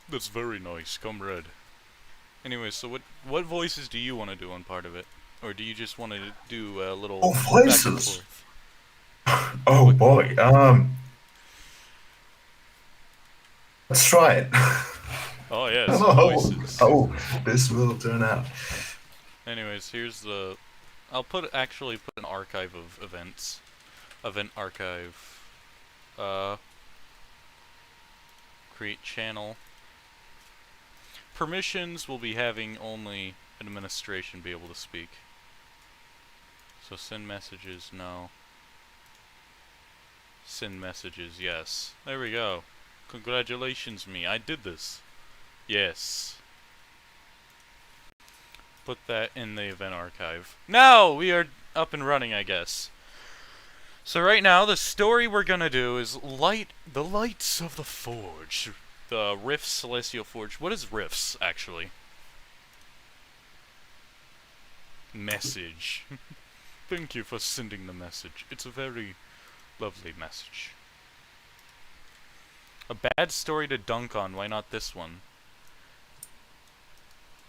That's very nice, comrade. Anyway, so what voices do you want to do on part of it? Or do you just want to do a little Oh, back and voices. forth? Oh What? boy. Let's try it. Oh yes, Oh, voices. oh, this will turn out. Anyways, here's the. I'll actually put an archive of events. Event archive. Uh, create channel. Permissions will be having only administration be able to speak. So send messages, no. Send messages, yes. There we go. Congratulations, me. I did this. Yes. Put that in the event archive. Now we are up and running, I guess. So right now, the story we're gonna do is the lights of the forge, the Rifts Celestial Forge. What is Rifts actually? Message. Thank you for sending the message. It's a very lovely message. A bad story to dunk on. Why not this one?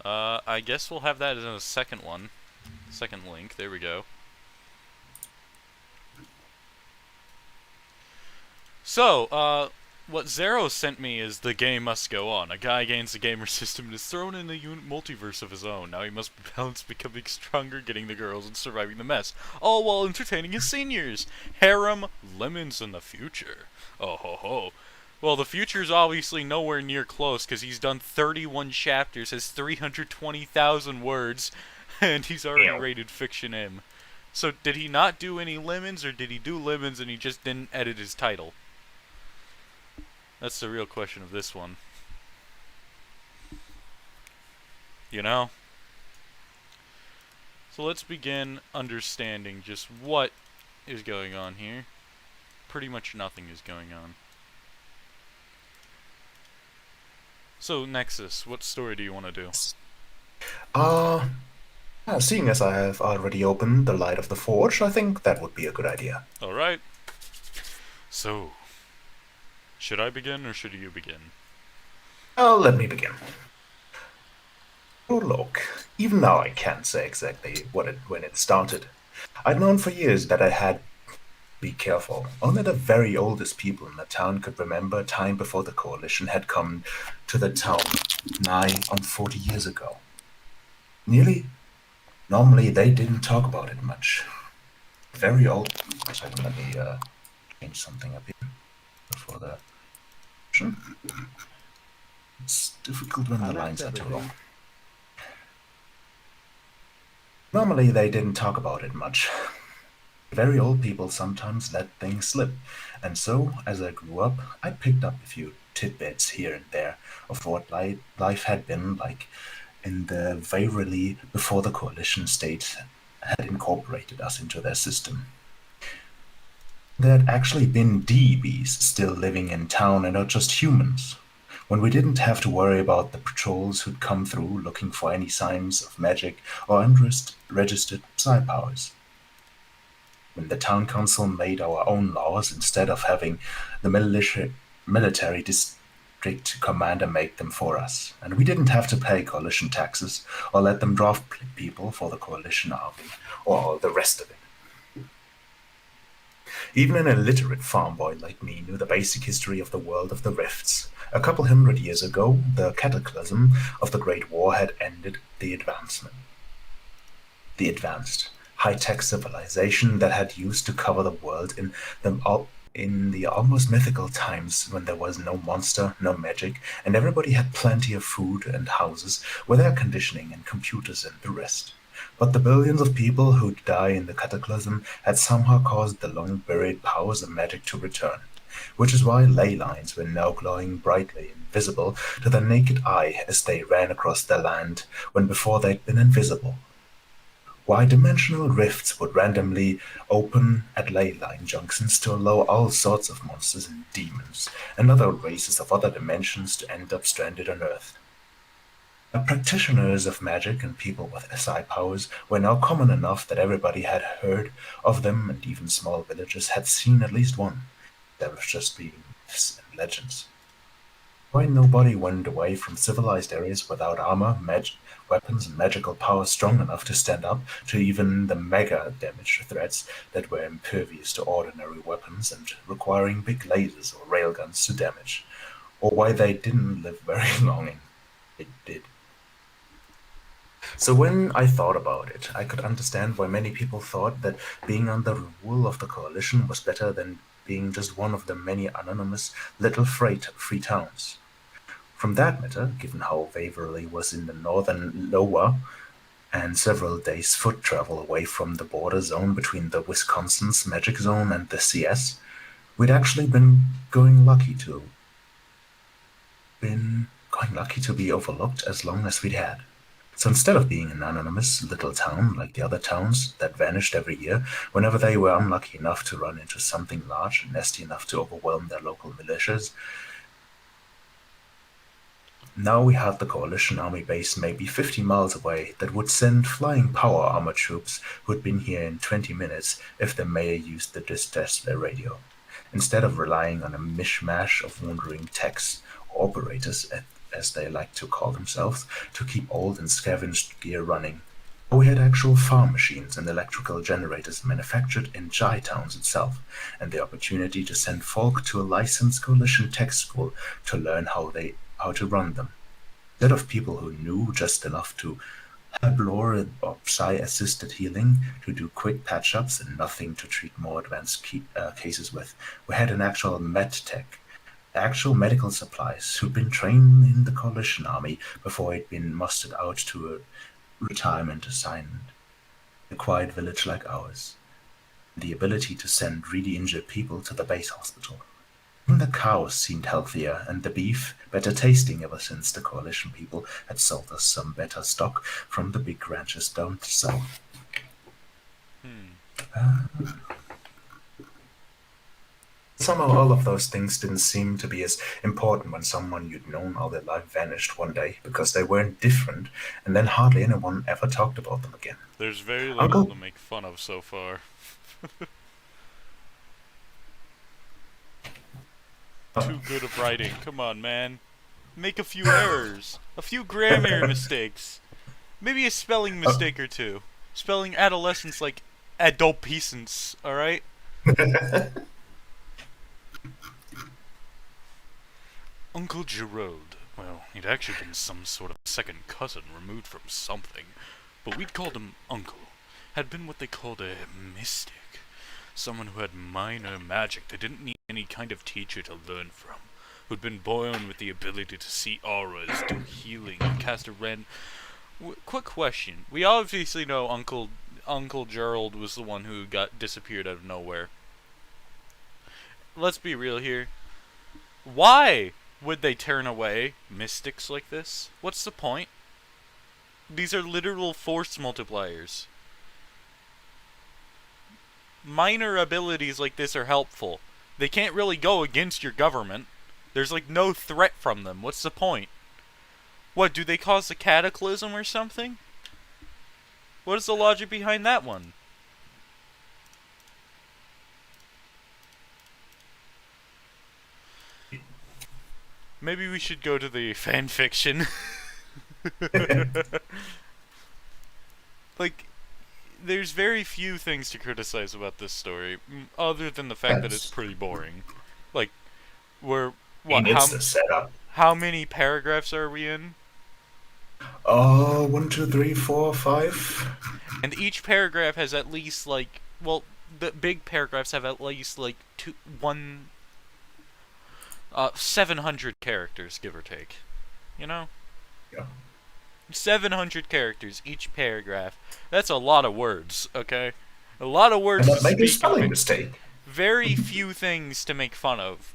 I guess we'll have that as a second one. Second link. There we go. So, what Zero sent me is The Game Must Go On. A guy gains the gamer system and is thrown in a multiverse of his own. Now he must balance becoming stronger, getting the girls, and surviving the mess, all while entertaining his seniors. Harem lemons in the future. Oh ho ho. Well, the future's obviously nowhere near close because he's done 31 chapters, has 320,000 words, and he's already Ew. rated Fiction M. So, did he not do any lemons, or did he do lemons and he just didn't edit his title? That's the real question of this one. You know? So let's begin understanding just what is going on here. Pretty much nothing is going on. So, Nexus, what story do you want to do? Uh, Seeing as I have already opened the light of the forge, I think that would be a good idea. Alright. So, should I begin or should you begin? Let me begin. Oh, look, even now I can't say exactly when it started. I'd known for years that I had be careful. Only the very oldest people in the town could remember a time before the coalition had come to the town nigh on 40 years ago. Nearly, normally they didn't talk about it much. Very old. Sorry, let me change something up here before the. It's difficult when the lines are too long. Normally they didn't talk about it much. Very old people sometimes let things slip, and so, as I grew up, I picked up a few tidbits here and there of what life had been like in the Waverly before the coalition state had incorporated us into their system. There had actually been DBs still living in town and not just humans, when we didn't have to worry about the patrols who'd come through looking for any signs of magic or unregistered psi powers. When the town council made our own laws instead of having the military district commander make them for us, and we didn't have to pay coalition taxes or let them draft people for the coalition army or all the rest of it. Even an illiterate farm boy like me knew the basic history of the world of the rifts. A couple hundred years ago, the cataclysm of the Great War had ended the advanced high-tech civilization that had used to cover the world in the almost mythical times when there was no monster, no magic, and everybody had plenty of food and houses with air conditioning and computers and the rest. But the billions of people who'd die in the cataclysm had somehow caused the long buried powers of magic to return, which is why ley lines were now glowing brightly and visible to the naked eye as they ran across the land when before they'd been invisible. Why dimensional rifts would randomly open at ley line junctions to allow all sorts of monsters and demons and other races of other dimensions to end up stranded on Earth. Practitioners of magic and people with psi powers were now common enough that everybody had heard of them, and even small villages had seen at least one. There was just being myths and legends. Why nobody went away from civilized areas without armor, weapons, and magical power strong enough to stand up to even the mega damage threats that were impervious to ordinary weapons and requiring big lasers or railguns to damage. Or why they didn't live very long and it did. So when I thought about it, I could understand why many people thought that being under the rule of the coalition was better than being just one of the many anonymous little free towns. From that matter, given how Waverly was in the northern Lower and several days' foot travel away from the border zone between the Wisconsin's Magic Zone and the CS, we'd actually been going lucky to be overlooked as long as we'd had. So instead of being an anonymous little town like the other towns that vanished every year whenever they were unlucky enough to run into something large and nasty enough to overwhelm their local militias, now we had the coalition army base maybe 50 miles away that would send flying power armor troops who'd been here in 20 minutes if the mayor used the distress radio, instead of relying on a mishmash of wandering techs or operators, as they like to call themselves, to keep old and scavenged gear running. We had actual farm machines and electrical generators manufactured in Jai Towns itself, and the opportunity to send folk to a licensed coalition tech school to learn how to run them. Instead of people who knew just enough to have lore or psi assisted healing to do quick patch ups and nothing to treat more advanced cases with, we had an actual med tech, actual medical supplies who'd been trained in the coalition army before he'd been mustered out to a retirement assignment. A quiet village like ours. The ability to send really injured people to the base hospital. Even the cows seemed healthier and the beef better tasting ever since the coalition people had sold us some better stock from the big ranches down south. Somehow all of those things didn't seem to be as important when someone you'd known all their life vanished one day because they weren't different, and then hardly anyone ever talked about them again. There's very little Uncle to make fun of so far. Too good of writing. Come on, man. Make a few errors. A few grammar mistakes. Maybe a spelling mistake or two. Spelling adolescence like adolescence, alright? Uncle Gerard. Well, he'd actually been some sort of second cousin removed from something, but we'd called him Uncle. Had been what they called a mystic. Someone who had minor magic that didn't need any kind of teacher to learn from. Who'd been born with the ability to see auras, do healing, and cast a quick question. We obviously know Uncle Gerald was the one who got disappeared out of nowhere. Let's be real here. Why would they turn away mystics like this? What's the point? These are literal force multipliers. Minor abilities like this are helpful. They can't really go against your government. There's like no threat from them. What's the point? What, do they cause a cataclysm or something? What is the logic behind that one? Maybe we should go to the fanfiction. Like, there's very few things to criticize about this story, other than the fact that it's pretty boring. Like, it's the setup. how many paragraphs are we in? Oh, 1, 2, 3, 4, 5. And each paragraph has at least like, well, the big paragraphs have at least like 700 characters, give or take. You know? Yeah. 700 characters each paragraph. That's a lot of words, okay? A lot of words And to that make a speak spelling of. mistake. Very few things to make fun of.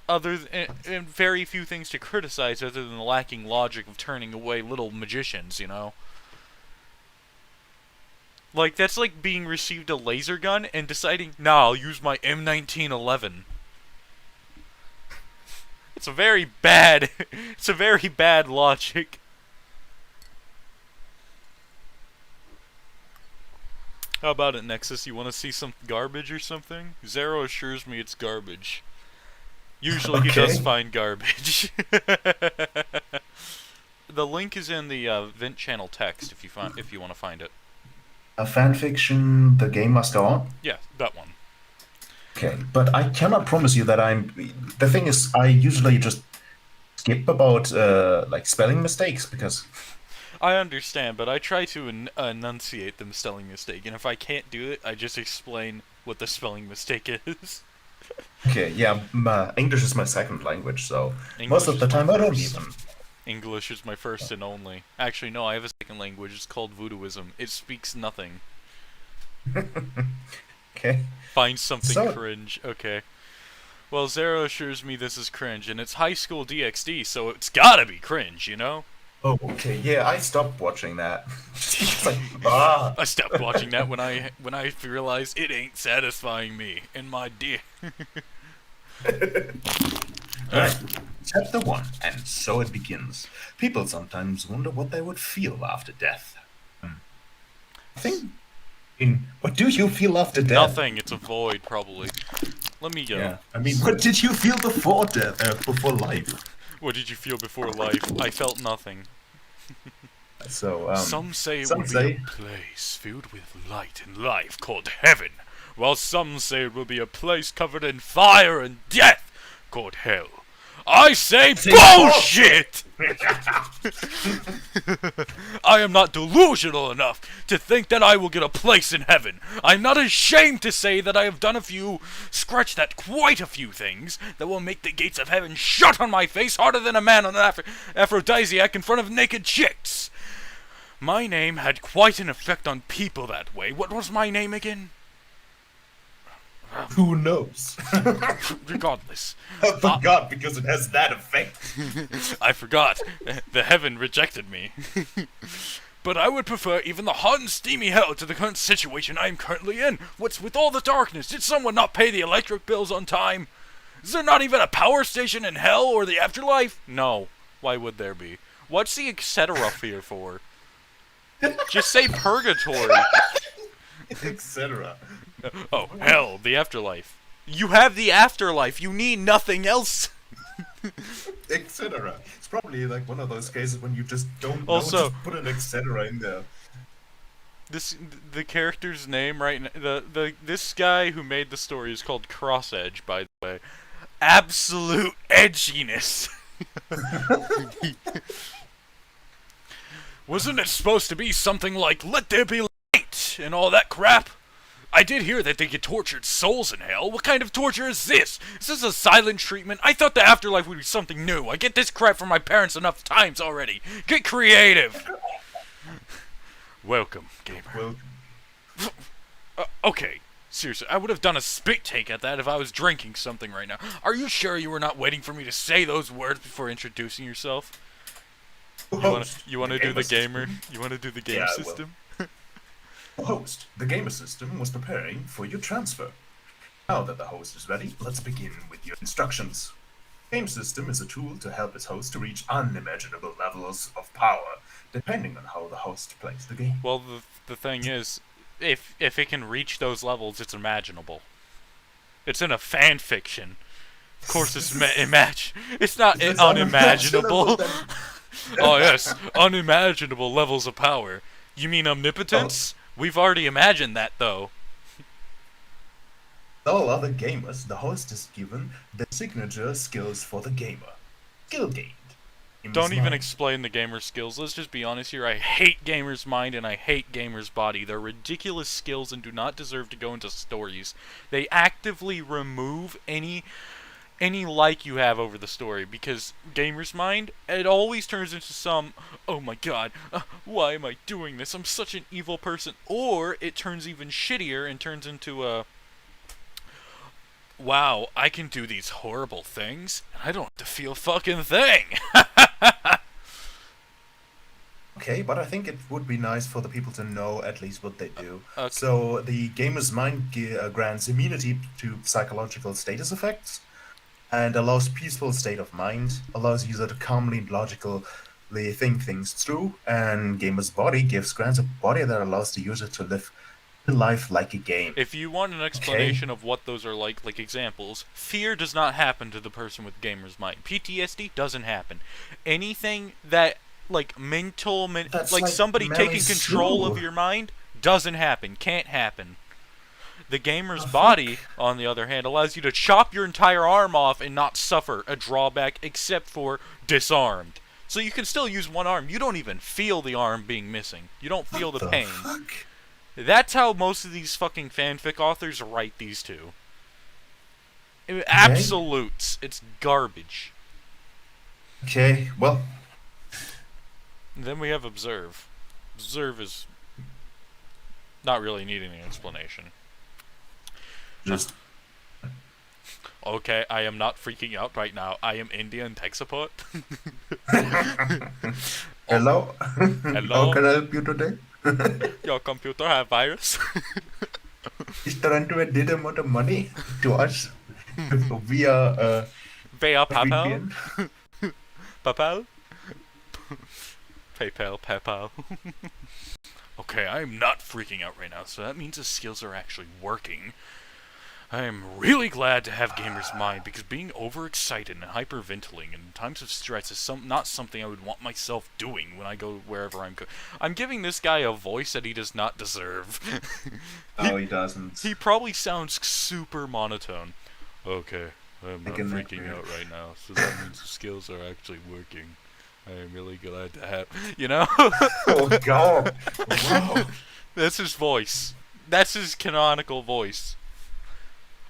And very few things to criticize other than the lacking logic of turning away little magicians, you know? Like, that's like being received a laser gun and deciding, nah, I'll use my M1911. It's a very bad logic. How about it, Nexus? You want to see some garbage or something? Zero assures me it's garbage. Usually he does Okay. find garbage. The link is in the Vent channel text if you want to find it. A fanfiction, the game must go on. Yeah, that one. Okay, but I cannot promise you that I'm. The thing is, I usually just skip about like spelling mistakes because. I understand, but I try to enunciate the spelling mistake, and if I can't do it, I just explain what the spelling mistake is. Okay, yeah, English is my second language, so most English of the is my time I don't first. even. English is my first and only. Actually, no, I have a second language. It's called Voodooism. It speaks nothing. Okay, Find something so cringe. Okay. Well, Zero assures me this is cringe, and it's high school DxD, so it's gotta be cringe, you know? oh, okay, yeah, I stopped watching that. It's like ah. I stopped watching that when I realized it ain't satisfying me and my dick. Alright, chapter 1, and so it begins. People sometimes wonder what they would feel after death. I think. What do you feel after death? Nothing. It's a void, probably. Let me go. Yeah, I mean, what did you feel before death? Before life? What did you feel before life? I felt nothing. So, Some say it some will be say. a place filled with light and life called heaven, while some say it will be a place covered in fire and death called hell. I say bullshit! I am not delusional enough to think that I will get a place in heaven. I'm not ashamed to say that I have done quite a few things that will make the gates of heaven shut on my face harder than a man on an aphrodisiac in front of naked chicks. My name had quite an effect on people that way. What was my name again? Who knows? Regardless. I forgot because it has that effect. I forgot. The heaven rejected me. But I would prefer even the hot and steamy hell to the current situation I am currently in. What's with all the darkness? Did someone not pay the electric bills on time? Is there not even a power station in hell or the afterlife? No. Why would there be? What's the etc. here for? Just say purgatory. Etc. Oh, hell, the afterlife. You have the afterlife. You need nothing else. Etc. It's probably like one of those cases when you just don't know, Also, just put an etc. in there. the character's name right now, this guy who made the story is called Cross Edge, by the way. Absolute edginess. Wasn't it supposed to be something like "Let there be light" and all that crap? I did hear that they get tortured souls in hell. What kind of torture is this? Is this a silent treatment? I thought the afterlife would be something new. I get this crap from my parents enough times already. Get creative. Welcome, gamer. Well, Okay, seriously, I would have done a spit take at that if I was drinking something right now. Are you sure you were not waiting for me to say those words before introducing yourself? You wanna do the gamer? You wanna do the game Yeah, I will. system? Host, the gamer system was preparing for your transfer. Now that the host is ready, let's begin with your instructions. Game system is a tool to help its host to reach unimaginable levels of power, depending on how the host plays the game. Well, the thing is, if it can reach those levels, it's imaginable. It's in a fan fiction. Of course, it's It's not It's unimaginable. then. Oh yes, unimaginable levels of power. You mean omnipotence? We've already imagined that, though. All other gamers, the host is given the signature skills for the gamer. Skill gained. Don't even Mind. explain the gamer's skills. Let's just be honest here. I hate gamer's mind and I hate gamer's body. They're ridiculous skills and do not deserve to go into stories. They actively remove any like you have over the story, because gamer's mind, it always turns into some, oh my god, why am I doing this? I'm such an evil person. Or it turns even shittier and turns into a, wow, I can do these horrible things and I don't have to feel a fucking thing. Okay, but I think it would be nice for the people to know at least what they do. Okay. So the gamer's mind grants immunity to psychological status effects and allows peaceful state of mind, allows user to calmly and logically think things through, and gamer's body grants a body that allows the user to live life like a game. If you want an Okay? explanation of what those are like examples, fear does not happen to the person with gamer's mind. PTSD doesn't happen. Anything that, like, That's like like somebody Mary taking control of Sue. your mind, doesn't happen. Can't happen. The gamer's The fuck? body, on the other hand, allows you to chop your entire arm off and not suffer a drawback except for disarmed. So you can still use one arm. You don't even feel the arm being missing. You don't feel What the the pain. fuck? That's how most of these fucking fanfic authors write these two. Okay. Absolutes. It's garbage. Okay. Well, And then we have Observe. Observe is not really needing an explanation. just Okay, I am not freaking out right now. I am Indian tech support. Oh, hello. How hello? can I help you today? Your computer have virus? He's trying to did a lot of money to us via Via a PayPal? VPN. PayPal? PayPal. Okay, I am not freaking out right now, so that means the skills are actually working. I am really glad to have Gamer's Mind, because being overexcited and hyperventilating in times of stress is not something I would want myself doing when I go wherever I'm going. I'm giving this guy a voice that he does not deserve. he, Oh, he doesn't. he probably sounds super monotone. Okay, I'm I not can freaking out right now, so that means the skills are actually working. I am really glad to have, you know? Oh God! Wow. That's his voice. That's his canonical voice.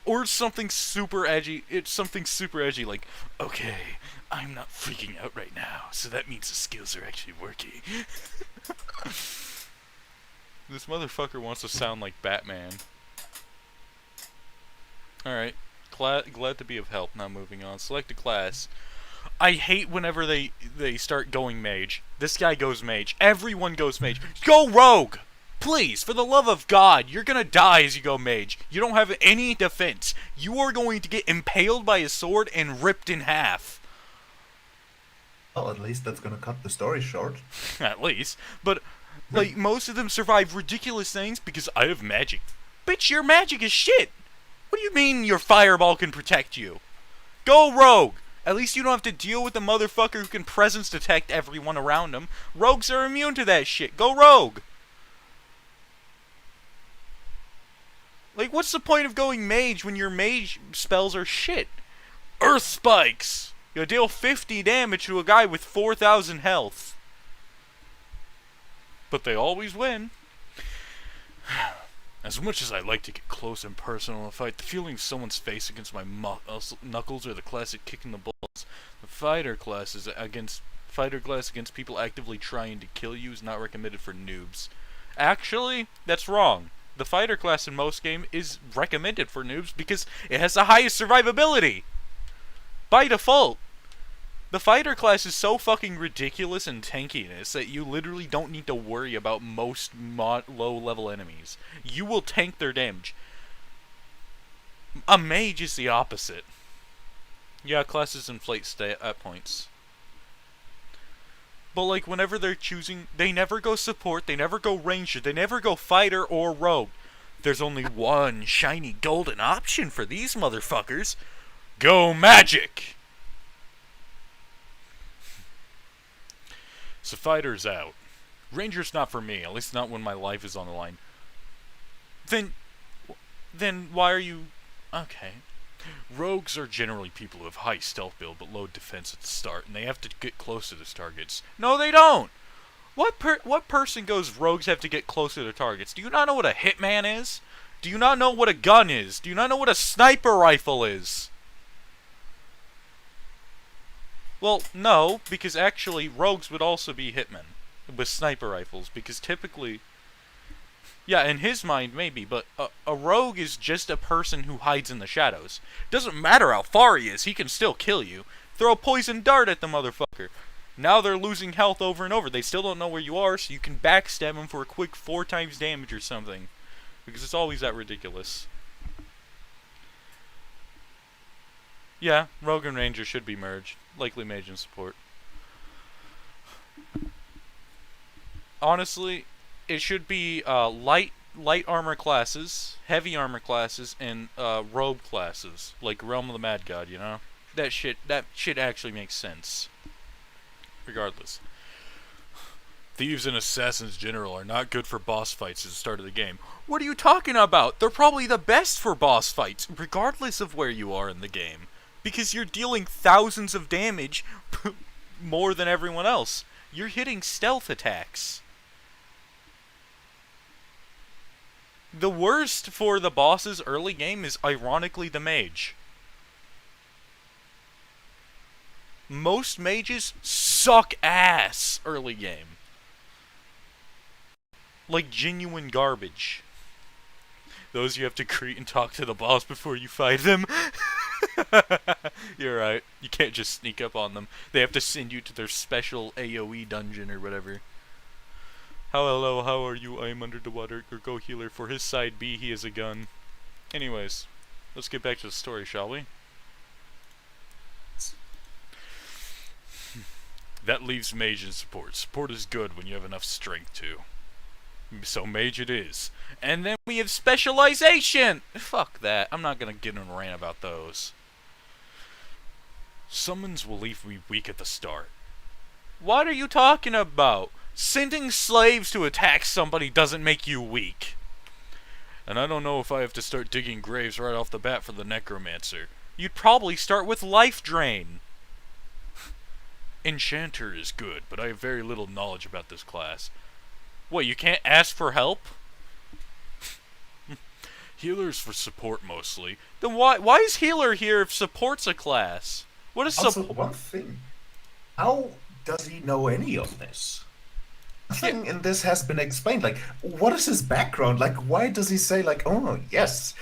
Or something super edgy. It's something super edgy like, okay, I'm not freaking out right now, so that means the skills are actually working. This motherfucker wants to sound like Batman. Alright, glad to be of help. Now moving on. Select a class. I hate whenever they start going mage. This guy goes mage. Everyone goes mage. Go rogue! Please, for the love of God, you're gonna die as you go mage. You don't have any defense. You are going to get impaled by a sword and ripped in half. Well, at least that's gonna cut the story short. At least. But, like, most of them survive ridiculous things because I have magic. Bitch, your magic is shit! What do you mean your fireball can protect you? Go rogue! At least you don't have to deal with a motherfucker who can presence detect everyone around him. Rogues are immune to that shit. Go rogue! Like, what's the point of going mage when your mage spells are shit? Earth spikes! You'll deal 50 damage to a guy with 4,000 health. But they always win. As much as I like to get close and personal in a fight, the feeling of someone's face against my knuckles or the classic kick in the balls. The fighter class against people actively trying to kill you is not recommended for noobs. Actually, that's wrong. The fighter class in most games is recommended for noobs because it has the highest survivability. By default. The fighter class is so fucking ridiculous in tankiness that you literally don't need to worry about most low-level enemies. You will tank their damage. A mage is the opposite. Yeah, classes inflate stat points. But, like, whenever they're choosing, they never go support, they never go ranger, they never go fighter or rogue. There's only one shiny golden option for these motherfuckers. Go magic! So fighter's out. Ranger's not for me, at least not when my life is on the line. Then why are you... Okay. Rogues are generally people who have high stealth build but low defense at the start, and they have to get close to their targets. No, they don't! What person goes rogues have to get close to their targets? Do you not know what a hitman is? Do you not know what a gun is? Do you not know what a sniper rifle is? Well, no, because actually rogues would also be hitmen with sniper rifles, because typically... Yeah, in his mind, maybe, but a rogue is just a person who hides in the shadows. Doesn't matter how far he is, he can still kill you. Throw a poison dart at the motherfucker. Now they're losing health over and over. They still don't know where you are, so you can backstab him for a quick 4 times damage or something. Because it's always that ridiculous. Yeah, rogue and ranger should be merged. Likely mage and support. Honestly, it should be light light armor classes, heavy armor classes, and robe classes, like Realm of the Mad God. You know, that shit actually makes sense. Regardless, thieves and assassins general are not good for boss fights at the start of the game. What are you talking about? They're probably the best for boss fights, regardless of where you are in the game, because you're dealing thousands of damage more than everyone else. You're hitting stealth attacks. The worst for the bosses early game is ironically the mage. Most mages suck ass early game. Like genuine garbage. Those you have to greet and talk to the boss before you fight them. You're right. You can't just sneak up on them. They have to send you to their special AoE dungeon or whatever. Hello, how are you? I am under the water. Or go healer. For his side B, he is a gun. Anyways, let's get back to the story, shall we? That leaves mage and support. Support is good when you have enough strength to. So mage it is. And then we have specialization! Fuck that. I'm not gonna get in a rant about those. Summons will leave me weak at the start. What are you talking about? Sending slaves to attack somebody doesn't make you weak. And I don't know if I have to start digging graves right off the bat for the necromancer. You'd probably start with life drain. Enchanter is good, but I have very little knowledge about this class. What, you can't ask for help? Healer's for support mostly. Then why is healer here if support's a class? What is Also, support? one thing. How does he know any of this? Nothing in this has been explained. Like, what is his background? Like, why does he say, like, oh, yes,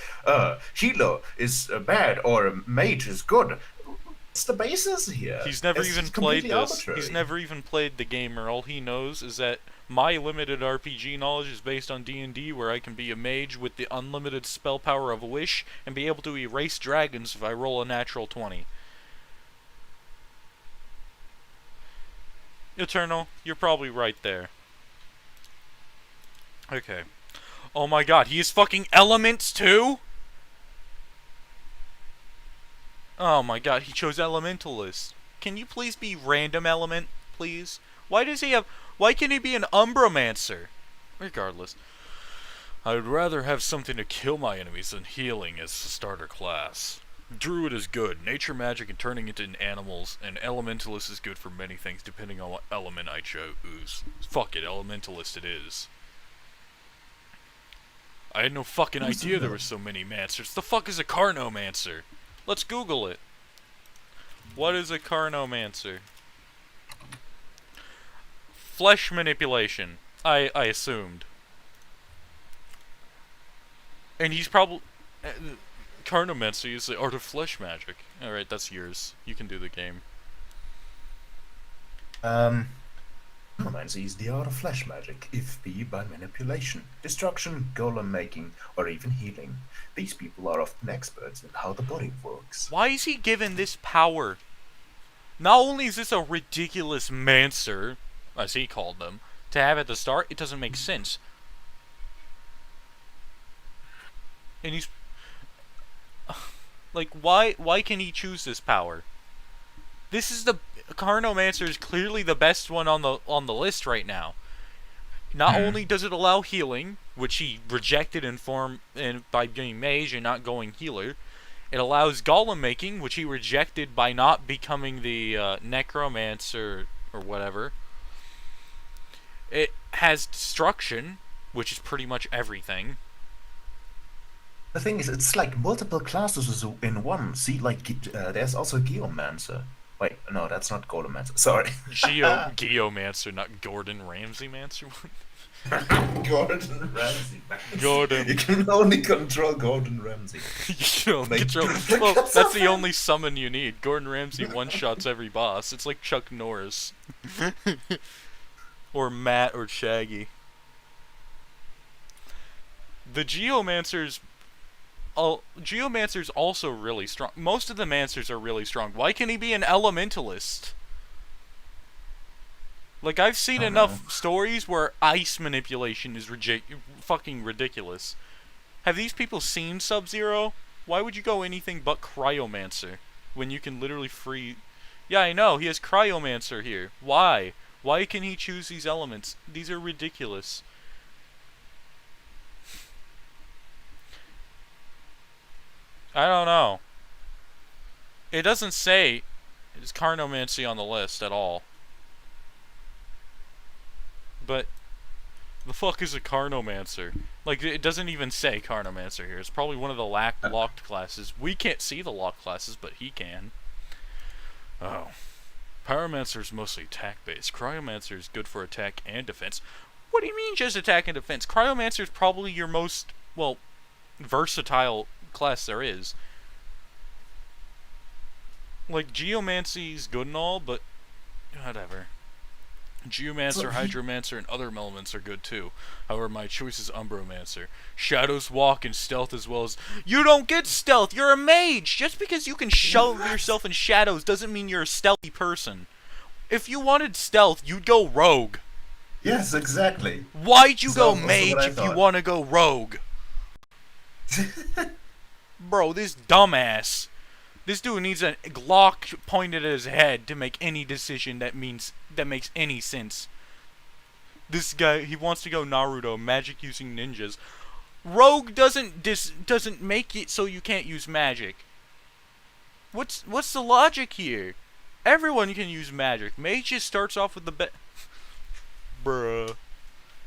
healer is bad or mage is good? What's the basis here? He's never It's even just played completely this. arbitrary. He's never even played the game, or all he knows is that my limited RPG knowledge is based on D&D, where I can be a mage with the unlimited spell power of a wish and be able to erase dragons if I roll a natural 20. Eternal, you're probably right there. Okay. Oh my god, he is fucking elements too? Oh my god, he chose elementalist. Can you please be random element, please? Why can he be an umbromancer? Regardless. I would rather have something to kill my enemies than healing as a starter class. Druid is good, nature magic and turning into animals, and elementalist is good for many things depending on what element I chose. Fuck it, elementalist it is. I had no fucking idea there were so many mancers. The fuck is a carnomancer? Let's Google it. What is a carnomancer? Flesh manipulation. I assumed. And he's probably... Carnomancy is the art of flesh magic. Alright, that's yours. You can do the game. Necromancy is the art of flesh magic, if be by manipulation, destruction, golem making, or even healing. These people are often experts in how the body works. Why is he given this power? Not only is this a ridiculous mancer, as he called them, to have at the start, it doesn't make sense. And he's... Like, why can he choose this power? This is the... Carnomancer is clearly the best one on the list right now. Not only does it allow healing, which he rejected by being mage and not going healer, it allows golem making, which he rejected by not becoming the necromancer or whatever. It has destruction, which is pretty much everything. The thing is, it's like multiple classes in one. See, like, there's also Geomancer. Wait, no, that's not Golemancer. Sorry. Geomancer, not Gordon Ramsay Mancer. Gordon Ramsay. Gordon. You can only control Gordon Ramsay. You can only control... Well, that's the only summon you need. Gordon Ramsay one-shots every boss. It's like Chuck Norris. Or Matt or Shaggy. The Geomancer's also really strong. Most of the Mancers are really strong. Why can he be an elementalist? Like, I've seen I don't know. enough stories where ice manipulation is fucking ridiculous. Have these people seen Sub-Zero? Why would you go anything but Cryomancer when you can literally free... Yeah, I know, he has Cryomancer here. Why? Why can he choose these elements? These are ridiculous. I don't know. It doesn't say it's Carnomancy on the list at all. But the fuck is a Carnomancer? Like, it doesn't even say Carnomancer here. It's probably one of the locked classes. We can't see the locked classes, but he can. Oh. Pyromancer is mostly attack-based. Cryomancer is good for attack and defense. What do you mean just attack and defense? Cryomancer is probably your most, well, versatile class there is. Like, Geomancy is good and all, but whatever. Geomancer, Hydromancer, and other elements are good too. However, my choice is Umbromancer. Shadows walk and stealth as well as... You don't get stealth! You're a mage! Just because you can shove yourself in shadows doesn't mean you're a stealthy person. If you wanted stealth, you'd go rogue. Yes, exactly. Why'd you go Also mage what I if you thought. want to go rogue? Bro, this dumbass. This dude needs a Glock pointed at his head to make any decision that makes any sense. This guy, he wants to go Naruto, magic using ninjas. Rogue doesn't make it so you can't use magic. What's the logic here? Everyone can use magic. Mage just starts off with the Bruh.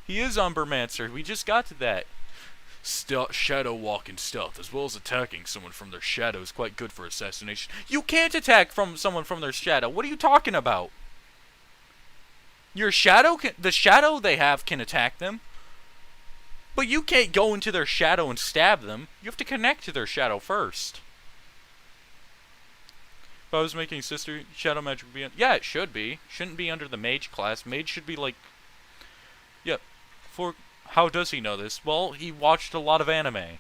He is Umbermancer. We just got to that. Shadow walk and stealth, as well as attacking someone from their shadow, is quite good for assassination. You can't attack someone from their shadow. What are you talking about? Your shadow the shadow they have can attack them, but you can't go into their shadow and stab them. You have to connect to their shadow first. If I was making sister shadow magic be yeah, it should be. Shouldn't be under the mage class. Mage should be like, yep. How does he know this? Well, he watched a lot of anime.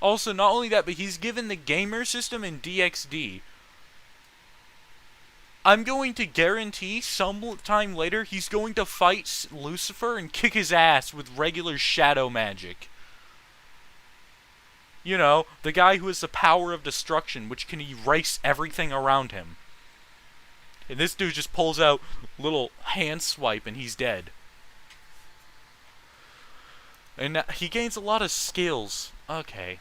Also, not only that, but he's given the gamer system in DxD. I'm going to guarantee sometime later he's going to fight Lucifer and kick his ass with regular shadow magic. You know, the guy who has the power of destruction, which can erase everything around him. And this dude just pulls out little hand swipe and he's dead. And he gains a lot of skills. Okay.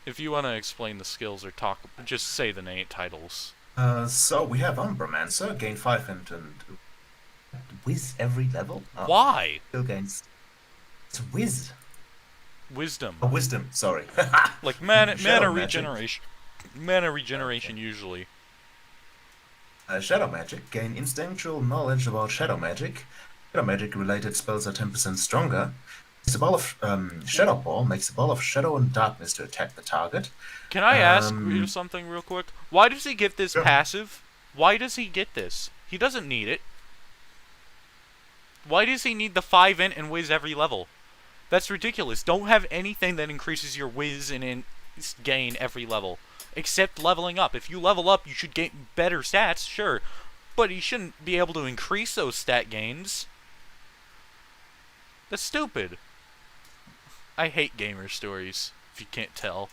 If you want to explain the skills or talk, just say the titles. So we have Umbromancer, gain 5 and whiz every level. Oh, Why? still gains. It's whiz. Wisdom. Oh, wisdom, sorry. Like mana Shadow regeneration. Mana regeneration usually. Shadow magic, gain instinctual knowledge about shadow magic. Shadow magic related spells are 10% stronger. The ball of Shadow Ball makes a ball of shadow and darkness to attack the target. Can I ask you something real quick? Why does he get this passive? Why does he get this? He doesn't need it. Why does he need the 5 int and whiz every level? That's ridiculous. Don't have anything that increases your whiz and gain every level. Except leveling up. If you level up, you should get better stats, sure. But you shouldn't be able to increase those stat gains. That's stupid. I hate gamer stories, if you can't tell.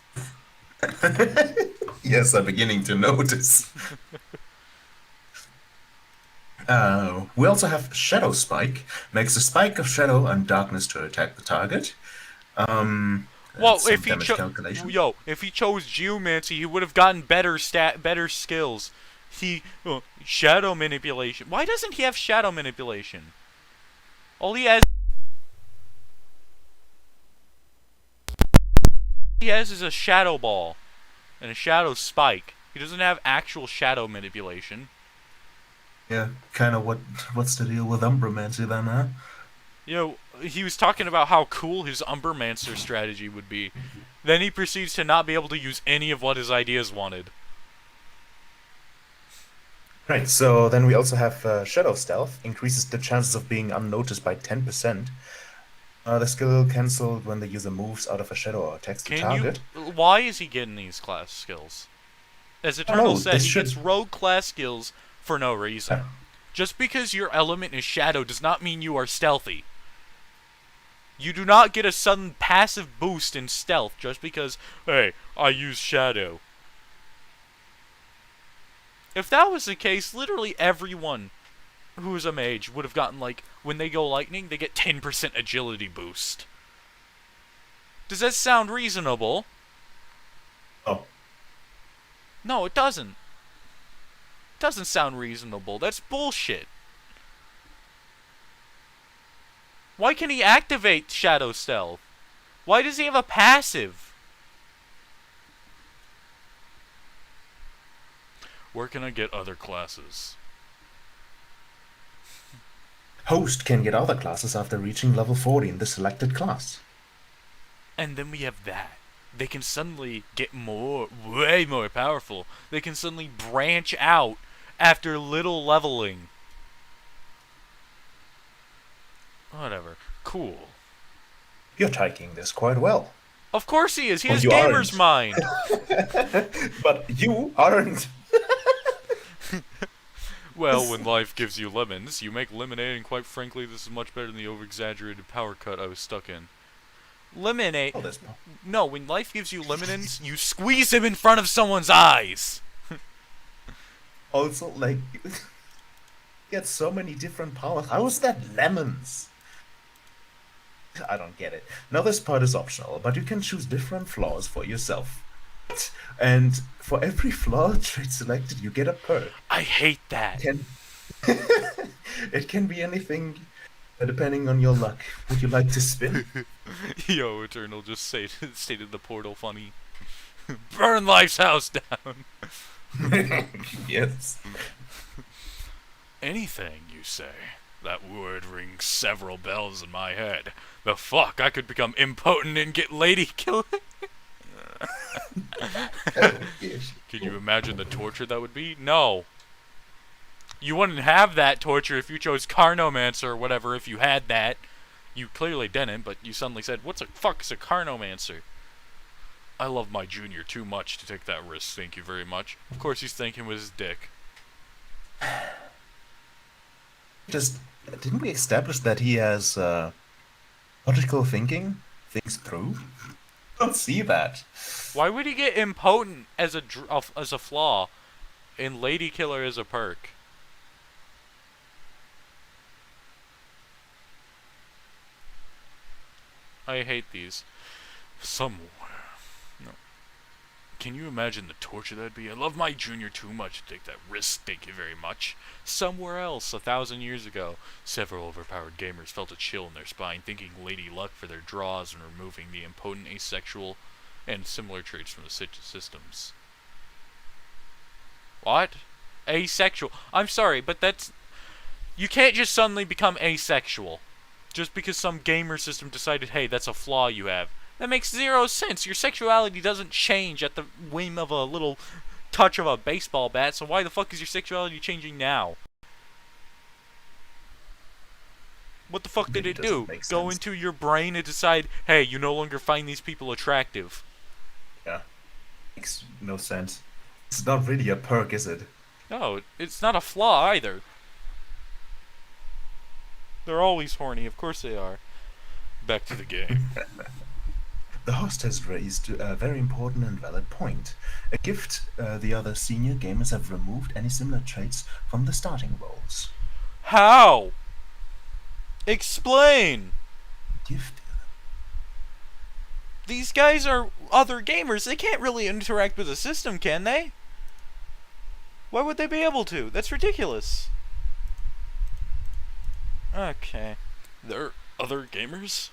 Yes, I'm beginning to notice. We also have Shadow Spike. Makes a spike of shadow and darkness to attack the target. Well, if he if he chose Geomancy, he would have gotten better skills. Shadow manipulation. Why doesn't he have shadow manipulation? All he has is a shadow ball and a shadow spike. He doesn't have actual shadow manipulation. Yeah, kind of what's the deal with Umbromancy then, huh? You know, he was talking about how cool his Umbermancer strategy would be. Then he proceeds to not be able to use any of what his ideas wanted. Right, so then we also have Shadow Stealth. Increases the chances of being unnoticed by 10%. The skill cancelled when the user moves out of a shadow or attacks the target. Why is he getting these class skills? As Eternal said, he gets rogue class skills for no reason. Just because your element is shadow does not mean you are stealthy. You do not get a sudden passive boost in stealth just because, hey, I use shadow. If that was the case, literally everyone who is a mage would have gotten, like, when they go lightning, they get 10% agility boost. Does that sound reasonable? Oh. No, it doesn't. It doesn't sound reasonable. That's bullshit. Why can he activate Shadow Stealth? Why does he have a passive? Where can I get other classes? Host can get other classes after reaching level 40 in the selected class. And then we have that. They can suddenly get way more powerful. They can suddenly branch out after little leveling. Whatever. Cool. You're taking this quite well. Of course he is. He Well, has you gamer's aren't. mind. But you aren't. Well, when life gives you lemons, you make lemonade, and quite frankly, this is much better than the over-exaggerated power cut I was stuck in. Lemonade. Oh, there's No, when life gives you lemons, you squeeze them in front of someone's eyes. also, like, you get so many different powers. How is that lemons? I don't get it. Now, this part is optional, but you can choose different flaws for yourself. And for every flaw trait selected, you get a perk. I hate that. It can be anything, depending on your luck. Would you like to spin? Yo, Eternal just stated the portal funny. Burn life's house down. Yes. Anything, you say? That word rings several bells in my head. The fuck, I could become impotent and get lady killer. Can you imagine the torture that would be? No. You wouldn't have that torture if you chose Carnomancer or whatever if you had that. You clearly didn't, but you suddenly said, what the fuck is a Carnomancer? I love my junior too much to take that risk, thank you very much. Of course he's thinking with his dick. Didn't we establish that he has logical thinking? Thinks through? I don't see that. Why would he get impotent as a flaw and lady killer as a perk? I hate these. Somewhere. No. Can you imagine the torture that'd be? I love my junior too much to take that risk, thank you very much. Somewhere else, 1,000 years ago, several overpowered gamers felt a chill in their spine, thinking Lady Luck for their draws and removing the impotent asexual and similar traits from the systems. What? Asexual. I'm sorry, but that's... You can't just suddenly become asexual. Just because some gamer system decided, hey, that's a flaw you have. That makes zero sense. Your sexuality doesn't change at the whim of a little touch of a baseball bat, so why the fuck is your sexuality changing now? What the fuck did it do? Go into your brain and decide, hey, you no longer find these people attractive. Yeah. Makes no sense. It's not really a perk, is it? No, it's not a flaw either. They're always horny, of course they are. Back to the game. The host has raised a very important and valid point. A gift the other senior gamers have removed any similar traits from the starting roles. How? Explain! Gift. These guys are other gamers. They can't really interact with the system, can they? Why would they be able to? That's ridiculous. Okay. They're other gamers?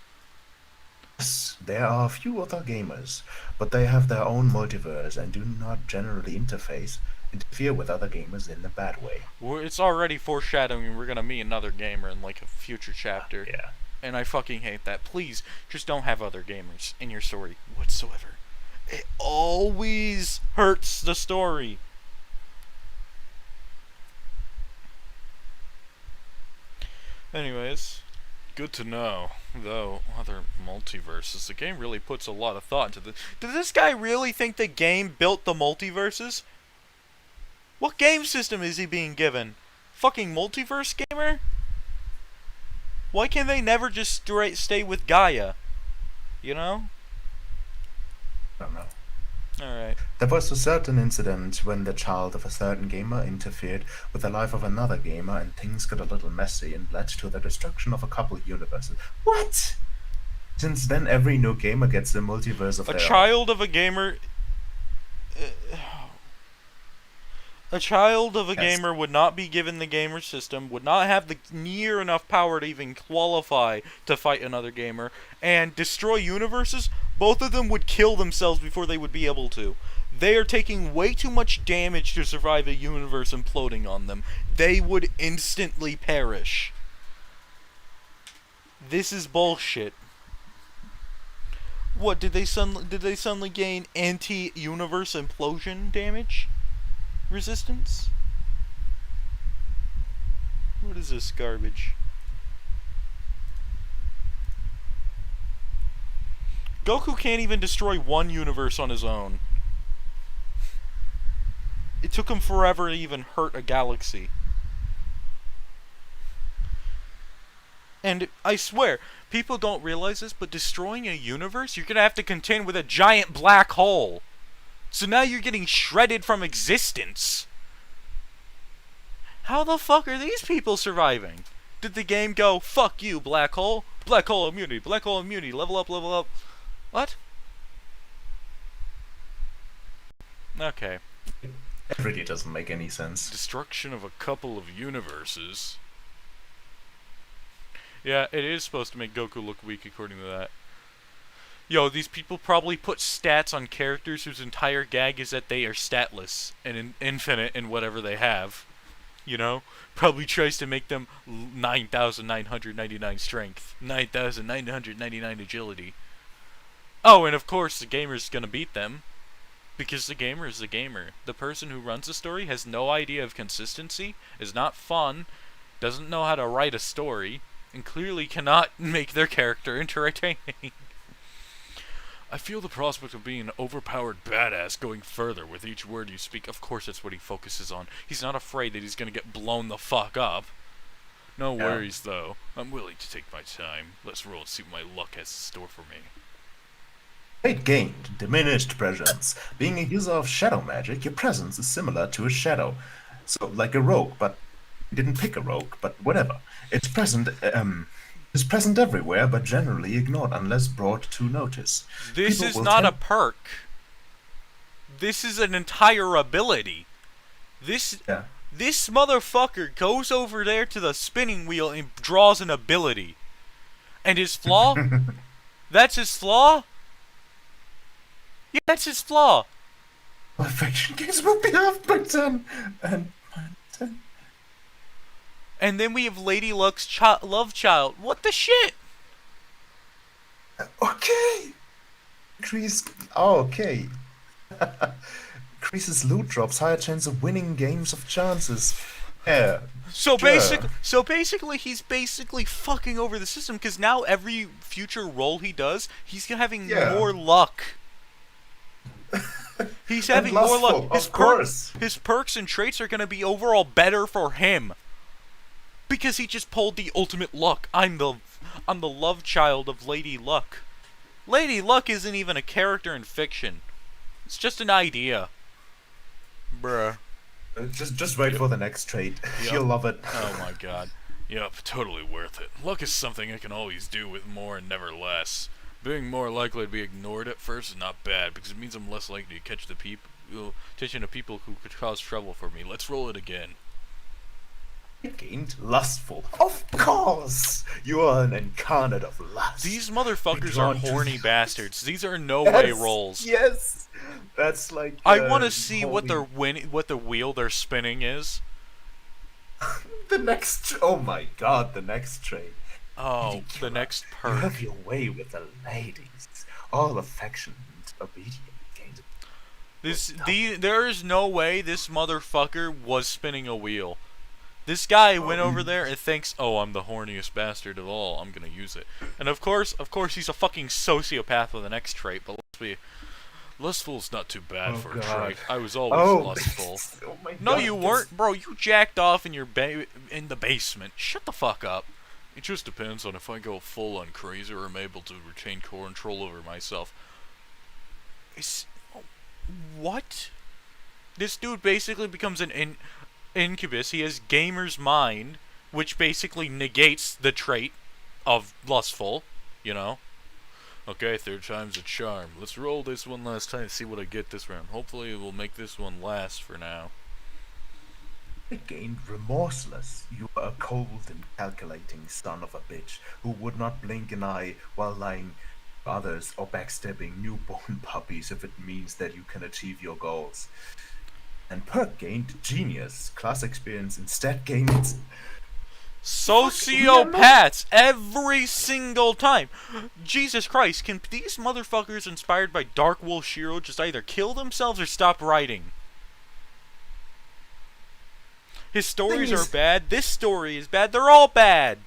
Yes, there are a few other gamers, but they have their own multiverse and do not generally interfere with other gamers in a bad way. Well, it's already foreshadowing we're gonna meet another gamer in like a future chapter. Yeah. And I fucking hate that. Please, just don't have other gamers in your story whatsoever. It always hurts the story. Anyways, good to know. Though, other multiverses, the game really puts a lot of thought into this. Did this guy really think the game built the multiverses? What game system is he being given? Fucking multiverse gamer? Why can they never just stay with Gaia? You know? I don't know. Alright. There was a certain incident when the child of a certain gamer interfered with the life of another gamer, and things got a little messy and led to the destruction of a couple universes. What? Since then, every new gamer gets a multiverse of A their own. child of a gamer. A child of a Yes. gamer would not be given the gamer system, would not have the near enough power to even qualify to fight another gamer, and destroy universes. Both of them would kill themselves before they would be able to. They are taking way too much damage to survive a universe imploding on them. They would instantly perish. This is bullshit. What did they suddenly gain anti-universe implosion damage? Resistance? What is this garbage? Goku can't even destroy one universe on his own. It took him forever to even hurt a galaxy. And I swear, people don't realize this, but destroying a universe, you're gonna have to contend with a giant black hole. So now you're getting shredded from existence. How the fuck are these people surviving? Did the game go, fuck you, black hole? Black hole immunity, level up, level up. What? Okay. It really doesn't make any sense. Destruction of a couple of universes. Yeah, it is supposed to make Goku look weak according to that. Yo, these people probably put stats on characters whose entire gag is that they are statless and infinite in whatever they have. You know? Probably tries to make them 9,999 strength, 9,999 agility. Oh, and of course the gamer's gonna beat them. Because the gamer is the gamer. The person who runs the story has no idea of consistency, is not fun, doesn't know how to write a story, and clearly cannot make their character entertaining. I feel the prospect of being an overpowered badass going further with each word you speak. Of course that's what he focuses on. He's not afraid that he's gonna get blown the fuck up. No worries though. I'm willing to take my time. Let's roll and see what my luck has in store for me. Fate gained, diminished presence. Being a user of shadow magic, your presence is similar to a shadow. So, like a rogue, but you didn't pick a rogue, but whatever. It's present everywhere, but generally ignored unless brought to notice. This People is will not a tend- perk. This is an entire ability. This motherfucker goes over there to the spinning wheel and draws an ability. And his flaw? That's his flaw? Yeah, that's his flaw. Affection gains will be half by 10 and by 10. And then we have Lady Luck's love child. What the shit? Okay. Increase. Oh, okay. Increases loot drops, higher chance of winning games of chances. Yeah. So sure. basically, he's basically fucking over the system because now every future roll he does, he's having more luck. He's having more luck. His perks and traits are gonna be overall better for him because he just pulled the ultimate luck. I'm the love child of Lady Luck. Lady Luck isn't even a character in fiction. It's just an idea. Bruh. Just wait for the next trait. You'll love it. Oh my god. Yep, totally worth it. Luck is something I can always do with more and never less. Being more likely to be ignored at first is not bad, because it means I'm less likely to catch attention to people who could cause trouble for me. Let's roll it again. Gained lustful. Of course! You are an incarnate of lust. These motherfuckers are horny bastards. These are no-way rolls. Yes! That's like... I want to see what the wheel they're spinning is. The next... Oh my god, the next trait. Oh, the next perk. You have your way with the ladies. All affection and obedience. There is no way this motherfucker was spinning a wheel. This guy went over there and thinks, oh, I'm the horniest bastard of all. I'm gonna use it. And of course, he's a fucking sociopath with an X trait. But Lustful's not too bad Oh for a God. trait. I was always Oh. lustful. Oh my No, God. you weren't, bro. You jacked off in your in the basement. Shut the fuck up. It just depends on if I go full on crazy or I'm able to retain control over myself. What? This dude basically becomes an incubus. He has gamer's mind, which basically negates the trait of lustful, you know? Okay, third time's a charm. Let's roll this one last time to see what I get this round. Hopefully we'll make this one last for now. Again, remorseless. You are a cold and calculating son of a bitch who would not blink an eye while lying to others or backstabbing newborn puppies if it means that you can achieve your goals. And Perk gained genius. Class experience instead gained its Sociopaths every single time. Jesus Christ, can these motherfuckers inspired by Dark Wolf Shiro just either kill themselves or stop writing? His stories are bad. This story is bad. They're all bad.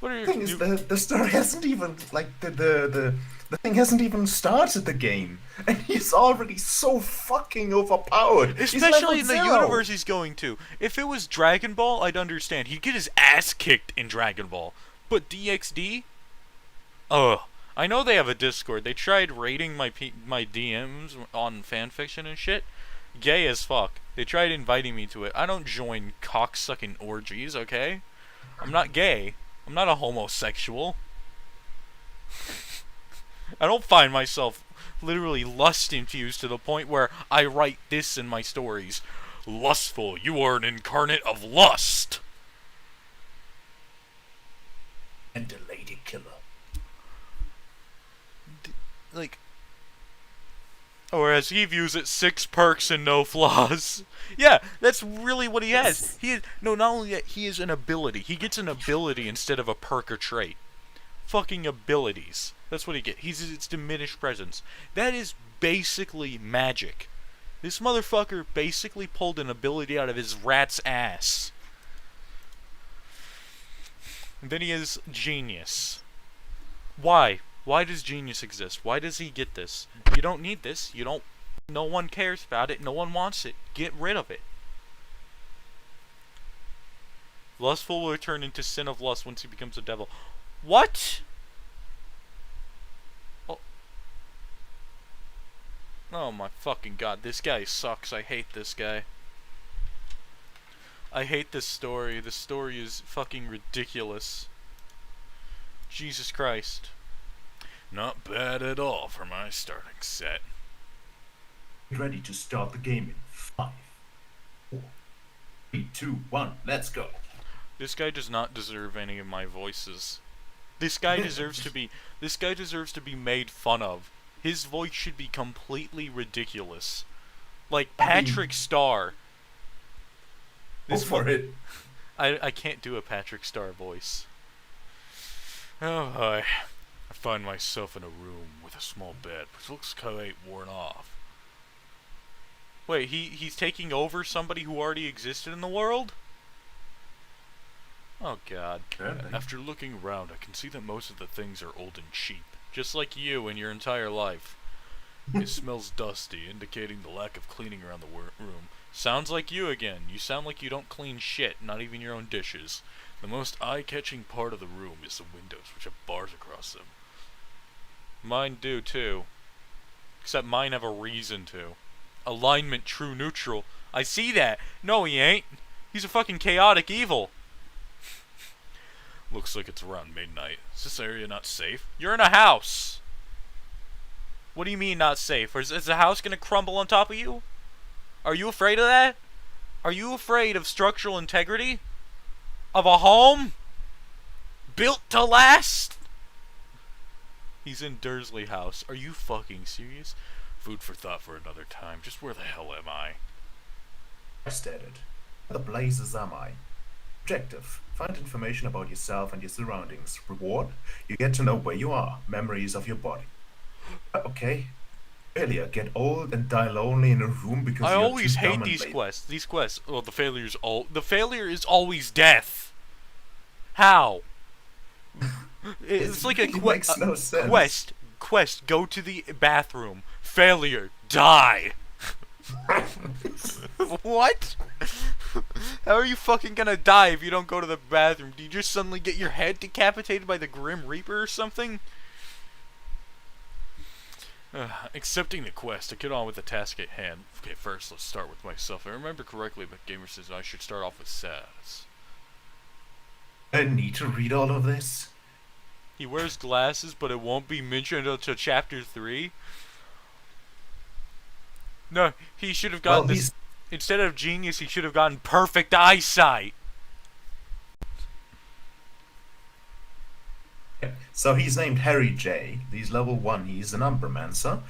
What are your thing is the story hasn't even like the thing hasn't even started the game, and he's already so fucking overpowered. Especially in the universe he's going to. If it was Dragon Ball, I'd understand. He'd get his ass kicked in Dragon Ball. But DxD? Ugh. I know they have a Discord. They tried raiding my DMs on fanfiction and shit. Gay as fuck. They tried inviting me to it. I don't join cocksucking orgies, okay? I'm not gay. I'm not a homosexual. I don't find myself literally lust-infused to the point where I write this in my stories. Lustful, you are an incarnate of lust. And a lady killer. Like, or as he views it, 6 perks and no flaws. Yeah, that's really what he has. Not only that, he is an ability. He gets an ability instead of a perk or trait. Fucking abilities. That's what he gets. It's diminished presence. That is basically magic. This motherfucker basically pulled an ability out of his rat's ass. And then he has genius. Why? Why does genius exist? Why does he get this? You don't need this. You don't. No one cares about it. No one wants it. Get rid of it. Lustful will turn into sin of lust once he becomes a devil. What? Oh my fucking god. This guy sucks. I hate this guy. I hate this story. This story is fucking ridiculous. Jesus Christ. Not bad at all for my starting set. Ready to start the game in 5, 4, 3, 2, 1, let's go. This guy does not deserve any of my voices. This guy deserves to be made fun of. His voice should be completely ridiculous. Like Patrick Star. Go for it. I can't do a Patrick Star voice. Oh boy. I find myself in a room with a small bed, which looks quite worn off. Wait, he's taking over somebody who already existed in the world? Oh god. After looking around, I can see that most of the things are old and cheap. Just like you and your entire life. It smells dusty, indicating the lack of cleaning around the room. Sounds like you again. You sound like you don't clean shit, not even your own dishes. The most eye-catching part of the room is the windows, which have bars across them. Mine do too. Except mine have a reason to. Alignment true neutral. I see that. No, he ain't. He's a fucking chaotic evil. Looks like it's around midnight. Is this area not safe? You're in a house. What do you mean not safe? Is the house gonna crumble on top of you? Are you afraid of that? Are you afraid of structural integrity? Of a home? Built to last? He's in Dursley House. Are you fucking serious? Food for thought for another time. Just where the hell am I? I stated. Where the blazes am I? Objective. Find information about yourself and your surroundings. Reward. You get to know where you are. Memories of your body. Okay. Failure. Get old and die lonely in a room because I you're always too hate dumb and these lazy. quests. These quests. Well, the failure is always death. How? It's like a It makes no sense. Quest. Go to the bathroom. Failure. Die. What? How are you fucking gonna die if you don't go to the bathroom? Do you just suddenly get your head decapitated by the Grim Reaper or something? Accepting the quest to get on with the task at hand. Okay, first let's start with myself. I remember correctly, but Gamer says I should start off with Saz. I need to read all of this. He wears glasses, but it won't be mentioned until chapter 3. No, he should have gotten this. Instead of genius, he should have gotten perfect eyesight. So he's named Harry J. He's level 1. He's an Umbromancer.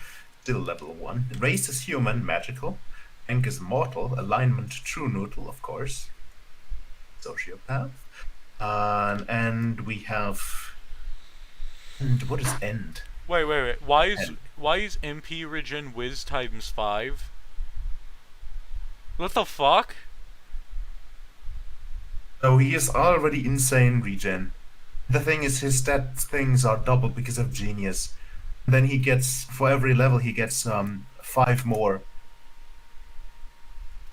Still level 1. Race is human, magical. Rank is mortal. Alignment true neutral, of course. Sociopath. And we have... And what is end? Wait. Why is MP regen Wiz times 5? What the fuck? So he is already insane regen. The thing is, his stat things are double because of genius. Then he gets, for every level, he gets 5 more.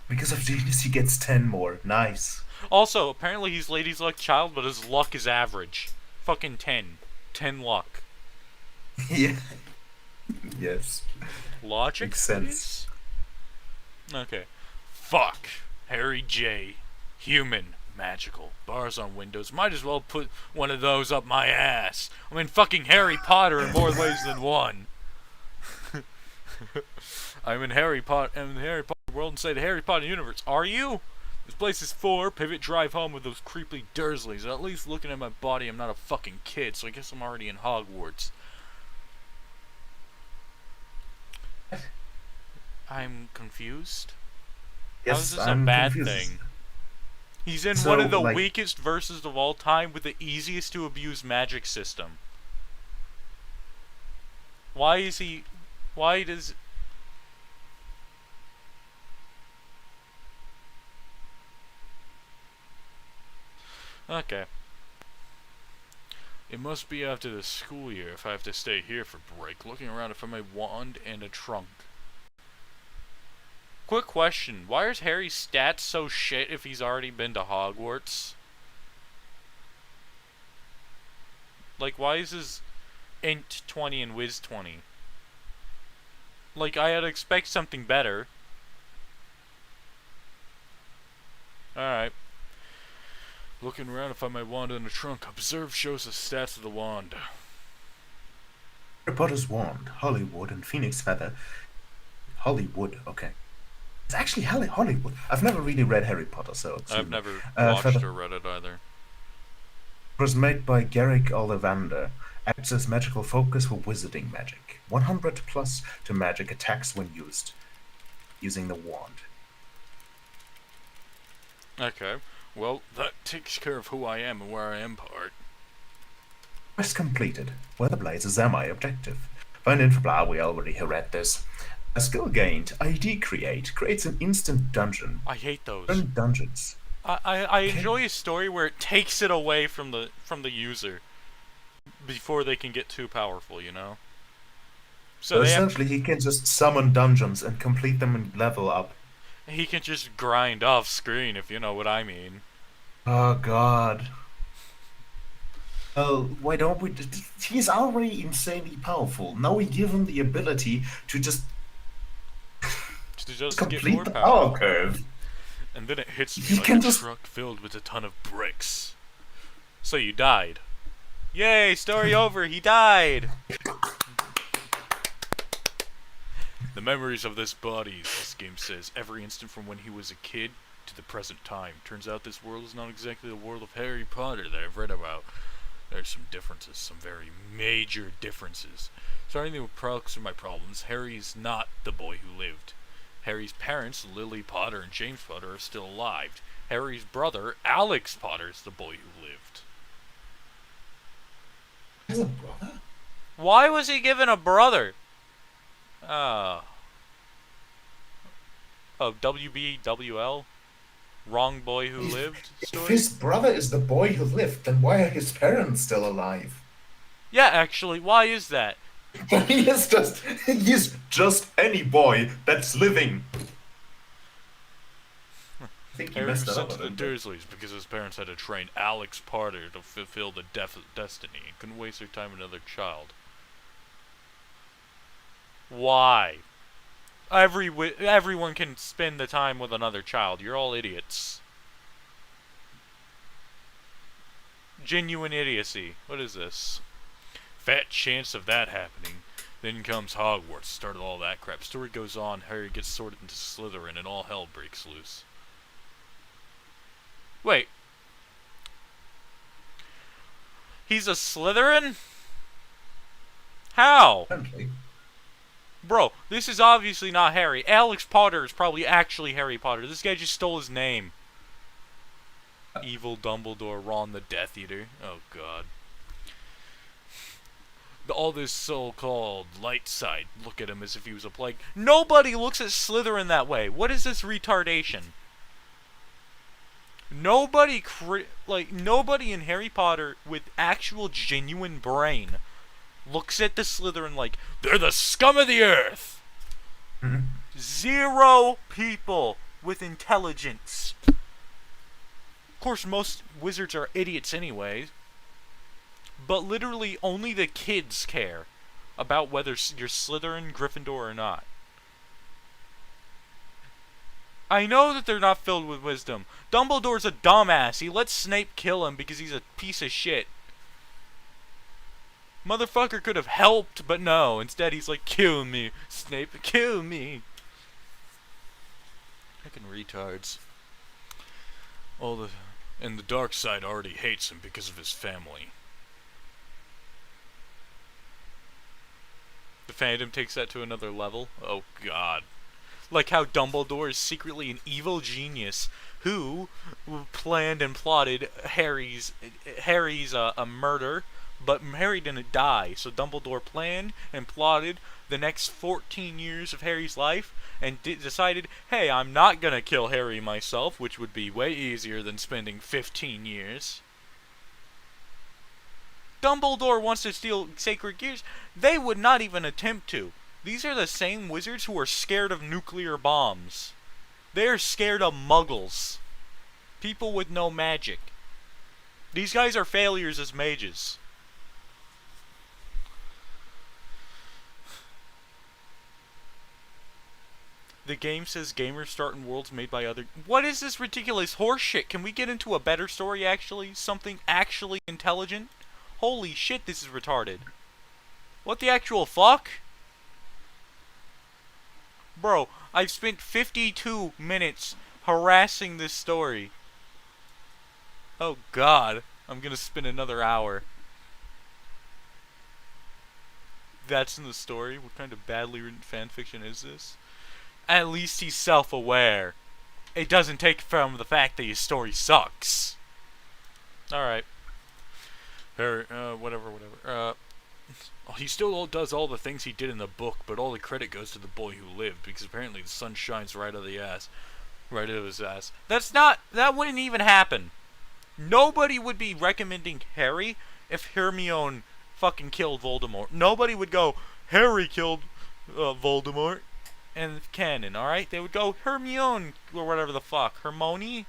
Because of genius, he gets 10 more. Nice. Also, apparently he's Lady's Luck Child, but his luck is average. Fucking 10. 10 luck. Yeah. Yes. Logic? Makes sense. Okay. Fuck. Harry J. Human. Magical. Bars on windows. Might as well put one of those up my ass. I'm in fucking Harry Potter in more ways than one. I'm in Harry Potter world inside the Harry Potter universe. Are you? This place is 4. Pivot drive home with those creepy Dursleys. At least looking at my body, I'm not a fucking kid, so I guess I'm already in Hogwarts. I'm confused. Yes, How is this I'm a bad confused. thing? He's in So, one of the like, weakest verses of all time with the easiest to abuse magic system. Why is he... Why does... Okay. It must be after the school year if I have to stay here for break, looking around for my wand and a trunk. Quick question, why is Harry's stats so shit if he's already been to Hogwarts? Like, why is his int 20 and whiz 20? Like, I had expect something better. Alright. Looking around to find my wand in the trunk. Observe shows the stats of the wand. Harry Potter's wand, Hollywood, and Phoenix Feather. Hollywood, okay. It's actually Hollywood. I've never really read Harry Potter, so it's... I've never watched Feather or read it either. was made by Garrick Ollivander. Acts as magical focus for wizarding magic. 100 plus to magic attacks when using the wand. Okay. Well, that takes care of who I am and where I am part. Quest completed. Weather Blaze is my objective. Find info blah, we already read this. A skill gained. ID creates an instant dungeon. I hate those. Run dungeons. I enjoy a story where it takes it away from the user before they can get too powerful, you know? So essentially he can just summon dungeons and complete them and level up. He can just grind off screen, if you know what I mean. Oh god. Well, why don't we... He's already insanely powerful. Now we give him the ability to just Get complete more the power. power curve. And then it hits You me like can a just... truck filled with a ton of bricks. So you died. Yay, story over, he died! The memories of this body, this game says, every instant from when he was a kid to the present time. Turns out this world is not exactly the world of Harry Potter that I've read about. There's some differences, some very major differences. Starting with products of my problems, Harry's not the boy who lived. Harry's parents, Lily Potter and James Potter, are still alive. Harry's brother, Alex Potter, is the boy who lived. He has a brother? Why was he given a brother? Oh, WBWL? Wrong boy who lived story? If his brother is the boy who lived, then why are his parents still alive? Yeah, actually, why is that? He's just any boy that's living. I think you Harry messed was that sent up a to the little bit. Dursleys because his parents had to train Alex Potter to fulfill the destiny and couldn't waste their time with another child. Why? Everyone can spend the time with another child. You're all idiots. Genuine idiocy. What is this? Fat chance of that happening. Then comes Hogwarts, started all that crap. Story goes on, Harry gets sorted into Slytherin, and all hell breaks loose. Wait, he's a Slytherin? How? Apparently. Bro, this is obviously not Harry. Alex Potter is probably actually Harry Potter. This guy just stole his name. Evil Dumbledore, Ron the Death Eater. Oh god. All this so-called light side look at him as if he was a plague. Nobody looks at Slytherin that way. What is this retardation? Nobody in Harry Potter with actual genuine brain looks at the Slytherin like they're the scum of the earth. Mhm. Zero people with intelligence. Of course, most wizards are idiots anyway. But literally, only the kids care about whether you're Slytherin, Gryffindor, or not. I know that they're not filled with wisdom. Dumbledore's a dumbass. He lets Snape kill him because he's a piece of shit. Motherfucker could have helped, but no. Instead, he's like, kill me, Snape, kill me. Fucking retards. And the dark side already hates him because of his family. The fandom takes that to another level. Oh god. Like how Dumbledore is secretly an evil genius who planned and plotted Harry's a murder, but Harry didn't die. So Dumbledore planned and plotted the next 14 years of Harry's life and decided, hey, I'm not gonna kill Harry myself, which would be way easier than spending 15 years. Dumbledore wants to steal sacred gears. They would not even attempt to. These are the same wizards who are scared of nuclear bombs. They are scared of muggles. People with no magic. These guys are failures as mages. The game says gamers start in worlds made by other... What is this ridiculous horseshit? Can we get into a better story, actually? Something actually intelligent? Holy shit, this is retarded. What the actual fuck? Bro, I've spent 52 minutes harassing this story. Oh god, I'm gonna spend another hour. That's in the story? What kind of badly written fanfiction is this? At least he's self-aware. It doesn't take from the fact that his story sucks. Alright. Whatever. He still does all the things he did in the book, but all the credit goes to the boy who lived, because apparently the sun shines right out of his ass. That wouldn't even happen. Nobody would be recommending Harry if Hermione fucking killed Voldemort. Nobody would go, Harry killed Voldemort and canon, alright? They would go, Hermione, or whatever the fuck, Hermione?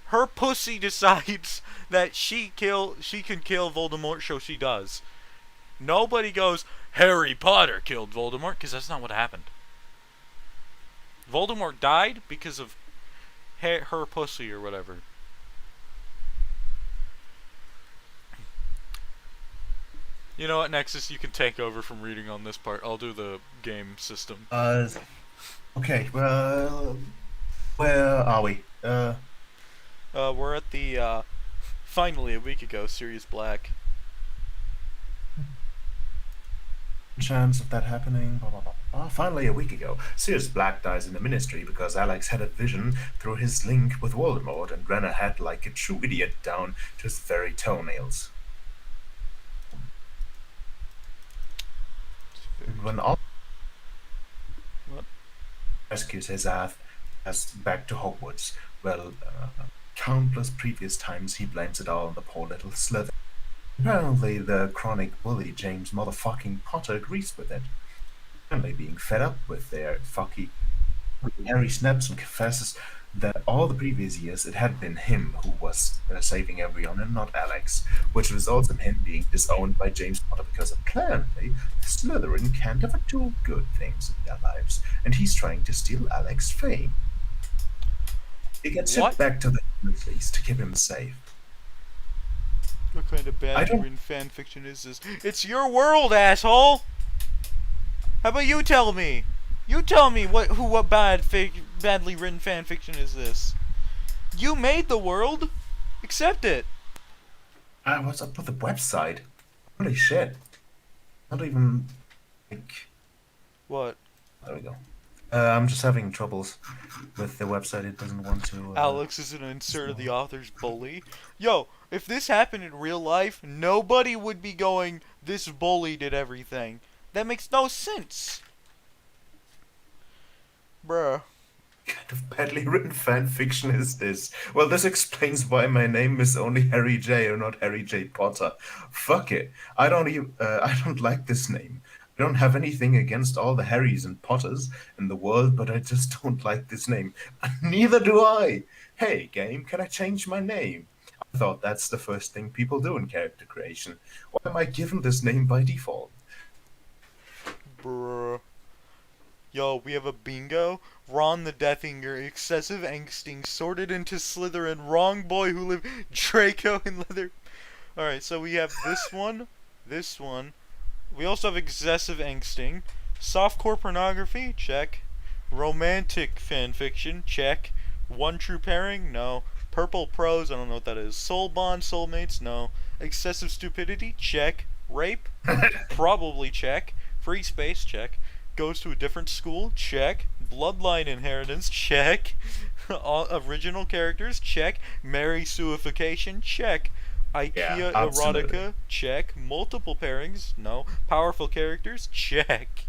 Her pussy decides that she can kill Voldemort, so she does. Nobody goes, Harry Potter killed Voldemort, because that's not what happened. Voldemort died because of her pussy or whatever. You know what, Nexus, you can take over from reading on this part. I'll do the game system. Okay, well, where are we? We're at the, finally a week ago, Sirius Black. Chance of that happening, blah, blah, blah, blah. Finally, a week ago, Sirius Black dies in the Ministry because Alex had a vision through his link with Voldemort and ran ahead like a true idiot down to his very toenails. When all rescues his ass back to Hogwarts, well, countless previous times he blames it all on the poor little Slither. Apparently, the chronic bully James motherfucking Potter agrees with it. Apparently, being fed up with their fucky Harry snaps and confesses that all the previous years it had been him who was saving everyone and not Alex, which results in him being disowned by James Potter because apparently Slytherin can't ever do good things in their lives, and he's trying to steal Alex's fame. He gets What? sent back to the Weasleys to keep him safe. What kind of I badly don't. written fan fiction is this? It's your world, asshole! How about you tell me? You tell me what badly written fan fiction is this? You made the world. Accept it. What's up with the website? Holy shit! Not even like. What? There we go. I'm just having troubles with the website. It doesn't want to. Alex is an insert of the author's bully. Yo, if this happened in real life, nobody would be going, this bully did everything. That makes no sense. Bruh. Kind of badly written fan fiction is this? Well, this explains why my name is only Harry J or not Harry J Potter. Fuck it. I don't like this name. I don't have anything against all the Harrys and Potters in the world, but I just don't like this name. Neither do I. Hey, game, can I change my name? I thought that's the first thing people do in character creation. Why am I given this name by default? Bruh. Yo, we have a bingo. Ron the Deathinger, excessive angsting, sorted into Slytherin, wrong boy who lived, Draco and Leather. Alright, so we have this one, this one. We also have excessive angsting. Softcore pornography, check. Romantic fanfiction, check. One true pairing, no. Purple prose, I don't know what that is. Soul bond, soulmates, no. Excessive stupidity, check. Rape, probably check. Free space, check. Goes to a different school, check. Bloodline inheritance, check. Original characters, check. Mary suification, check. IKEA absolutely. erotica, check. Multiple pairings, no. Powerful characters, check.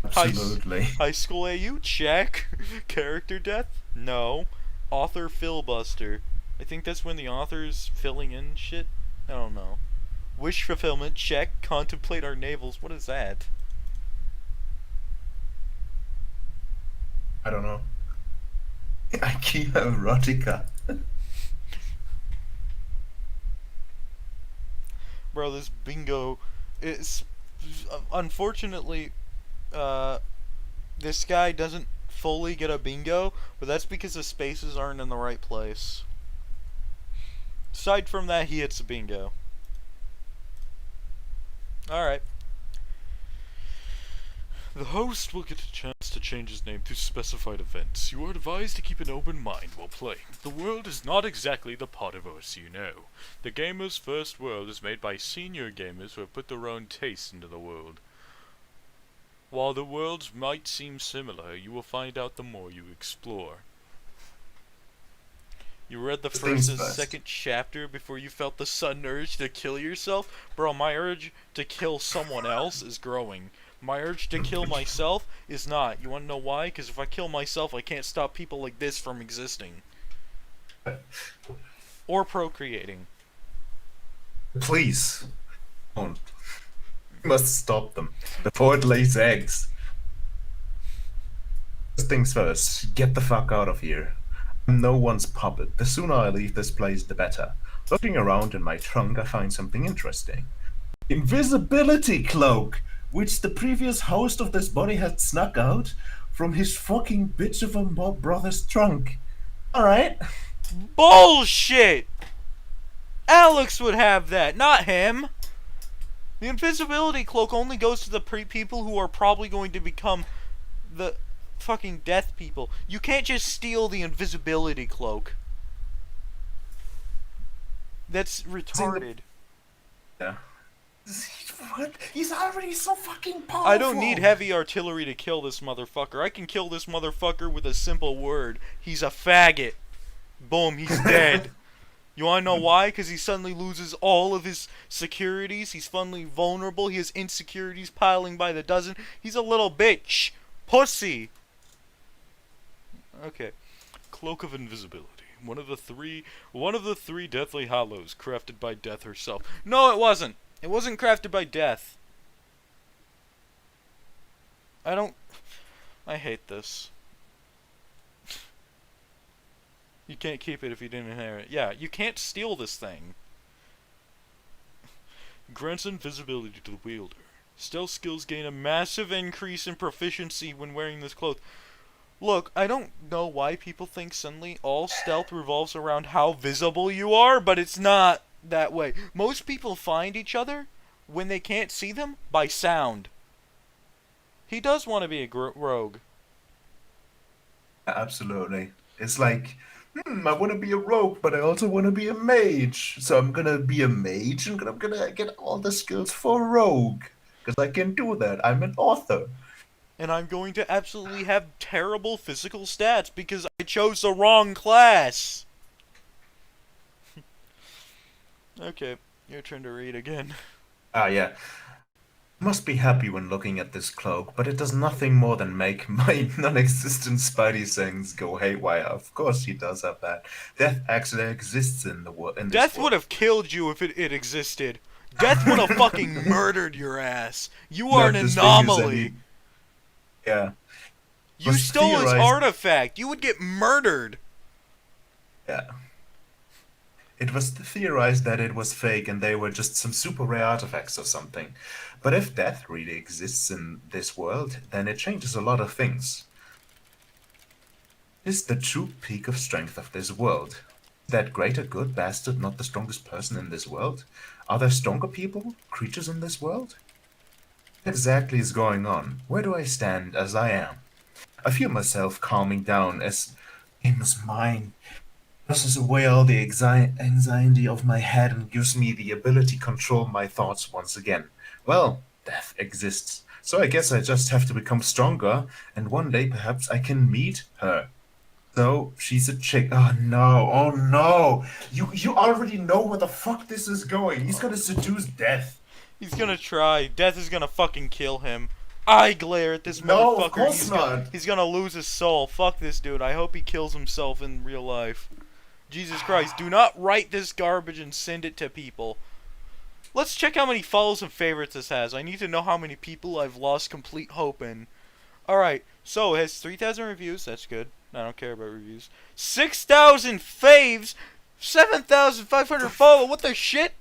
Absolutely. High school AU, check. Character death, no. Author filibuster. I think that's when the author's filling in shit. I don't know. Wish fulfillment, check. Contemplate our navels. What is that? I don't know. IKEA erotica. Bro, this bingo is unfortunately this guy doesn't fully get a bingo, but that's because the spaces aren't in the right place. Aside from that, he hits a bingo. Alright. The host will get a chance to change his name to specified events. You are advised to keep an open mind while playing. The world is not exactly the Potterverse you know. The gamer's first world is made by senior gamers who have put their own taste into the world. While the worlds might seem similar, you will find out the more you explore. You read the first and second chapter before you felt the sudden urge to kill yourself? Bro, my urge to kill someone else is growing. My urge to kill myself is not. You wanna know why? Because if I kill myself, I can't stop people like this from existing. Or procreating. Please, don't. You must stop them before it lays eggs. First things first, get the fuck out of here. I'm no one's puppet. The sooner I leave this place, the better. Looking around in my trunk, I find something interesting. Invisibility cloak, which the previous host of this body had snuck out from his fucking bitch of a brother's trunk. Alright. Bullshit! Alex would have that, not him. The invisibility cloak only goes to the people who are probably going to become the fucking death people. You can't just steal the invisibility cloak. That's retarded. Yeah. What? He's already so fucking powerful. I don't need heavy artillery to kill this motherfucker. I can kill this motherfucker with a simple word. He's a faggot. Boom, he's dead. You wanna know why? Because he suddenly loses all of his securities. He's suddenly vulnerable. He has insecurities piling by the dozen. He's a little bitch. Pussy. Okay. Cloak of Invisibility. One of the three deathly hollows crafted by Death herself. No, it wasn't. It wasn't crafted by Death. I hate this. You can't keep it if you didn't inherit it. Yeah, you can't steal this thing. Grants invisibility to the wielder. Stealth skills gain a massive increase in proficiency when wearing this cloth. Look, I don't know why people think suddenly all stealth revolves around how visible you are, but it's not that way. Most people find each other when they can't see them by sound. He does want to be a rogue. Absolutely. It's like, I want to be a rogue, but I also want to be a mage. So I'm gonna be a mage, and I'm gonna get all the skills for rogue. Because I can do that. I'm an author. And I'm going to absolutely have terrible physical stats because I chose the wrong class. Okay, your turn to read again. Ah, yeah. Must be happy when looking at this cloak, but it does nothing more than make my non-existent Spidey sense go haywire. Of course he does have that. Death actually exists in this Death world. would have killed you if it existed. Death would have fucking murdered your ass. You are an Not just because anomaly. yeah. You Was stole his theorized- artifact. You would get murdered. Yeah. It was theorized that it was fake and they were just some super rare artifacts or something. But if death really exists in this world, then it changes a lot of things. Is the true peak of strength of this world? Is that greater good bastard not the strongest person in this world? Are there stronger people, creatures in this world? What exactly is going on? Where do I stand as I am? I feel myself calming down as game is mine. Pushes away all the anxiety of my head and gives me the ability to control my thoughts once again. Well, death exists, so I guess I just have to become stronger, and one day perhaps I can meet her. So she's a chick. Oh no! Oh no! You already know where the fuck this is going. He's gonna seduce death. He's gonna try. Death is gonna fucking kill him. I glare at this No, motherfucker. of course not. He's gonna lose his soul. Fuck this dude. I hope he kills himself in real life. Jesus Christ, do not write this garbage and send it to people. Let's check how many follows and favorites this has. I need to know how many people I've lost complete hope in. Alright, so it has 3,000 reviews. That's good. I don't care about reviews. 6,000 faves! 7,500 follow. What the shit?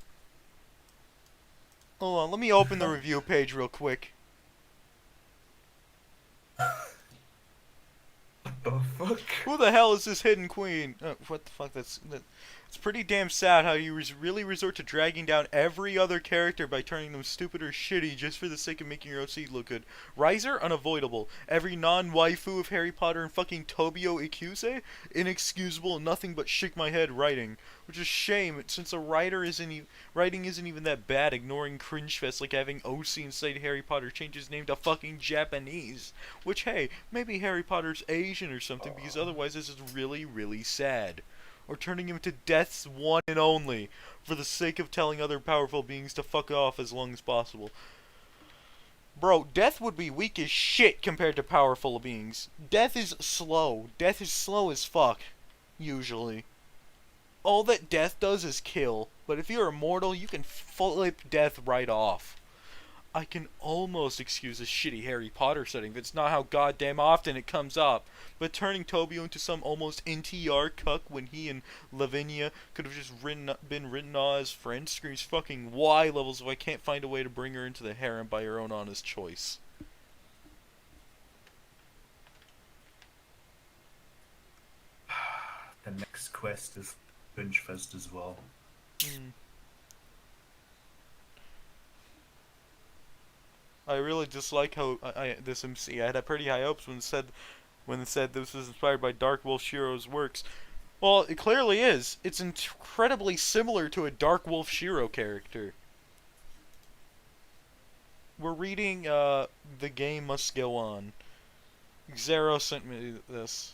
Hold on, let me open the review page real quick. The fuck? Who the hell is this hidden queen? What the fuck? It's pretty damn sad how you really resort to dragging down every other character by turning them stupid or shitty just for the sake of making your own seed look good. Riser, unavoidable. Every non-waifu of Harry Potter and fucking Tobio Ikuse, inexcusable and nothing but shake my head writing. Which is a shame, since a writing isn't even that bad, ignoring cringe fest like having OC inside Harry Potter change his name to fucking Japanese. Which, hey, maybe Harry Potter's Asian or something, because otherwise this is really, really sad. Or turning him to Death's one and only, for the sake of telling other powerful beings to fuck off as long as possible. Bro, Death would be weak as shit compared to powerful beings. Death is slow. Death is slow as fuck, usually. All that Death does is kill, but if you're immortal, you can flip Death right off. I can almost excuse a shitty Harry Potter setting if it's not how goddamn often it comes up. But turning Tobio into some almost NTR cuck when he and Lavinia could have just been written off as friends screams fucking Y levels if I can't find a way to bring her into the harem by her own honest choice. The next quest is Finchfest as well. I really dislike how this MC. I had pretty high hopes when it said this was inspired by Dark Wolf Shiro's works. Well, it clearly is. It's incredibly similar to a Dark Wolf Shiro character. We're reading The Game Must Go On. Zero sent me this.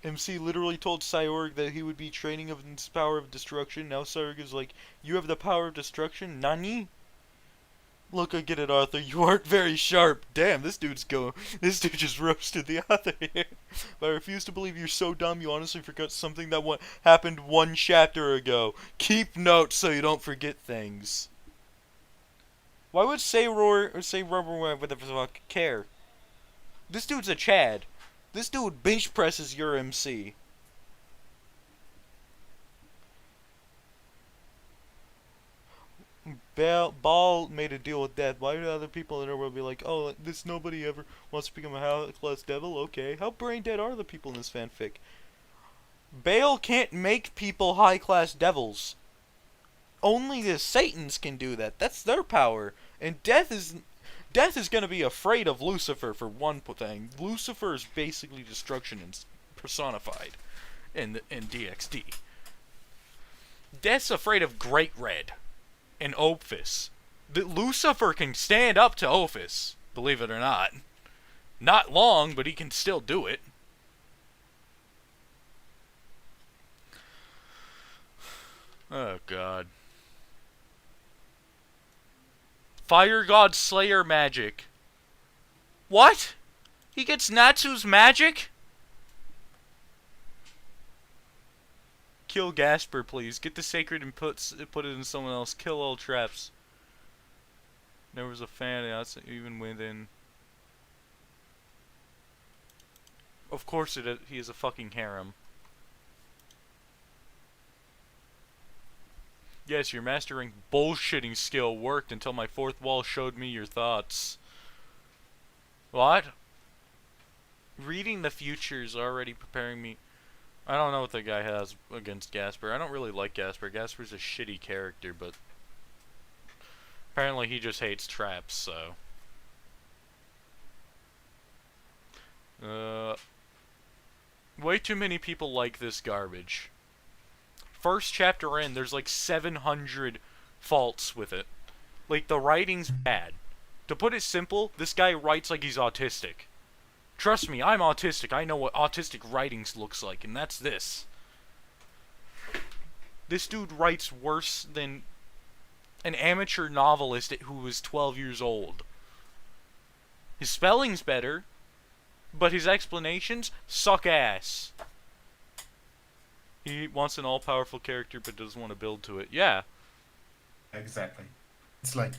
MC literally told Cyborg that he would be training of his power of destruction. Now Cyborg is like, you have the power of destruction? Nani? Look, I get it, Arthur. You aren't very sharp. Damn, this dude just roasted the author here. But I refuse to believe you're so dumb you honestly forgot something that happened one chapter ago. Keep notes so you don't forget things. Why would say roar or say rubber with the fuck care? This dude's a Chad. This dude bench presses your MC. Ball made a deal with death. Why do other people in the world be like, oh, this nobody ever wants to become a high-class devil? Okay, how brain dead are the people in this fanfic? Bale can't make people high-class devils. Only the Satans can do that. That's their power. And Death is gonna be afraid of Lucifer for one thing. Lucifer is basically destruction personified in DxD. Death's afraid of Great Red and Ophis. Lucifer can stand up to Ophis, believe it or not. Not long, but he can still do it. Oh, God. Fire God Slayer magic. What? He gets Natsu's magic? Kill Gasper, please. Get the sacred and put it in someone else. Kill all traps. There was a fan outside, even within. Of course he is a fucking harem. Yes, your mastering bullshitting skill worked until my fourth wall showed me your thoughts. What? Reading the future is already preparing me. I don't know what the guy has against Gasper. I don't really like Gasper. Gasper's a shitty character, but apparently he just hates traps, so. Way too many people like this garbage. First chapter in, there's like 700 faults with it. Like, the writing's bad. To put it simple, this guy writes like he's autistic. Trust me, I'm autistic. I know what autistic writing looks like, and that's this. This dude writes worse than an amateur novelist who was 12 years old. His spelling's better, but his explanations suck ass. He wants an all-powerful character, but doesn't want to build to it. Yeah. Exactly. It's like,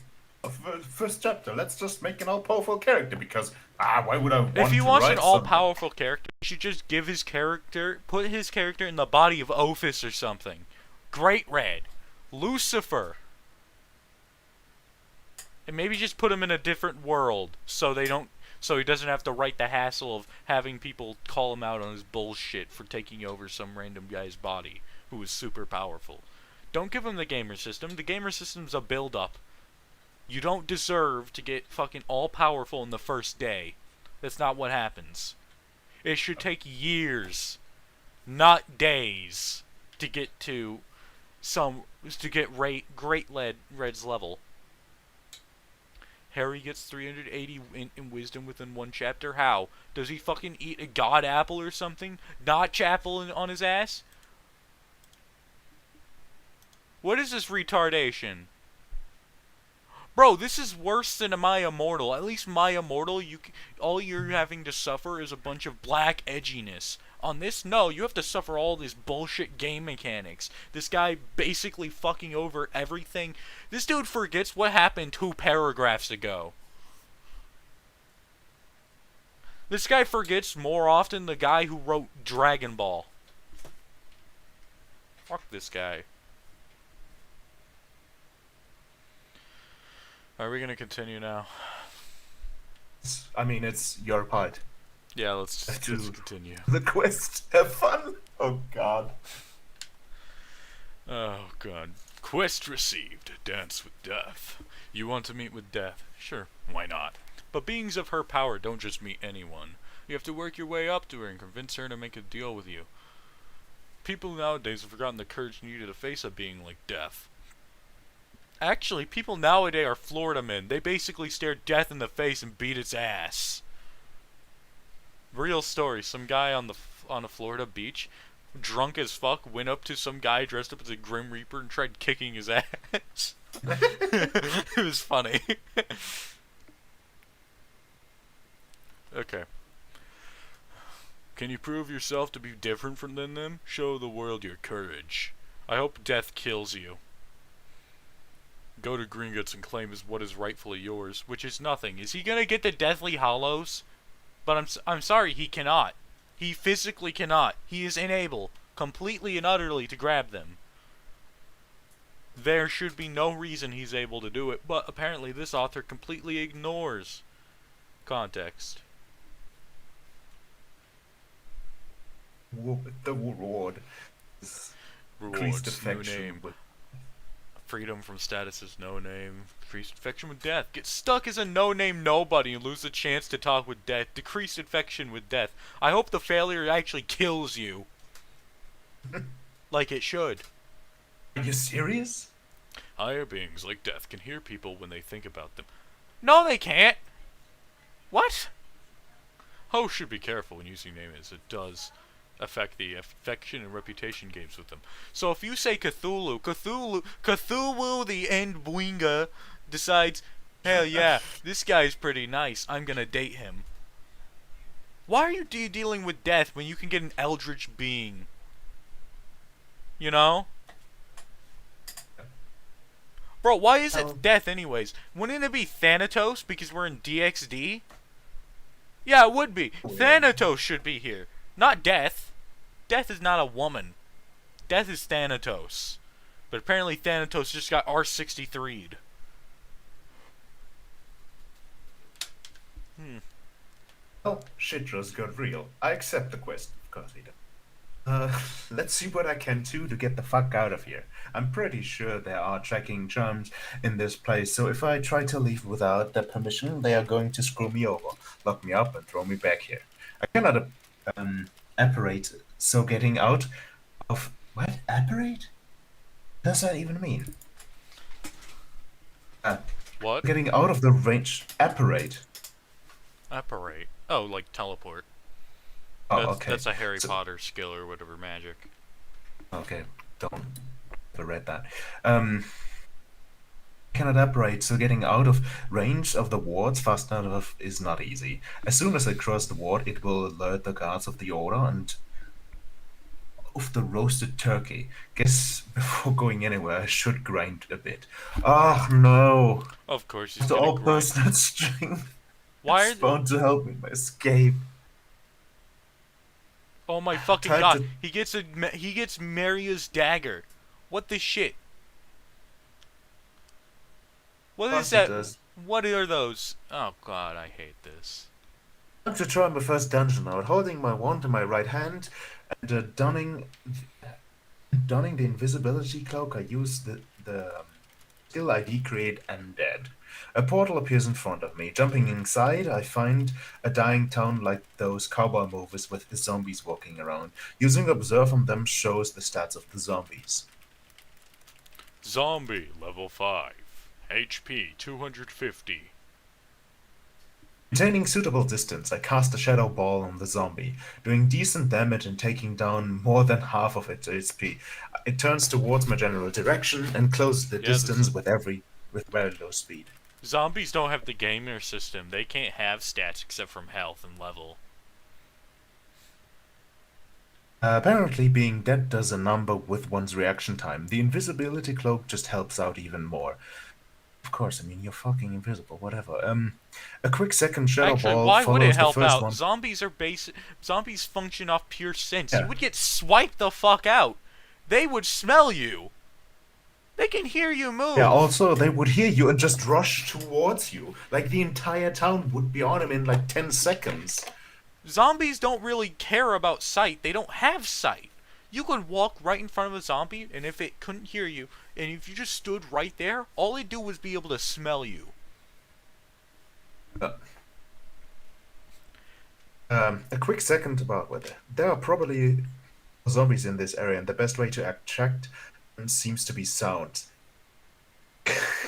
first chapter, let's just make an all-powerful character, because, why would I want to write If he wants an something? all-powerful character, he should just give his character, put his character in the body of Ophis or something. Great Red. Lucifer. And maybe just put him in a different world, so he doesn't have to write the hassle of having people call him out on his bullshit for taking over some random guy's body who is super powerful. Don't give him the gamer system. The gamer system's a build-up. You don't deserve to get fucking all-powerful in the first day. That's not what happens. It should take years, not days, to get to Great Red's level. Harry gets 380 in wisdom within one chapter. How? Does he fucking eat a god apple or something? Notch apple on his ass? What is this retardation? Bro, this is worse than My Immortal. At least My Immortal, all you're having to suffer is a bunch of black edginess. On this, no, you have to suffer all this bullshit game mechanics. This guy basically fucking over everything. This dude forgets what happened 2 paragraphs ago. This guy forgets more often the guy who wrote Dragon Ball. Fuck this guy. Are we gonna continue now? I mean, it's your part. Yeah, let's continue. The quest. Have fun. Oh, God. Oh, God. Quest received. Dance with Death. You want to meet with Death? Sure, why not? But beings of her power don't just meet anyone. You have to work your way up to her and convince her to make a deal with you. People nowadays have forgotten the courage needed to face a being like Death. Actually, people nowadays are Florida men. They basically stare Death in the face and beat its ass. Real story. Some guy on a Florida beach, drunk as fuck, went up to some guy dressed up as a Grim Reaper and tried kicking his ass. It was funny. Okay. Can you prove yourself to be different from them? Show the world your courage. I hope death kills you. Go to Gringotts and claim what is rightfully yours, which is nothing. Is he gonna get the Deathly Hollows? But I'm sorry, he cannot. He physically cannot. He is unable, completely and utterly, to grab them. There should be no reason he's able to do it, but apparently this author completely ignores context. The reward is increased Rewards, new affection name. with. Freedom from status is no name. Decreased infection with death. Get stuck as a no-name nobody and lose the chance to talk with death. Decreased infection with death. I hope the failure actually kills you. Like it should. Are you serious? Higher beings like death can hear people when they think about them. No, they can't. What? Hosts should be careful when using names. It does affect the affection and reputation games with them. So if you say Cthulhu the Endbwinga decides, hell yeah, this guy's pretty nice, I'm gonna date him. Why are you dealing with death when you can get an eldritch being? You know? Bro, why is it death anyways? Wouldn't it be Thanatos because we're in DXD? Yeah, it would be. Thanatos should be here, not death. Death is not a woman. Death is Thanatos. But apparently Thanatos just got R63'd. Oh, shit just got real. I accept the quest, of course he did. Let's see what I can do to get the fuck out of here. I'm pretty sure there are tracking charms in this place, so if I try to leave without their permission, they are going to screw me over, lock me up, and throw me back here. I cannot apparate, so getting out of... What? Apparate? What does that even mean? What? Getting out of the range... Apparate. Apparate. Oh, like teleport. Oh, That's, okay. That's a Harry Potter skill or whatever magic. Okay, don't ever read that. Cannot apparate, so getting out of range of the wards fast enough is not easy. As soon as I cross the ward, it will alert the guards of the order and of the roasted turkey. Guess before going anywhere, I should grind a bit. Oh no! Of course, he's After gonna all grind. personal strength, Why it's are bound to help me in my escape. Oh my fucking Time god! to- He gets Maria's dagger. What the shit? What Plus is he that? does. What are those? Oh god, I hate this. Time to try my first dungeon out, holding my wand in my right hand and donning the invisibility cloak. I use the skill ID create undead. A portal appears in front of me. Jumping inside, I find a dying town like those cowboy movies with the zombies walking around. Using observe on them shows the stats of the zombies. Zombie level 5, HP 250. Maintaining suitable distance, I cast a shadow ball on the zombie, doing decent damage and taking down more than half of its HP. It turns towards my general direction and closes the distance with very low speed. Zombies don't have the gamer system. They can't have stats except from health and level. Apparently, being dead does a number with one's reaction time. The invisibility cloak just helps out even more. Of course, I mean, you're fucking invisible, whatever. A quick second shadow Actually, ball why would it follows the help first out? one. Zombies function off pure sense. Yeah. You would get swiped the fuck out. They would smell you. They can hear you move. Yeah, also, they would hear you and just rush towards you. Like, the entire town would be on him in like 10 seconds. Zombies don't really care about sight. They don't have sight. You could walk right in front of a zombie, and if it couldn't hear you, and if you just stood right there, all it'd do was be able to smell you. A quick second about whether there are probably zombies in this area, and the best way to attract them seems to be sound.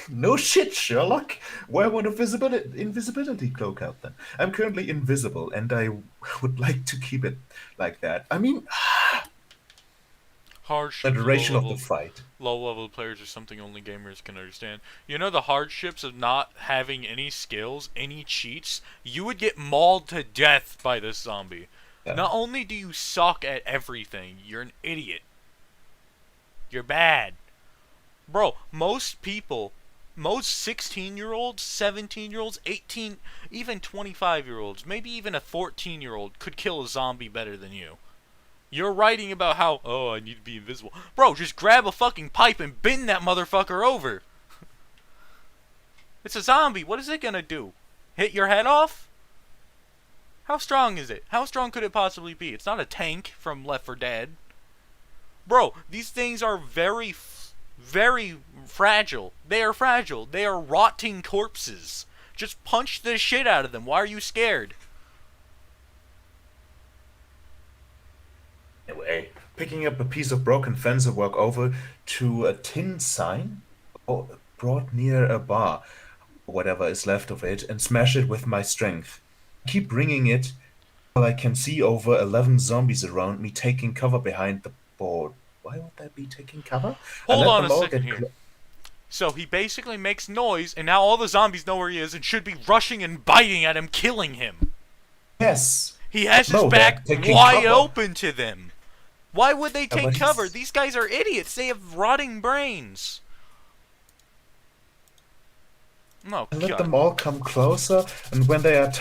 No shit, Sherlock. Wear one invisibility cloak out then. I'm currently invisible, and I would like to keep it like that. I mean, The Hardships of duration of the fight. low level players are something only gamers can understand. You know the hardships of not having any skills, any cheats? You would get mauled to death by this zombie. Yeah. Not only do you suck at everything, you're an idiot. You're bad. Bro, most people, most 16-year-olds, 17-year-olds, 18, even 25-year-olds, maybe even a 14-year-old could kill a zombie better than you. You're writing about how, oh, I need to be invisible. Bro, just grab a fucking pipe and bend that motherfucker over. It's a zombie. What is it gonna do? Hit your head off? How strong is it? How strong could it possibly be? It's not a tank from Left 4 Dead. Bro, these things are very fragile. They are fragile. They are rotting corpses. Just punch the shit out of them. Why are you scared? Anyway, picking up a piece of broken fence, I walk over to a tin sign brought near a bar, whatever is left of it, and smash it with my strength. I keep ringing it while I can see over 11 zombies around me taking cover behind the board. Why would they be taking cover? I Hold let on a them all second get here. So he basically makes noise, and now all the zombies know where he is and should be rushing and biting at him, killing him. Yes. He has his No, they're back taking wide cover. open to them. Why would they take but cover? he's- These guys are idiots. They have rotting brains. Oh, I let God. them all come closer, and when they are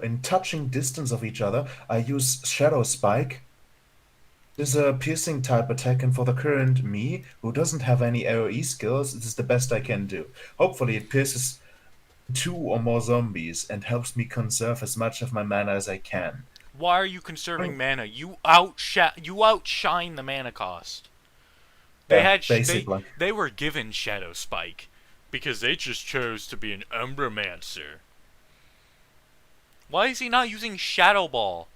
in touching distance of each other, I use Shadow Spike. This is a piercing type attack, and for the current me, who doesn't have any AoE skills, this is the best I can do. Hopefully, it pierces 2 or more zombies and helps me conserve as much of my mana as I can. Why are you conserving mana? You outshine the mana cost. They Yeah, had basically. they were given Shadow Spike because they just chose to be an Umbromancer. Why is he not using Shadow Ball?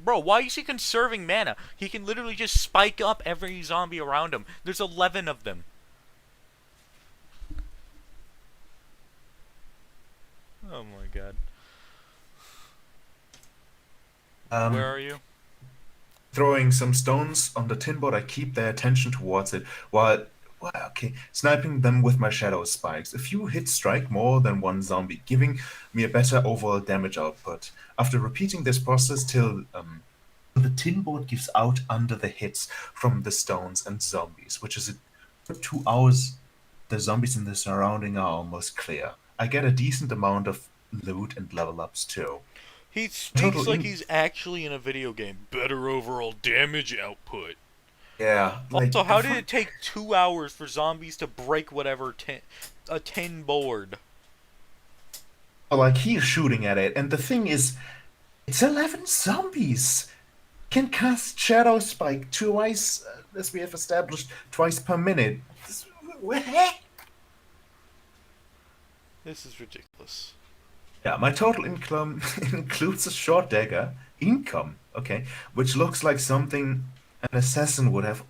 Bro, why is he conserving mana? He can literally just spike up every zombie around him. There's 11 of them. Oh my god. Where are you? Throwing some stones on the tin board, I keep their attention towards it while, sniping them with my shadow spikes. A few hits strike more than one zombie, giving me a better overall damage output. After repeating this process till the tin board gives out under the hits from the stones and zombies, which is a good 2 hours. The zombies in the surrounding are almost clear. I get a decent amount of loot and level ups too. He speaks Total like in- he's actually in a video game. Better overall damage output. Yeah. Also, how did it take 2 hours for zombies to break whatever a tin board? Like he's shooting at it, and the thing is, it's 11 zombies. Can cast Shadow Spike twice, as we have established, twice per minute. This is ridiculous. Yeah, my total income includes a short dagger income, okay, which looks like something an assassin would have.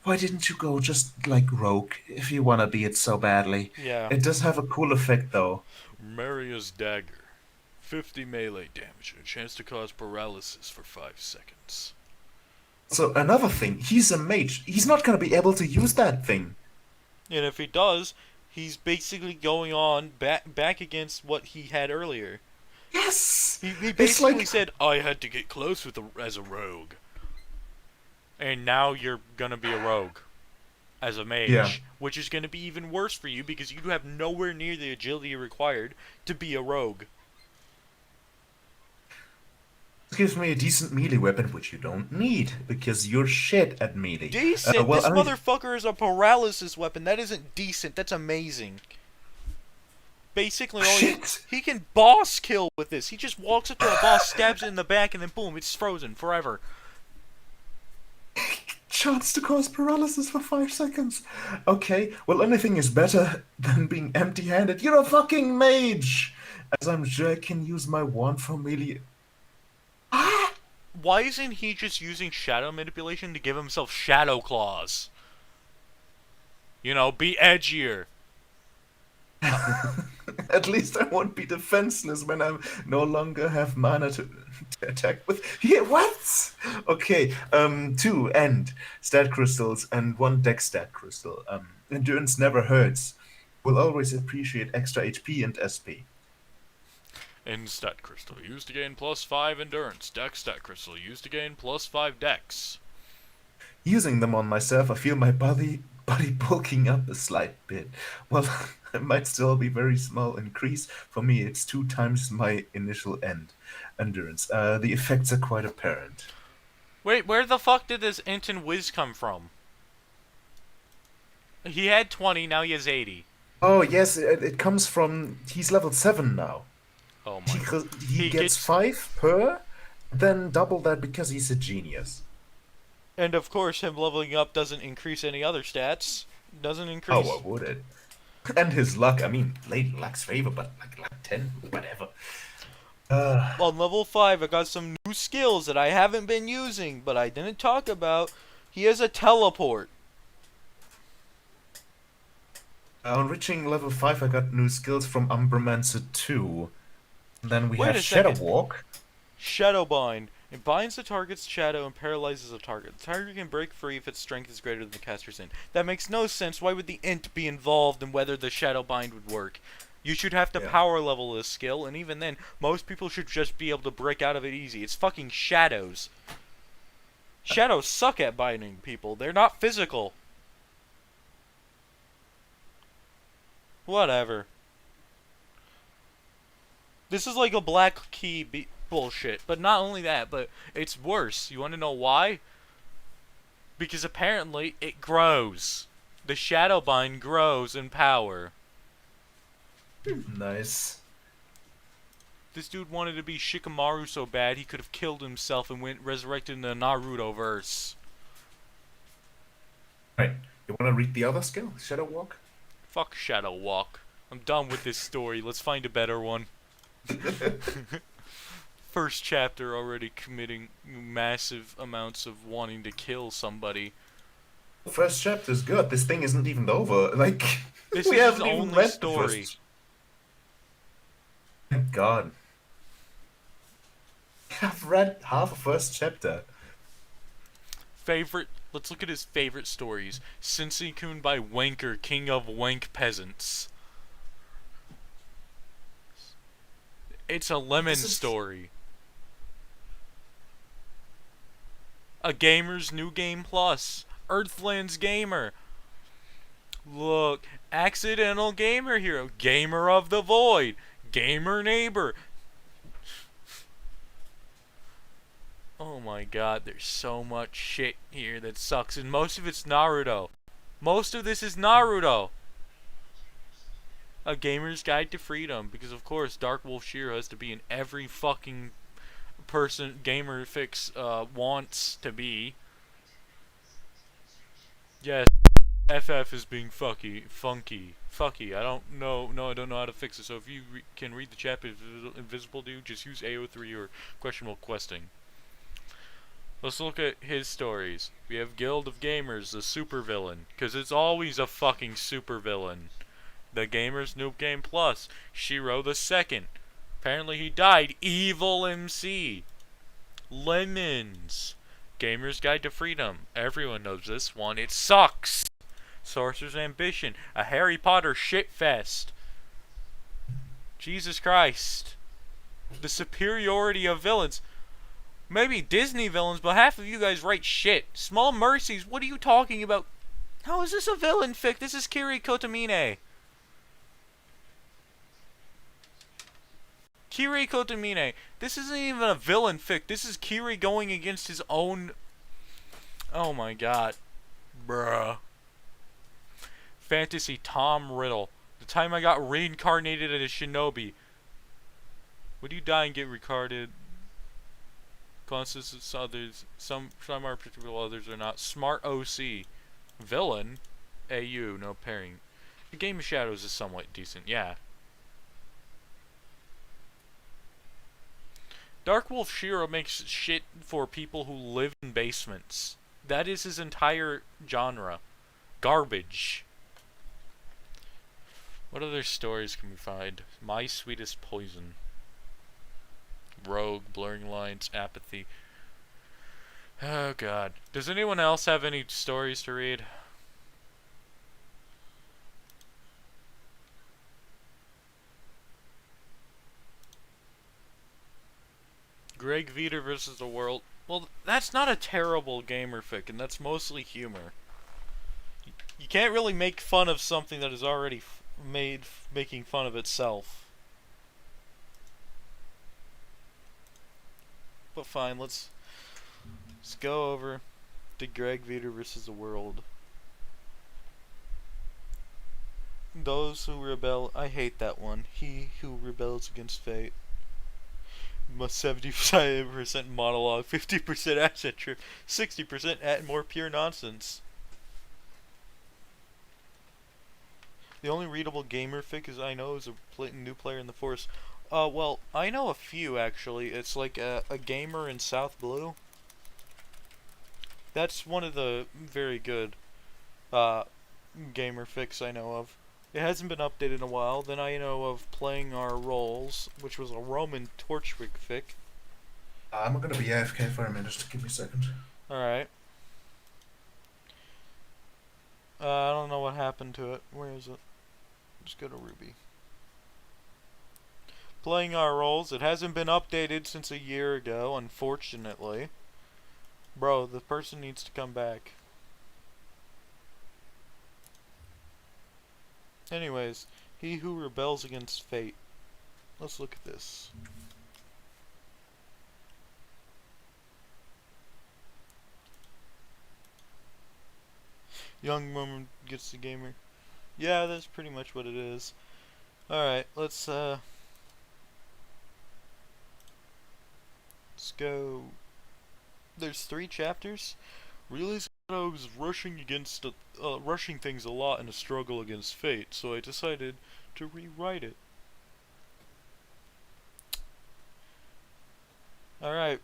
Why didn't you go just like rogue if you wanna be it so badly? Yeah. It does have a cool effect though. Maria's dagger. 50 melee damage and a chance to cause paralysis for 5 seconds. So another thing, he's a mage. He's not gonna be able to use that thing. And if he does, he's basically going on back against what he had earlier. Yes. He It's basically like said, I had to get close as a rogue. And now you're gonna be a rogue. As a mage. Yeah. Which is gonna be even worse for you because you have nowhere near the agility required to be a rogue. this gives me a decent melee weapon, which you don't need because you're shit at melee. Decent! Well, This I mean, motherfucker is a paralysis weapon. That isn't decent. That's amazing. Basically, shit. he can boss kill with this. He just walks up to a boss, stabs it in the back, and then boom, it's frozen forever. Chance to cause paralysis for 5 seconds. Okay, well, anything is better than being empty-handed. You're a fucking mage. As I'm sure I can use my wand for melee. Why isn't he just using shadow manipulation to give himself shadow claws? You know, be edgier. At least I won't be defenseless when I no longer have mana to attack with. Yeah, what? Okay, two end stat crystals and one deck stat crystal. Endurance never hurts. Will always appreciate extra HP and SP. And stat crystal used to gain +5 endurance. Dex stat crystal used to gain +5 dex. Using them on myself, I feel my body bulking up a slight bit. Well, it might still be very small increase. For me, it's 2 times my initial end endurance. The effects are quite apparent. Wait, where the fuck did this int and whiz come from? He had 20, now he has 80. Oh yes, it comes from he's level 7 now. Oh He my. he He gets gets. 5 per, then double that because he's a genius. And of course, him leveling up doesn't increase any other stats. Doesn't Oh, increase. what would it? And his luck. I mean, Lady Luck's favor, but like luck 10, whatever. Uh, On level 5, I got some new skills that I haven't been using, but I didn't talk about. He has a teleport. on reaching level 5, I got new skills from Umbromancer 2. And then we Wait have a Shadow second. Walk. Shadow Bind. It binds the target's shadow and paralyzes the target. The target can break free if its strength is greater than the caster's int. That makes no sense. Why would the int be involved in whether the Shadow Bind would work? You should have to Yeah. power level this skill, and even then, most people should just be able to break out of it easy. It's fucking shadows. Shadows suck at binding people. They're not physical. Whatever. This is like a black key bullshit. But not only that, but it's worse. You want to know why? Because apparently it grows. The Shadowbind grows in power. Nice. This dude wanted to be Shikamaru so bad he could have killed himself and went resurrected in the Naruto verse. Right. You want to read the other skill? Shadow Walk? Fuck Shadow Walk. I'm done with this story. Let's find a better one. First chapter already committing massive amounts of wanting to kill somebody. First chapter's good. This thing isn't even over. Like, This we is his haven't even only read the story. first. Thank God. I've read half a first chapter. Favorite. Let's look at his favorite stories. Sensei-kun by Wanker, King of Wank Peasants. It's a lemon This is story. A Gamer's New Game Plus. Earthland's Gamer. Look, Accidental Gamer Hero. Gamer of the Void. Gamer Neighbor. Oh my god, there's so much shit here that sucks, and most of it's Naruto. Most of this is Naruto. A Gamer's Guide to Freedom, because of course Dark Wolf Shiro has to be in every fucking person gamer fix wants to be. Yes, FF is being funky. I don't know. No, I don't know how to fix it. So if you can read the chat invisible dude, just use AO3 or questionable questing. Let's look at his stories. We have Guild of Gamers, the supervillain, because it's always a fucking supervillain. The Gamers Noob Game Plus, Shiro the Second. Apparently he died. Evil MC. Lemons. Gamer's Guide to Freedom. Everyone knows this one. It sucks. Sorcerer's Ambition. A Harry Potter shitfest. Jesus Christ. The superiority of villains. Maybe Disney villains, but half of you guys write shit. Small Mercies, what are you talking about? How is this a villain fic? This is Kiri Kotomine. Kiri Kotomine. This isn't even a villain fic. This is Kiri going against his own... Oh my god. Bruh. Fantasy Tom Riddle. The time I got reincarnated as a shinobi. Would you die and get reincarnated? Constance others. Some are predictable, others are not. Smart OC. Villain. AU. No pairing. The Game of Shadows is somewhat decent. Yeah. Dark Wolf Shiro makes shit for people who live in basements. That is his entire genre. Garbage. What other stories can we find? My Sweetest Poison. Rogue, Blurring Lines, Apathy. Oh god. Does anyone else have any stories to read? Greg Veter versus the World. Well, that's not a terrible gamer fic, and that's mostly humor. You can't really make fun of something that is already making fun of itself. But fine, let's go over to Greg Veter versus the World. Those who rebel, I hate that one. He who rebels against fate. 70% monologue, 50% asset trip, 60% at more pure nonsense. The only readable gamer fic I know is a new player in the force. Well, I know a few actually. It's like a gamer in South Blue. That's one of the very good gamer fics I know of. It hasn't been updated in a while. Then I know of Playing Our Roles, which was a Roman Torchwick fic. I'm gonna be AFK for a minute. Give me a second. Alright. I don't know what happened to it. Where is it? Just go to Ruby. Playing Our Roles. It hasn't been updated since a year ago, unfortunately. Bro, the person needs to come back. Anyways, he who rebels against fate. Let's look at this. Young woman gets the gamer. Yeah, that's pretty much what it is. Alright, let's go. There's 3 chapters. Realized that I was rushing things a lot in a struggle against fate, so I decided to rewrite it. Alright.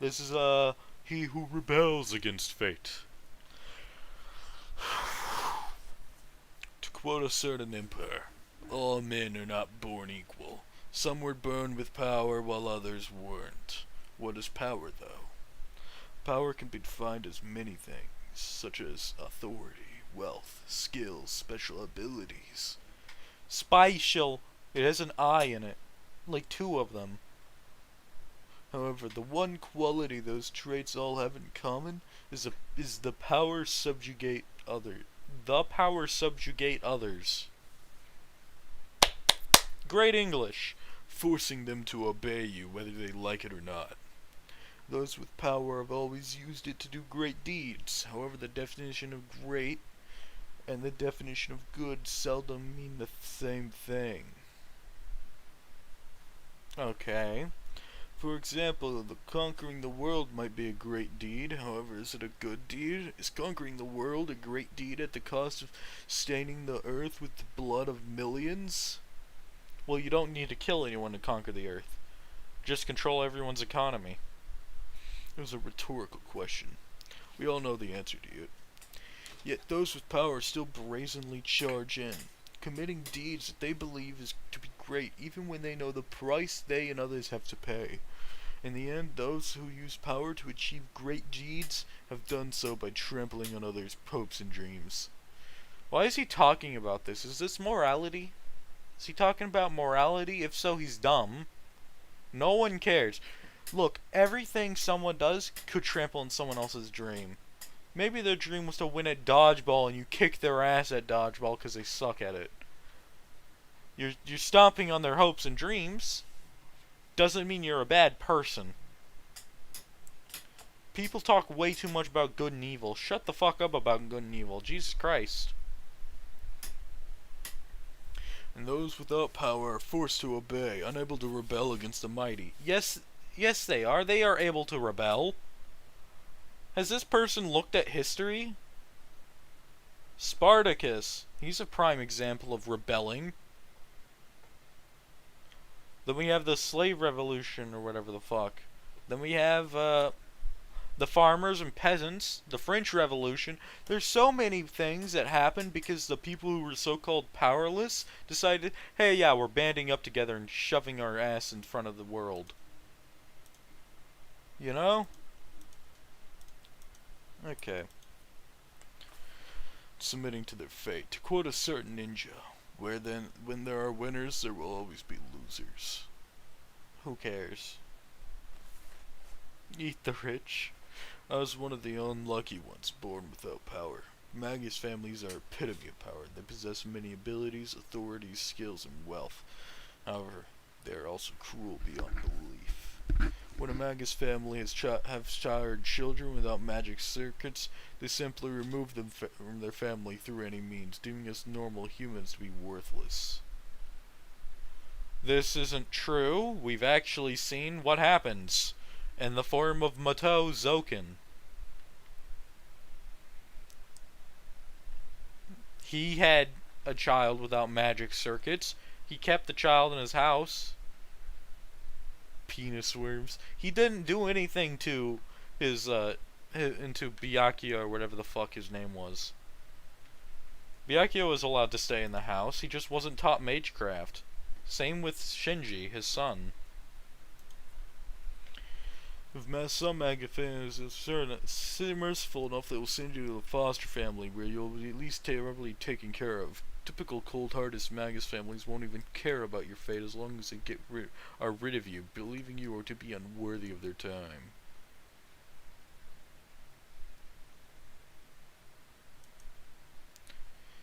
This is, he who rebels against fate. To quote a certain emperor, all men are not born equal. Some were born with power while others weren't. What is power, though? Power can be defined as many things, such as authority, wealth, skills, special abilities. Spatial. It has an I in it. Like 2 of them. However, the one quality those traits all have in common is the power subjugate others. The power subjugate others. Great English. Forcing them to obey you whether they like it or not. Those with power have always used it to do great deeds. However, the definition of great and the definition of good seldom mean the same thing. Okay. For example, conquering the world might be a great deed. However, is it a good deed? Is conquering the world a great deed at the cost of staining the earth with the blood of millions? Well, you don't need to kill anyone to conquer the earth. Just control everyone's economy. It was a rhetorical question. We all know the answer to it. Yet those with power still brazenly charge in, committing deeds that they believe is to be great, even when they know the price they and others have to pay. In the end, those who use power to achieve great deeds have done so by trampling on others' hopes and dreams. Why is he talking about this? Is this morality? Is he talking about morality? If so, he's dumb. No one cares. Look, everything someone does could trample on someone else's dream. Maybe their dream was to win at dodgeball and you kick their ass at dodgeball because they suck at it. You're stomping on their hopes and dreams. Doesn't mean you're a bad person. People talk way too much about good and evil. Shut the fuck up about good and evil. Jesus Christ. And those without power are forced to obey, unable to rebel against the mighty. Yes, they are. They are able to rebel. Has this person looked at history? Spartacus. He's a prime example of rebelling. Then we have the slave revolution, or whatever the fuck. Then we have, the the farmers and peasants, the French Revolution. There's so many things that happened because the people who were so-called powerless decided, hey, yeah, we're banding up together and shoving our ass in front of the world. You know? Okay. Submitting to their fate. To quote a certain ninja, when there are winners, there will always be losers. Who cares? Eat the rich. I was one of the unlucky ones, born without power. Magus families are epitome of power. They possess many abilities, authorities, skills, and wealth. However, they are also cruel beyond belief. When a Magus family has child children without magic circuits, they simply remove them from their family through any means, deeming us normal humans to be worthless. This isn't true. We've actually seen what happens in the form of Mato Zoken. He had a child without magic circuits. He kept the child in his house. Penis worms. He didn't do anything to his, into Byakuya or whatever the fuck his name was. Byakuya was allowed to stay in the house. He just wasn't taught magecraft. Same with Shinji, his son. If some Maga fans are merciful enough, they will send you to a foster family where you'll be at least terribly taken care of. Typical cold-hearted Magus families won't even care about your fate as long as they are rid of you, believing you are to be unworthy of their time.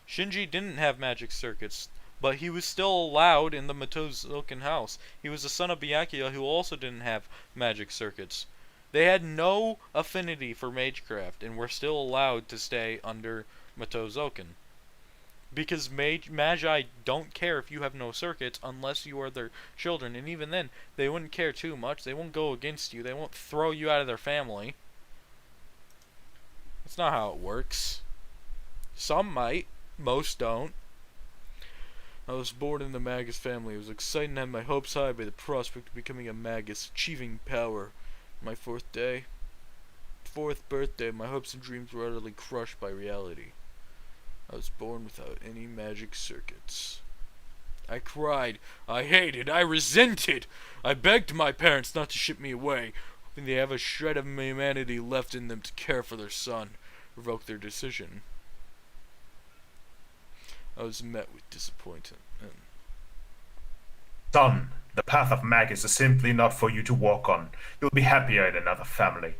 Shinji didn't have magic circuits, but he was still allowed in the Matozokan house. He was the son of Byakuya who also didn't have magic circuits. They had no affinity for magecraft and were still allowed to stay under Matozokan. Because Magi don't care if you have no circuits unless you are their children, and even then, they wouldn't care too much. They won't go against you. They won't throw you out of their family. That's not how it works. Some might. Most don't. I was born in the Magus family. I was excited and had my hopes high by the prospect of becoming a Magus, achieving power. My fourth birthday, my hopes and dreams were utterly crushed by reality. I was born without any magic circuits. I cried, I hated, I resented. I begged my parents not to ship me away, hoping they have a shred of humanity left in them to care for their son, revoke their decision. I was met with disappointment. Son, the path of Magus is simply not for you to walk on. You'll be happier in another family.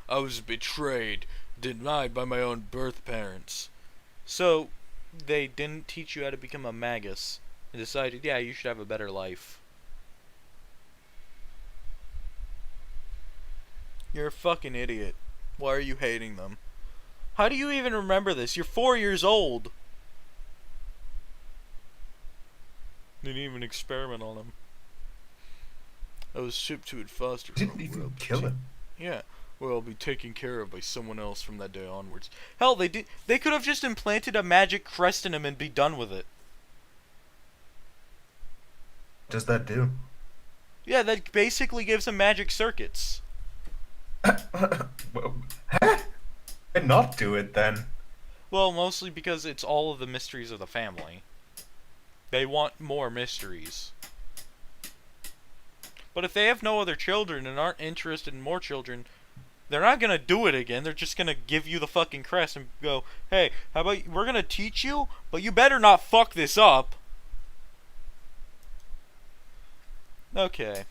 I was betrayed, denied by my own birth parents. So, they didn't teach you how to become a Magus, and decided, yeah, you should have a better life. You're a fucking idiot. Why are you hating them? How do you even remember this? You're 4 years old. They didn't even experiment on him. I was shipped to a foster home. Didn't even kill him. Yeah. Well, I'll be taken care of by someone else from that day onwards. Hell, they could have just implanted a magic crest in him and be done with it. What does that do? Yeah, that basically gives him magic circuits. Well, huh? Why not do it then? Well, mostly because it's all of the mysteries of the family. They want more mysteries. But if they have no other children and aren't interested in more children, they're not gonna do it again. They're just gonna give you the fucking crest and go, hey, how about we're gonna teach you, but you better not fuck this up. Okay.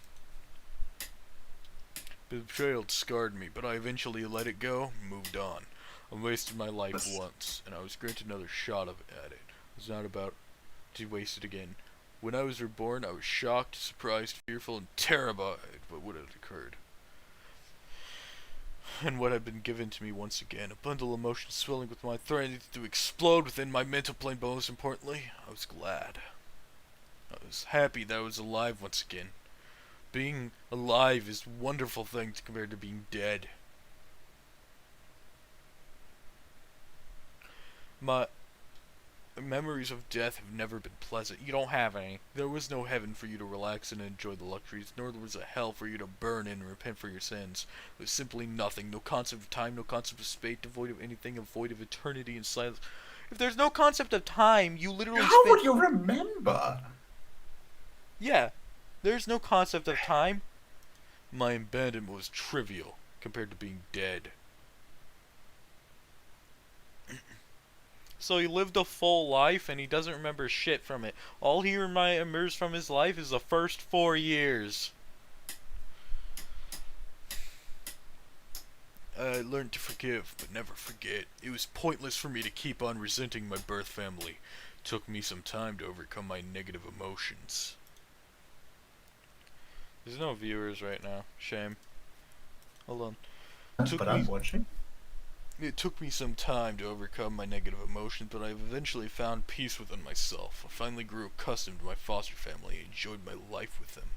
The betrayal scarred me, but I eventually let it go and moved on. I wasted my life once, and I was granted another shot at it. I was not about to waste it again. When I was reborn, I was shocked, surprised, fearful, and terrified by what had occurred. And what had been given to me once again, a bundle of emotions swelling with my threatening to explode within my mental plane, but most importantly, I was glad. I was happy that I was alive once again. Being alive is a wonderful thing compared to being dead. Memories of death have never been pleasant. You don't have any. There was no heaven for you to relax and enjoy the luxuries, nor was a hell for you to burn in and repent for your sins. There was simply nothing. No concept of time, no concept of space, devoid of anything, void of eternity and silence. If there's no concept of time, you literally How spent... would you remember? Yeah, there's no concept of time. My abandonment was trivial compared to being dead. So he lived a full life and he doesn't remember shit from it. All he remembers from his life is the first 4 years. I learned to forgive, but never forget. It was pointless for me to keep on resenting my birth family. It took me some time to overcome my negative emotions. There's no viewers right now. Shame. Hold on. But I'm watching. It took me some time to overcome my negative emotions, but I eventually found peace within myself. I finally grew accustomed to my foster family and enjoyed my life with them.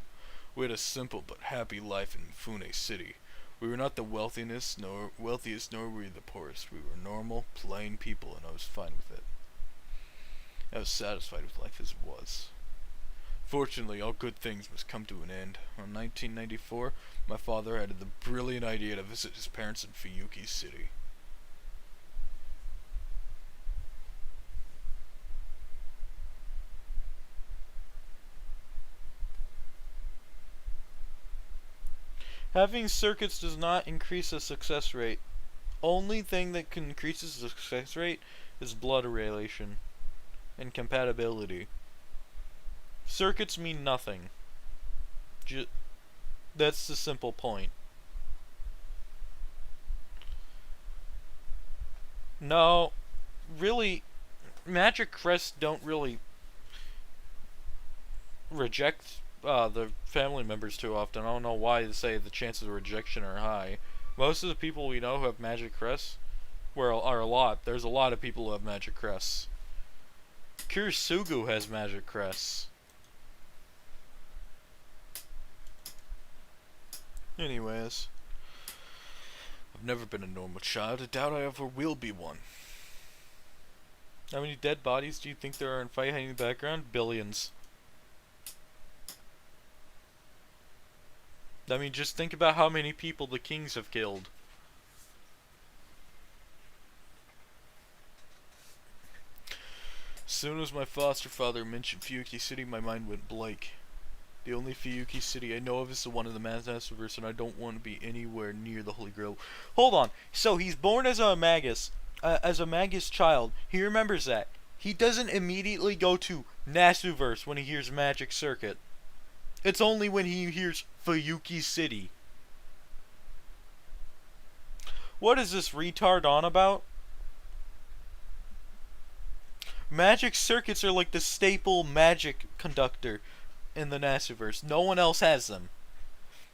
We had a simple but happy life in Mifune City. We were not the wealthiest, nor were we the poorest. We were normal, plain people, and I was fine with it. I was satisfied with life as it was. Fortunately, all good things must come to an end. In 1994, my father had the brilliant idea to visit his parents in Fuyuki City. Having circuits does not increase the success rate. Only thing that increases the success rate is blood relation and compatibility. Circuits mean nothing. That's the simple point. No, really, magic crests don't really reject the family members too often. I don't know why they say the chances of rejection are high. Most of the people we know who have magic crests, are a lot. There's a lot of people who have magic crests. Kirisugu has magic crests. Anyways, I've never been a normal child. I doubt I ever will be one. How many dead bodies do you think there are in fight hiding in the background? Billions. I mean, just think about how many people the kings have killed. As soon as my foster father mentioned Fuyuki City, my mind went blank. The only Fuyuki City I know of is the one in the Masterverse, and I don't want to be anywhere near the Holy Grail. Hold on. So he's born as a magus child. He remembers that. He doesn't immediately go to Nasuverse when he hears Magic Circuit. It's only when he hears Fuyuki City. What is this retard on about? Magic circuits are like the staple magic conductor in the Nasuverse. No one else has them.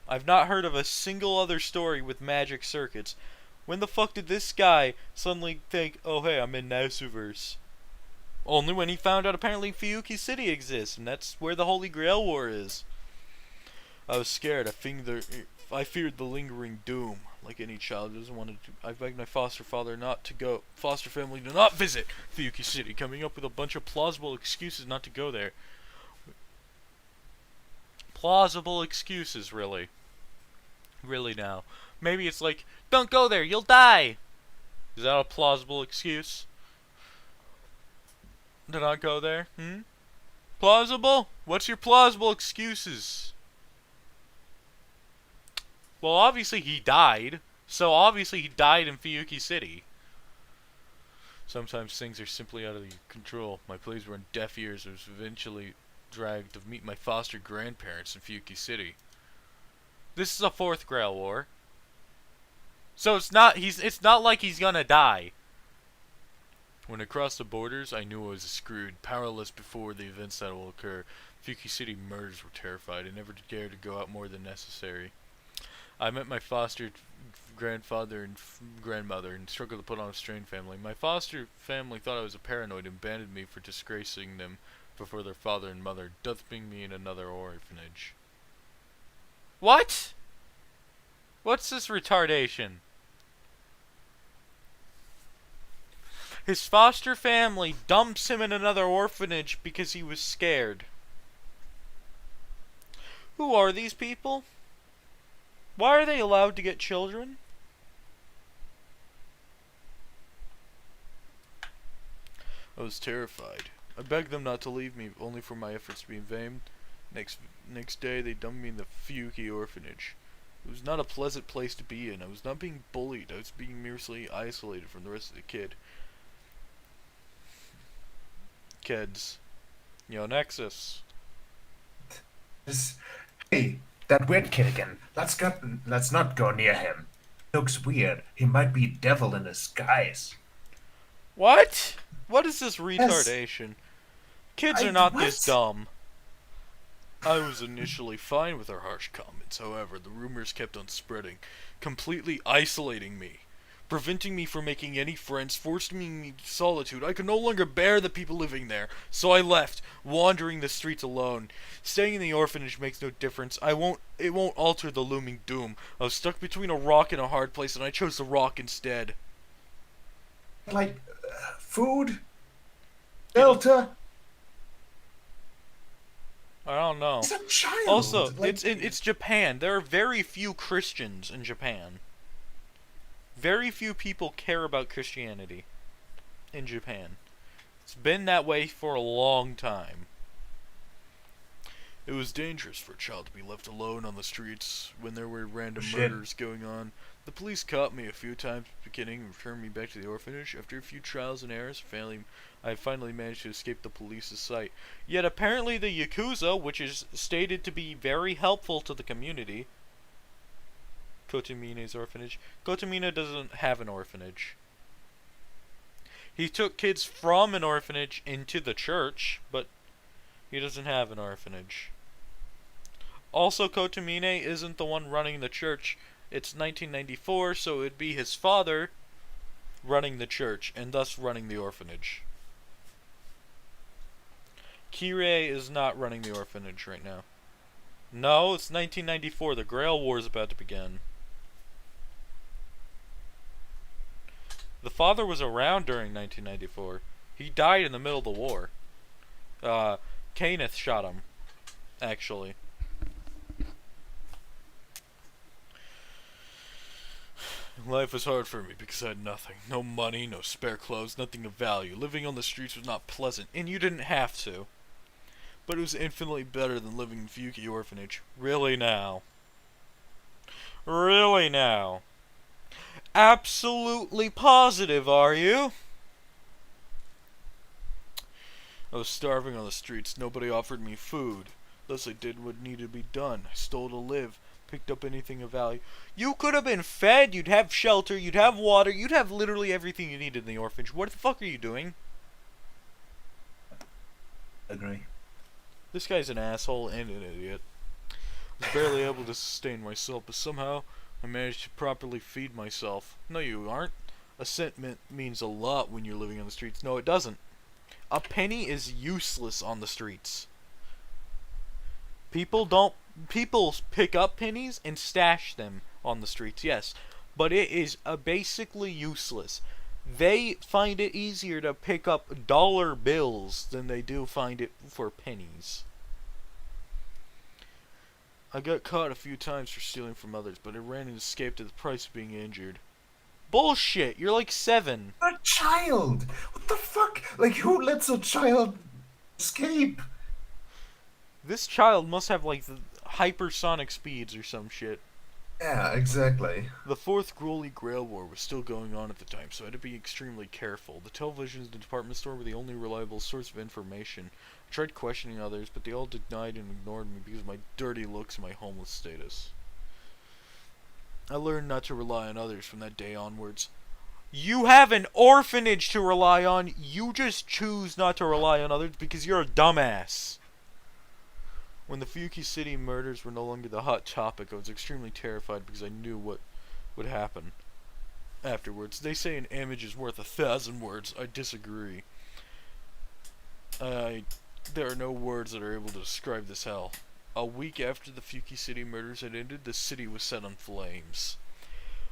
I've not heard of a single other story with magic circuits. When the fuck did this guy suddenly think, oh hey, I'm in Nasuverse? Only when he found out apparently Fuyuki City exists, and that's where the Holy Grail War is. I was scared. I feared the lingering doom. Like any child doesn't want to. I begged my foster family to not visit Fuyuki City, coming up with a bunch of plausible excuses not to go there. Plausible excuses, really. Really now. Maybe it's like, don't go there, you'll die! Is that a plausible excuse? To not go there? Plausible? What's your plausible excuses? Well, obviously he died. So obviously he died in Fuyuki City. Sometimes things are simply out of your control. My pleas were in deaf ears. I was eventually dragged to meet my foster grandparents in Fuyuki City. This is a fourth Grail War. So it's not like he's gonna die. When I crossed the borders, I knew I was screwed, powerless before the events that will occur. Fuyuki City murders were terrified. I never dared to go out more than necessary. I met my foster grandfather and grandmother and struggled to put on a strained family. My foster family thought I was a paranoid and abandoned me for disgracing them before their father and mother, dumping me in another orphanage. What? What's this retardation? His foster family dumps him in another orphanage because he was scared. Who are these people? Why are they allowed to get children? I was terrified. I begged them not to leave me, only for my efforts to be in vain. Next day, they dumped me in the Fuki orphanage. It was not a pleasant place to be in. I was not being bullied. I was being merely isolated from the rest of the kids. Yo, Nexus. Hey, that weird kid again. Let's not go near him. Looks weird. He might be devil in disguise. What? What is this Yes. retardation? Kids are not this What? dumb. I was initially fine with her harsh comments, however, the rumors kept on spreading, completely isolating me, preventing me from making any friends, forcing me to solitude. I could no longer bear the people living there, so I left, wandering the streets alone. Staying in the orphanage makes no difference. It won't alter the looming doom. I was stuck between a rock and a hard place, and I chose the rock instead. Like, food? Shelter? I don't know. He's a child. Also, Like, it's Japan. There are very few Christians in Japan. Very few people care about Christianity in Japan. It's been that way for a long time. It was dangerous for a child to be left alone on the streets when there were random murders going on. The police caught me a few times at the beginning and returned me back to the orphanage. After a few trials and errors, I finally managed to escape the police's sight. Yet apparently the Yakuza, which is stated to be very helpful to the community, Kotomine's orphanage. Kotomine doesn't have an orphanage. He took kids from an orphanage into the church, but he doesn't have an orphanage. Also, Kotomine isn't the one running the church. It's 1994, so it'd be his father running the church, and thus running the orphanage. Kirei is not running the orphanage right now. No, it's 1994. The Grail War is about to begin. The father was around during 1994. He died in the middle of the war. Kenneth shot him, actually. Life was hard for me because I had nothing. No money, no spare clothes, nothing of value. Living on the streets was not pleasant, and you didn't have to. But it was infinitely better than living in Fuki Orphanage. Really now. Really now. Absolutely positive, are you? I was starving on the streets. Nobody offered me food. Thus I did what needed to be done. I stole to live. Picked up anything of value. You could have been fed. You'd have shelter. You'd have water. You'd have literally everything you needed in the orphanage. What the fuck are you doing? Agree. This guy's an asshole and an idiot. I was barely able to sustain myself, but somehow I managed to properly feed myself. No, you aren't. A cent means a lot when you're living on the streets. No, it doesn't. A penny is useless on the streets. People pick up pennies and stash them on the streets, yes. But it is basically useless. They find it easier to pick up dollar bills than they do find it for pennies. I got caught a few times for stealing from others, but I ran and escaped at the price of being injured. Bullshit! You're like 7. A child. What the fuck? Like, who lets a child escape? This child must have like the hypersonic speeds or some shit. Yeah, exactly. The Fourth Gruely Grail War was still going on at the time, so I had to be extremely careful. The televisions in the department store were the only reliable source of information. I tried questioning others, but they all denied and ignored me because of my dirty looks and my homeless status. I learned not to rely on others from that day onwards. You have an orphanage to rely on. You just choose not to rely on others because you're a dumbass. When the Fuki City murders were no longer the hot topic, I was extremely terrified because I knew what would happen afterwards. They say an image is worth 1,000 words. I disagree. There are no words that are able to describe this hell. A week after the Fuki City murders had ended, the city was set on flames.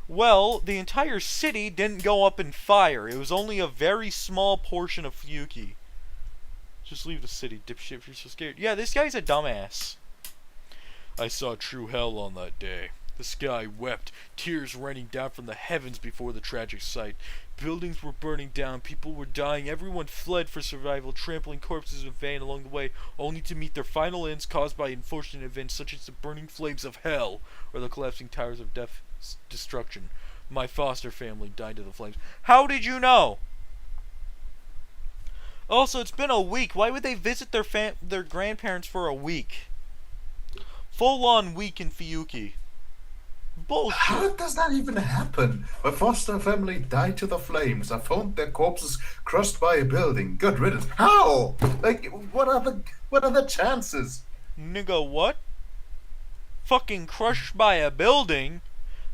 Well, the entire city didn't go up in fire. It was only a very small portion of Fuyuki. Just leave the city, dipshit, if you're so scared. Yeah, this guy's a dumbass. I saw true hell on that day. The sky wept, tears raining down from the heavens before the tragic sight. Buildings were burning down, people were dying, everyone fled for survival, trampling corpses in vain along the way, only to meet their final ends caused by unfortunate events such as the burning flames of hell or the collapsing towers of destruction. My foster family died in the flames. How did you know? Also, it's been a week. Why would they visit their grandparents for a week? Full-on week in Fuyuki. Bullshit. How does that even happen? My foster family died to the flames. I found their corpses crushed by a building. Good riddance. How? Like, what are the chances? Nigga, what? Fucking crushed by a building?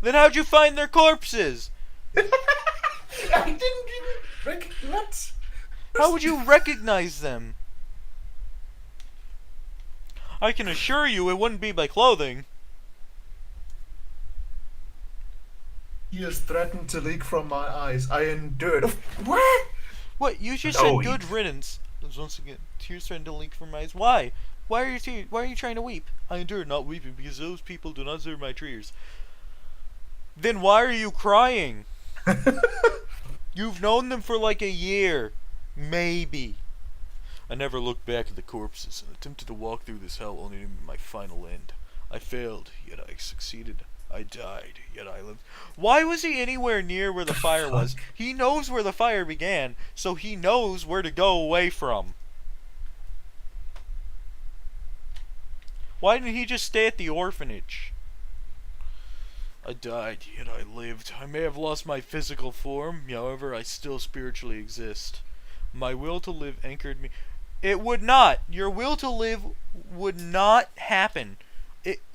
Then how'd you find their corpses? I didn't even recognize. How would you recognize them? I can assure you it wouldn't be by clothing. Tears threatened to leak from my eyes. I endured. What? What? You just No, said good riddance. Once again, tears threatened to leak from my eyes. Why? Why are you trying to weep? I endured not weeping because those people do not deserve my tears. Then why are you crying? You've known them for like a year. Maybe. I never looked back at the corpses and attempted to walk through this hell only to meet my final end. I failed, yet I succeeded. I died, yet I lived. Why was he anywhere near where the fire was? He knows where the fire began, so he knows where to go away from. Why didn't he just stay at the orphanage? I died, yet I lived. I may have lost my physical form, however, I still spiritually exist. My will to live anchored me. It would not. Your will to live would not happen.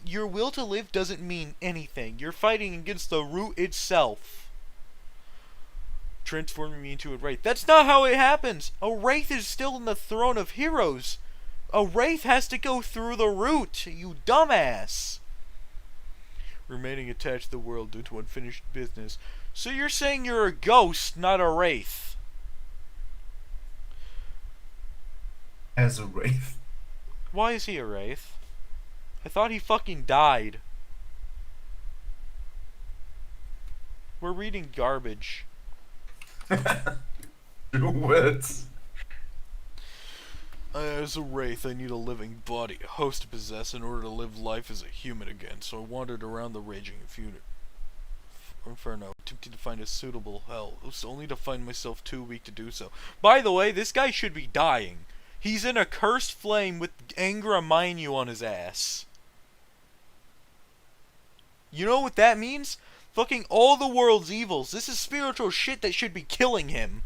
Your will to live doesn't mean anything. You're fighting against the root itself. Transforming me into a wraith. That's not how it happens. A wraith is still in the throne of heroes. A wraith has to go through the root, you dumbass. Remaining attached to the world due to unfinished business. So you're saying you're a ghost, not a wraith. As a wraith. Why is he a wraith? I thought he fucking died. We're reading garbage. 2 words. As a wraith, I need a living body, a host to possess in order to live life as a human again, so I wandered around the raging inferno, attempting to find a suitable hell. It was only to find myself too weak to do so. By the way, this guy should be dying. He's in a cursed flame with Angra Mainyu on his ass. You know what that means? Fucking all the world's evils. This is spiritual shit that should be killing him.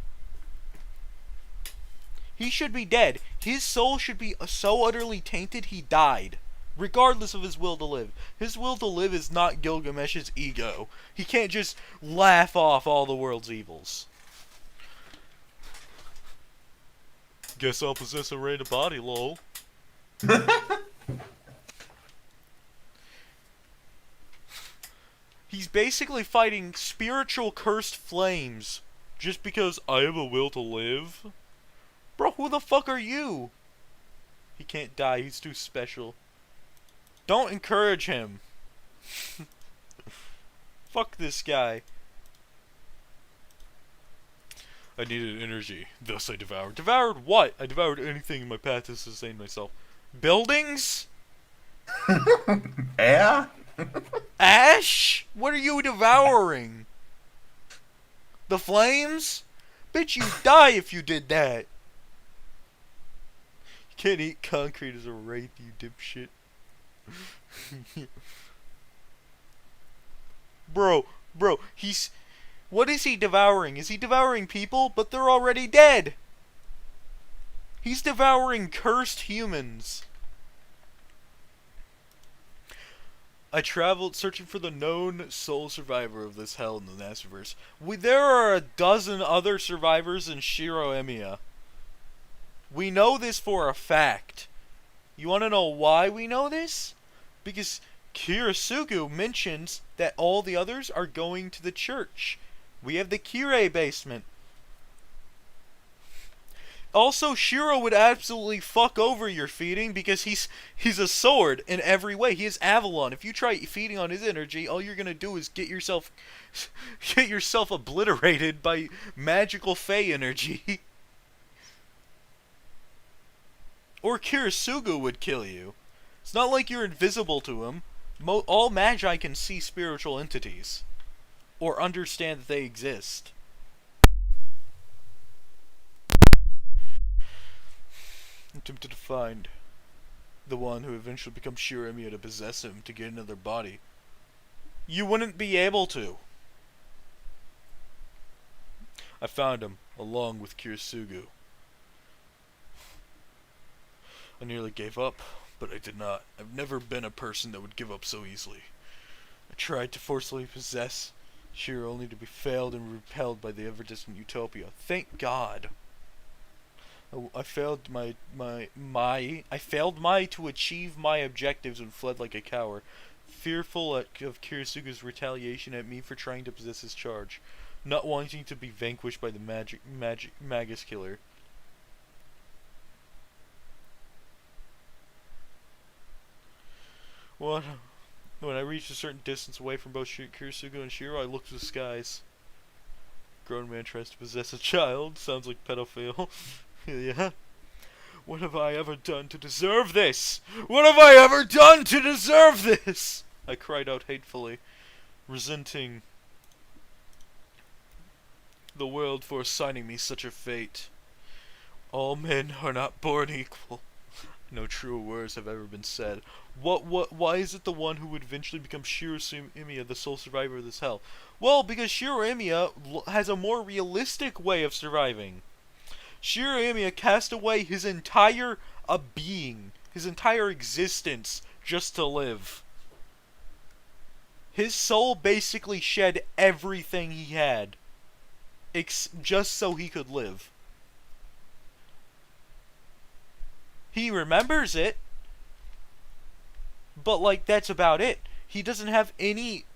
He should be dead. His soul should be so utterly tainted he died. Regardless of his will to live. His will to live is not Gilgamesh's ego. He can't just laugh off all the world's evils. Guess I'll possess a rated body, lol. He's basically fighting spiritual cursed flames just because I have a will to live? Bro, who the fuck are you? He can't die, he's too special. Don't encourage him. Fuck this guy. I needed energy, thus I devoured. Devoured what? I devoured anything in my path to sustain myself. Buildings? Air? Ash? What are you devouring? The flames? Bitch, you'd die if you did that. You can't eat concrete as a wraith, you dipshit. Bro, he's... What is he devouring? Is he devouring people? But they're already dead! He's devouring cursed humans. I traveled searching for the known sole survivor of this hell in the Masterverse. There are a dozen other survivors in Shiro Emiya. We know this for a fact. You want to know why we know this? Because Kirisugu mentions that all the others are going to the church. We have the Kirei basement. Also, Shiro would absolutely fuck over your feeding because he's a sword in every way. He is Avalon. If you try feeding on his energy, all you're gonna do is get yourself obliterated by magical Fey energy. Or Kirisugu would kill you. It's not like you're invisible to him. All magi can see spiritual entities or understand that they exist. I'm tempted to find the one who eventually becomes Shiremiya to possess him to get another body. You wouldn't be able to. I found him, along with Kirisugu. I nearly gave up, but I did not. I've never been a person that would give up so easily. I tried to forcefully possess Shiro only to be failed and repelled by the ever-distant utopia. Thank God. I failed to achieve my objectives and fled like a coward, fearful of Kirisugu's retaliation at me for trying to possess his charge, not wanting to be vanquished by the Magus killer. When I reached a certain distance away from both Kirisugu and Shiro, I looked to the skies. Grown man tries to possess a child. Sounds like pedophile. Yeah. What have I ever done to deserve this? What have I ever done to deserve this? I cried out hatefully, resenting the world for assigning me such a fate. All men are not born equal. No truer words have ever been said. Why is it the one who would eventually become Shiremiya the sole survivor of this hell? Well, because Shiremiya has a more realistic way of surviving. Shiremiya cast away his entire being, his entire existence, just to live. His soul basically shed everything he had, just so he could live. He remembers it, but like that's about it. He doesn't have any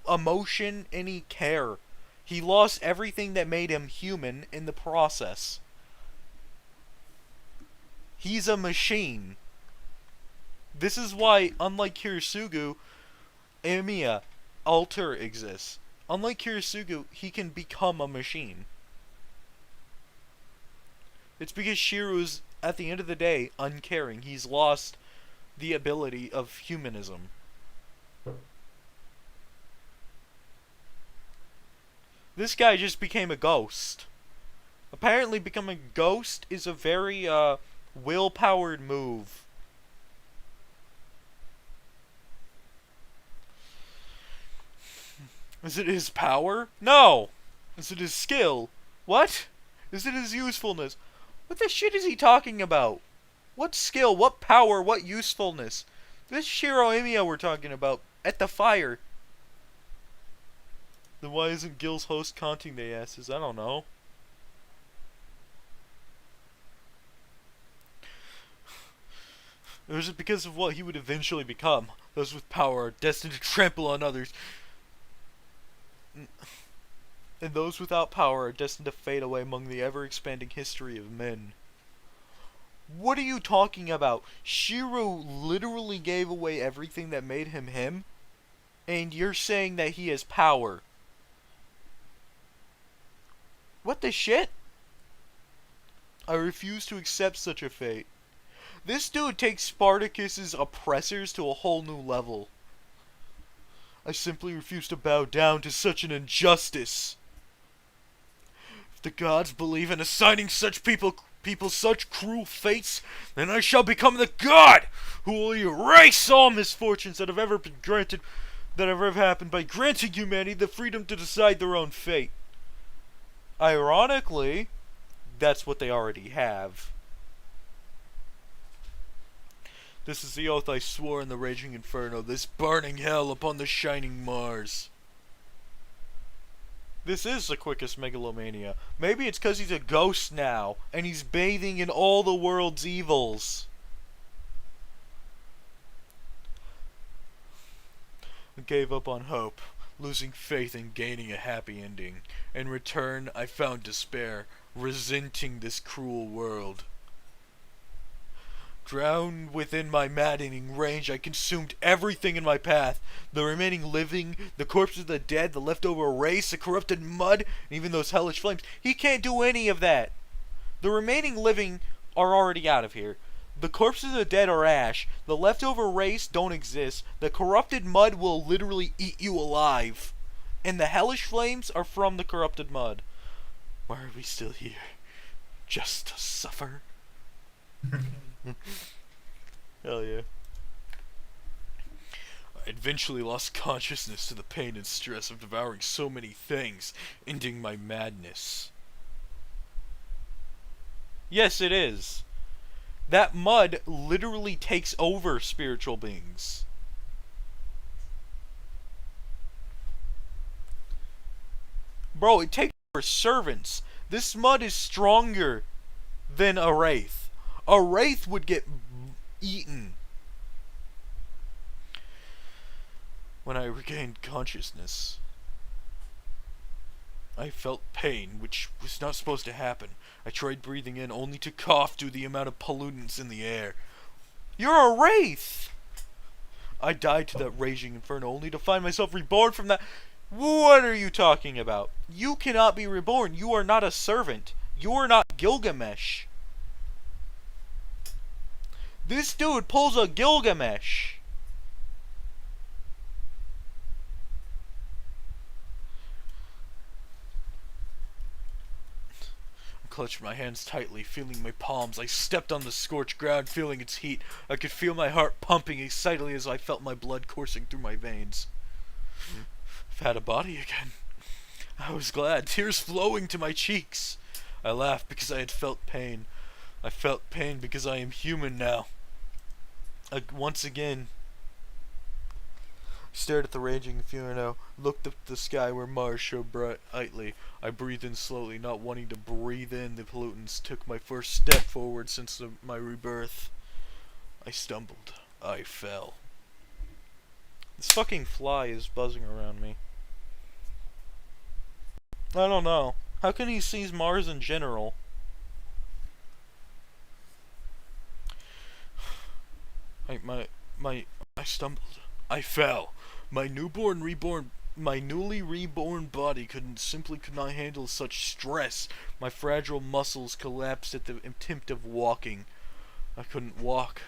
emotion, any care. He lost everything that made him human in the process. He's a machine. This is why, unlike Kirisugu, Emiya, Alter exists. Unlike Kirisugu, he can become a machine. It's because Shiro's, at the end of the day, uncaring. He's lost the ability of humanism. This guy just became a ghost. Apparently becoming a ghost is a very, will-powered move. Is it his power? No! Is it his skill? What? Is it his usefulness? What the shit is he talking about? What skill? What power? What usefulness? This Shiro Emiya we're talking about. At the fire. Then why isn't Gil's host conning the asses? I don't know. Or is it because of what he would eventually become? Those with power are destined to trample on others. And those without power are destined to fade away among the ever-expanding history of men. What are you talking about? Shiro literally gave away everything that made him him? And you're saying that he has power. What the shit? I refuse to accept such a fate. This dude takes Spartacus's oppressors to a whole new level. I simply refuse to bow down to such an injustice. If the gods believe in assigning such people such cruel fates, then I shall become the god who will erase all misfortunes that have ever been granted, that have ever happened, by granting humanity the freedom to decide their own fate. Ironically, that's what they already have. This is the oath I swore in the raging inferno, this burning hell upon the shining Mars. This is the quickest megalomania. Maybe it's because he's a ghost now, and he's bathing in all the world's evils. I gave up on hope, losing faith in gaining a happy ending. In return, I found despair, resenting this cruel world. Drowned within my maddening rage, I consumed everything in my path. The remaining living, the corpses of the dead, the leftover race, the corrupted mud, and even those hellish flames. He can't do any of that. The remaining living are already out of here. The corpses of the dead are ash. The leftover race don't exist. The corrupted mud will literally eat you alive. And the hellish flames are from the corrupted mud. Why are we still here? Just to suffer? Hell yeah. I eventually lost consciousness to the pain and stress of devouring so many things, ending my madness. Yes, it is. That mud literally takes over spiritual beings. Bro, it takes over servants. This mud is stronger than a wraith. A wraith would get eaten. When I regained consciousness, I felt pain, which was not supposed to happen. I tried breathing in, only to cough due to the amount of pollutants in the air. You're a wraith! I died to that raging inferno, only to find myself reborn from that. What are you talking about? You cannot be reborn. You are not a servant. You are not Gilgamesh. This dude pulls a Gilgamesh. I clutched my hands tightly, feeling my palms. I stepped on the scorched ground, feeling its heat. I could feel my heart pumping excitedly as I felt my blood coursing through my veins. I've had a body again. I was glad, tears flowing to my cheeks. I laughed because I had felt pain. I felt pain because I am human now. Once again, stared at the raging inferno, looked up at the sky where Mars showed brightly. I breathed in slowly, not wanting to breathe in the pollutants. Took my first step forward since my rebirth. I stumbled. I fell. This fucking fly is buzzing around me. I don't know. How can he seize Mars in general? I stumbled. I fell. My newly reborn body could not handle such stress. My fragile muscles collapsed at the attempt of walking. I couldn't walk.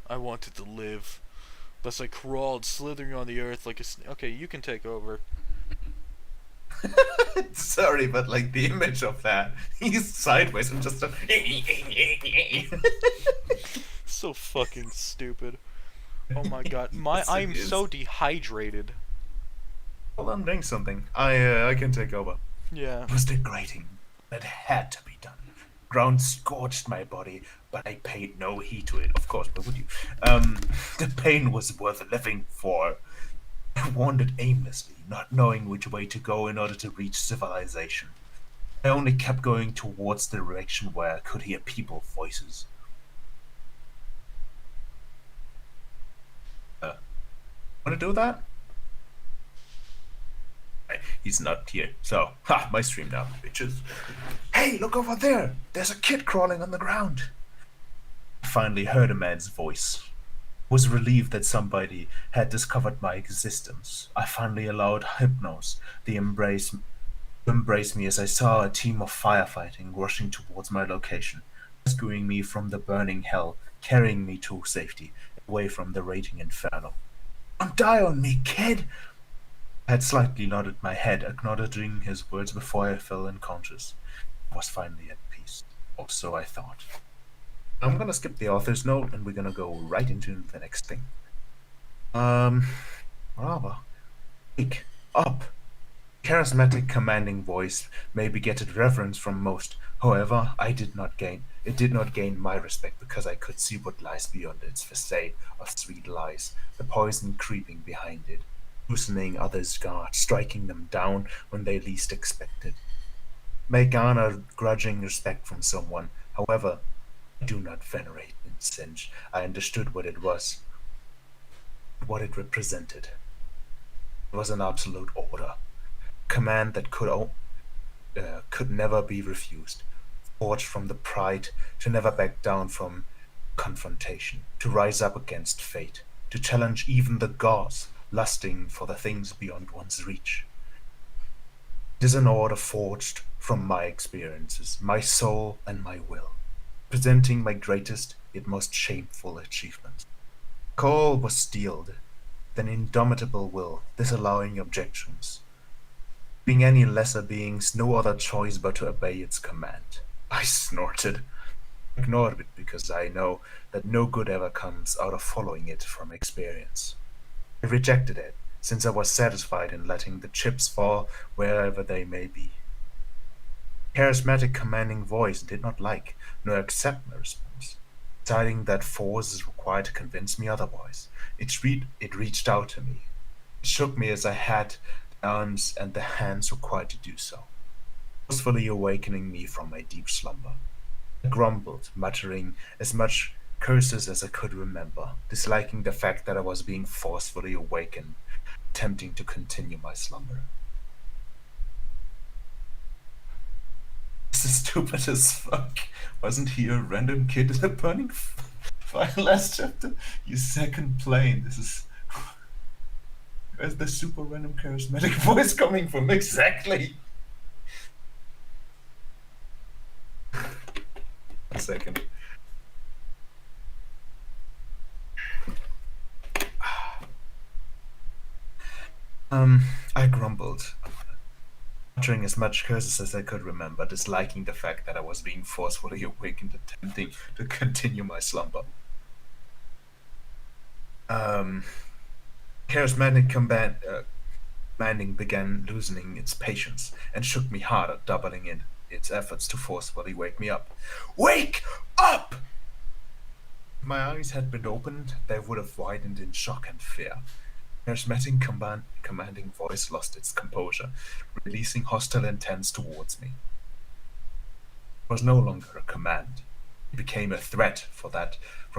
I wanted to live. Thus I crawled, slithering on the earth like a okay, you can take over. Sorry, but like the image of that, he's sideways and just So fucking stupid. Oh my god, Yes, I'm it is. so dehydrated. Hold on, doing something. I can take over. Yeah. It was degrading. It had to be done. Ground scorched my body, but I paid no heed to it. Of course, why would you? The pain was worth living for. I wandered aimlessly, not knowing which way to go in order to reach civilization. I only kept going towards the direction where I could hear people's voices. Wanna do that? He's not here, so my stream now, bitches. Hey, look over there! There's a kid crawling on the ground. I finally heard a man's voice. I was relieved that somebody had discovered my existence. I finally allowed Hypnos to embrace me as I saw a team of firefighting rushing towards my location, rescuing me from the burning hell, carrying me to safety, away from the raging inferno. Don't die on me, kid! I had slightly nodded my head, acknowledging his words before I fell unconscious. I was finally at peace, or so I thought. I'm gonna skip the author's note, and we're gonna go right into the next thing. Rather, wake up. Charismatic, commanding voice may begetted reverence from most. However, it did not gain my respect because I could see what lies beyond its facade of sweet lies, the poison creeping behind it, loosening others' guard, striking them down when they least expected. May garner grudging respect from someone. However, I do not venerate incense. I understood what it was, what it represented. It was an absolute order, command that could never be refused, forged from the pride to never back down from confrontation, to rise up against fate, to challenge even the gods, lusting for the things beyond one's reach. It is an order forged from my experiences, my soul, and my will, presenting my greatest yet most shameful achievements. Call was steeled, an indomitable will, disallowing objections, being any lesser beings no other choice but to obey its command. I snorted, ignored it because I know that no good ever comes out of following it from experience. I rejected it, since I was satisfied in letting the chips fall wherever they may be. Charismatic commanding voice did not like nor accept my response, deciding that force is required to convince me otherwise. It reached out to me. It shook me as I had the arms and the hands required to do so, forcefully awakening me from my deep slumber. I grumbled, muttering as much curses as I could remember, disliking the fact that I was being forcefully awakened, attempting to continue my slumber. This is stupid as fuck. Wasn't he a random kid in a burning fire last chapter? You second plane. This is. Where's the super random charismatic voice coming from? Exactly. A second. I grumbled, uttering as much curses as I could remember, disliking the fact that I was being forcefully awakened, attempting to continue my slumber. Charismatic commanding began loosening its patience and shook me harder, doubling in its efforts to forcefully wake me up. Wake up! If my eyes had been opened, they would have widened in shock and fear. Charismatic commanding voice lost its composure, releasing hostile intents towards me. It was no longer a command. It became a threat from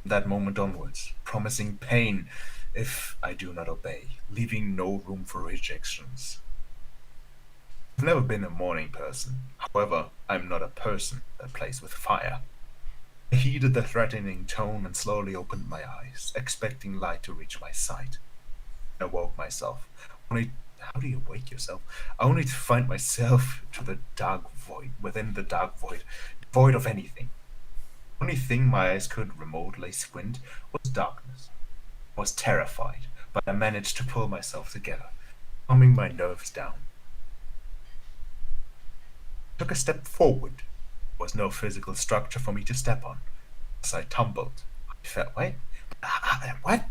that moment onwards, promising pain if I do not obey, leaving no room for rejections. I've never been a morning person. However, I'm not a person that plays with fire. I heeded the threatening tone and slowly opened my eyes, expecting light to reach my sight. I woke myself. How do you wake yourself? Only to find myself to the dark void, within the dark void, void of anything. The only thing my eyes could remotely squint was darkness. I was terrified, but I managed to pull myself together, calming my nerves down. I took a step forward. There was no physical structure for me to step on. As I tumbled, I felt, wait, what?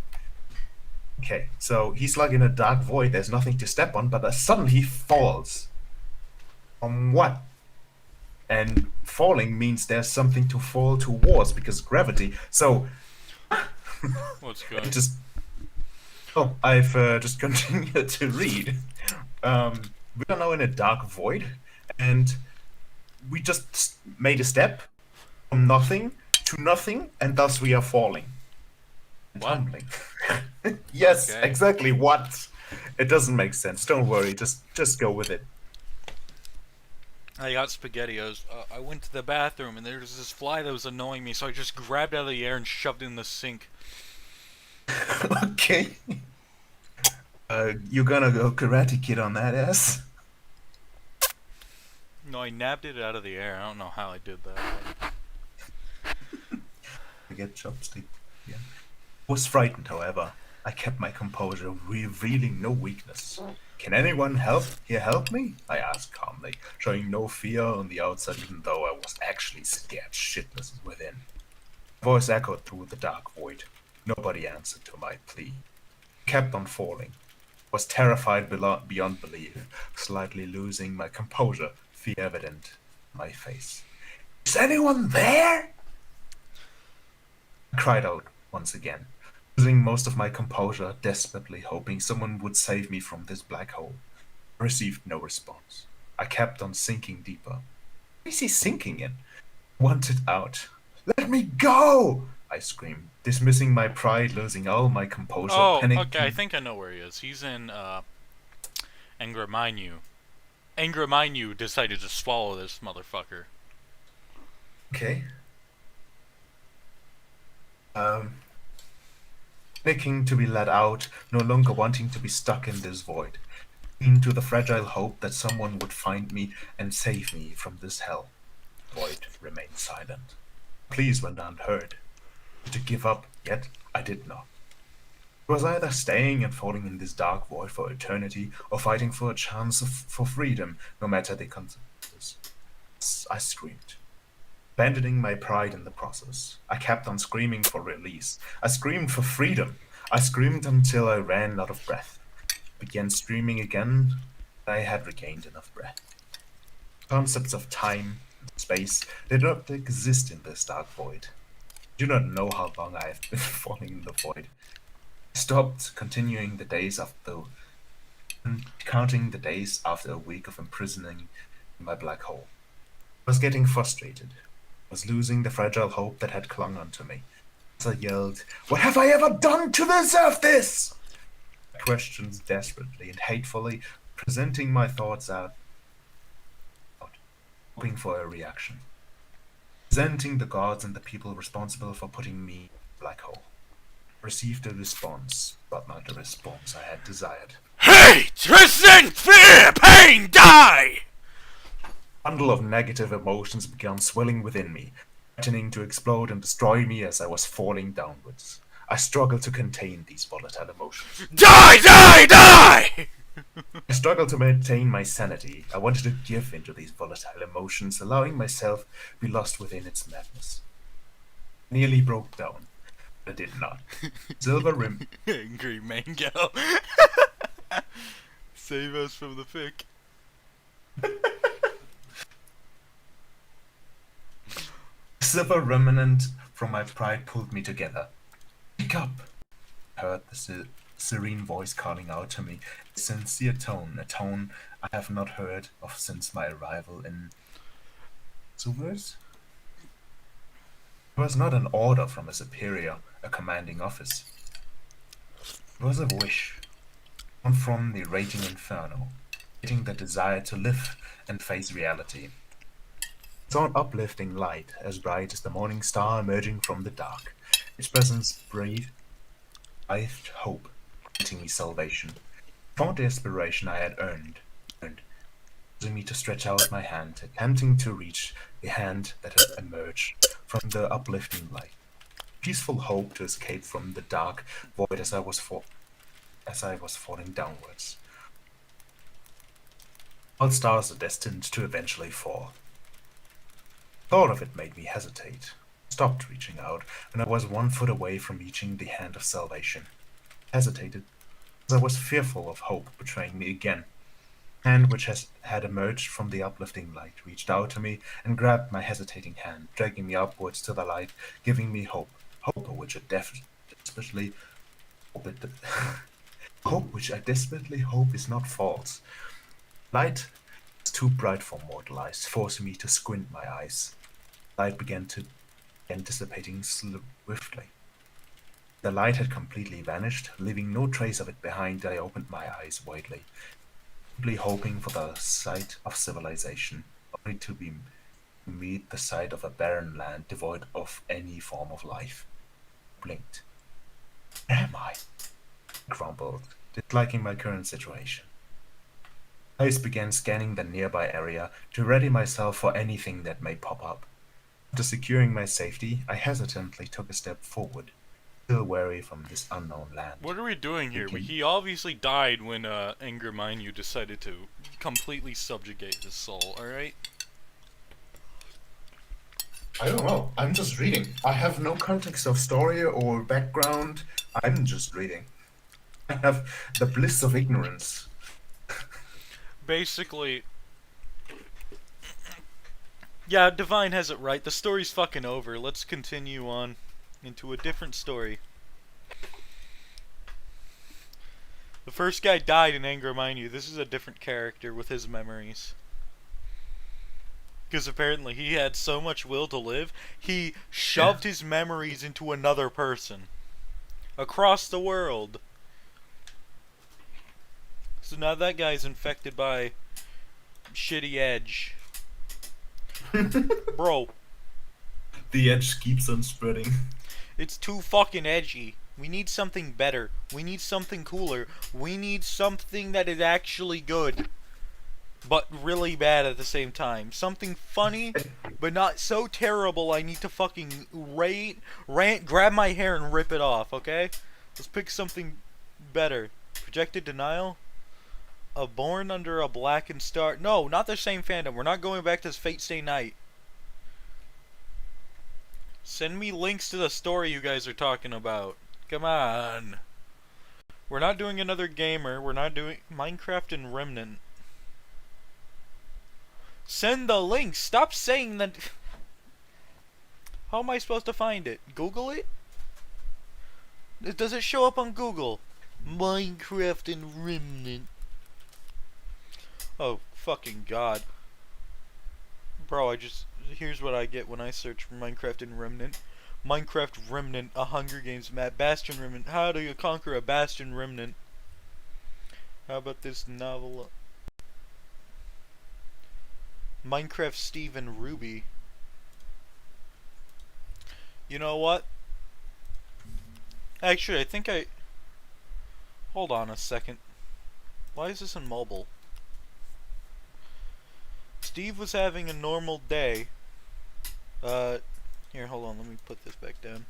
Okay, so he's like in a dark void, there's nothing to step on, but suddenly he falls. On what? And falling means there's something to fall towards because gravity. So. What's going? I've just continued to read. We are now in a dark void, and we just made a step from nothing to nothing, and thus we are falling. And What? tumbling. Yes, Okay. exactly. What? It doesn't make sense. Don't worry. Just go with it. I got SpaghettiOs. I went to the bathroom and there was this fly that was annoying me, so I just grabbed it out of the air and shoved it in the sink. Okay. You're gonna go Karate Kid on that ass? No, I nabbed it out of the air. I don't know how I did that. I get chopstick. Yeah. I was frightened, however. I kept my composure, revealing no weakness. Can anyone help me? I asked calmly, showing no fear on the outside, even though I was actually scared shitless within. My voice echoed through the dark void. Nobody answered to my plea. I kept on falling. I was terrified beyond belief, slightly losing my composure, fear evident on my face. Is anyone there? I cried out once again, losing most of my composure, desperately hoping someone would save me from this black hole. I received no response. I kept on sinking deeper. What is he sinking in? I wanted out. Let me go! I screamed, dismissing my pride, losing all my composure, Oh, panicking. okay, I think I know where he is. He's in, Angramanyu. Angramanyu decided to swallow this motherfucker. Okay. Panicking to be let out, no longer wanting to be stuck in this void. Into the fragile hope that someone would find me and save me from this hell. The void remained silent. Pleas went unheard. To give up, yet I did not. It was either staying and falling in this dark void for eternity, or fighting for a chance for freedom, no matter the consequences. I screamed, abandoning my pride in the process. I kept on screaming for release. I screamed for freedom. I screamed until I ran out of breath. I began screaming again. I had regained enough breath. Concepts of time and space did not exist in this dark void. I do not know how long I have been falling in the void. I stopped continuing the days after counting the days after a week of imprisoning in my black hole. I was getting frustrated. I was losing the fragile hope that had clung onto me. As I yelled, "What have I ever done to deserve this?" I questioned desperately and hatefully, presenting my thoughts out, hoping for a reaction. Presenting the gods and the people responsible for putting me in the black hole. I received a response, but not the response I had desired. Hate, resent, fear, pain, die! A bundle of negative emotions began swelling within me, threatening to explode and destroy me as I was falling downwards. I struggled to contain these volatile emotions. Die, die, die! I struggled to maintain my sanity. I wanted to give into these volatile emotions, allowing myself to be lost within its madness. I nearly broke down, but I did not. Silver rim. Angry mango. Save us from the fic. Silver remnant from my pride pulled me together. Wake up! I heard the serene voice calling out to me, a sincere tone, a tone I have not heard of since my arrival in Suvers. It was not an order from a superior, a commanding office. It was a wish, one from the raging inferno, getting the desire to live and face reality. I saw an uplifting light, as bright as the morning star emerging from the dark. Its presence breathed hope, granting me salvation. I found the inspiration I had earned, causing me to stretch out my hand, attempting to reach the hand that had emerged from the uplifting light. Peaceful hope to escape from the dark void as I was falling downwards. All stars are destined to eventually fall. Thought of it made me hesitate. Stopped reaching out when I was 1 foot away from reaching the hand of salvation. Hesitated, as I was fearful of hope betraying me again. The hand which had emerged from the uplifting light reached out to me and grabbed my hesitating hand, dragging me upwards to the light, giving me hope. Hope which I desperately hope which I desperately hope is not false. Light was too bright for mortal eyes, forcing me to squint my eyes. Light began dissipating swiftly. The light had completely vanished, leaving no trace of it behind. I opened my eyes widely, simply hoping for the sight of civilization, only to meet the sight of a barren land devoid of any form of life. I blinked. Where am I? I grumbled, disliking my current situation. Eyes began scanning the nearby area to ready myself for anything that may pop up. After securing my safety, I hesitantly took a step forward, still wary from this unknown land. What are we doing here? He obviously died when Angramanyu decided to completely subjugate his soul, alright? I don't know. I'm just reading. I have no context of story or background. I'm just reading. I have the bliss of ignorance. Basically, yeah, Divine has it right. The story's fucking over. Let's continue on into a different story. The first guy died in Angramanyu. This is a different character with his memories. Because apparently he had so much will to live, he shoved his memories into another person. Across the world. So now that guy's infected by shitty edge. Bro, The edge keeps on spreading. it's too fucking edgy. We need something better. We need something cooler. We need something that is actually good, but really bad at the same time. Something funny, but not so terrible I need to fucking rant, grab my hair and rip it off, okay? Let's pick something better. Projected Denial? A Born Under a Blackened Star. No, not the same fandom. We're not going back to Fate Stay Night. Send me links to the story you guys are talking about. Come on. We're not doing another gamer. We're not doing Minecraft and Remnant. Send the links. Stop saying that. How am I supposed to find it? Google it? Does it show up on Google? Minecraft and Remnant. Oh, fucking God. Bro, here's what I get when I search for Minecraft and Remnant. Minecraft Remnant, a Hunger Games map. Bastion Remnant. How do you conquer a Bastion Remnant? How about this novel? Minecraft Steve and Ruby. You know what? Actually, I think I... Hold on a second. Why is this in mobile? Steve was having a normal day. Here, hold on, let me put this back down.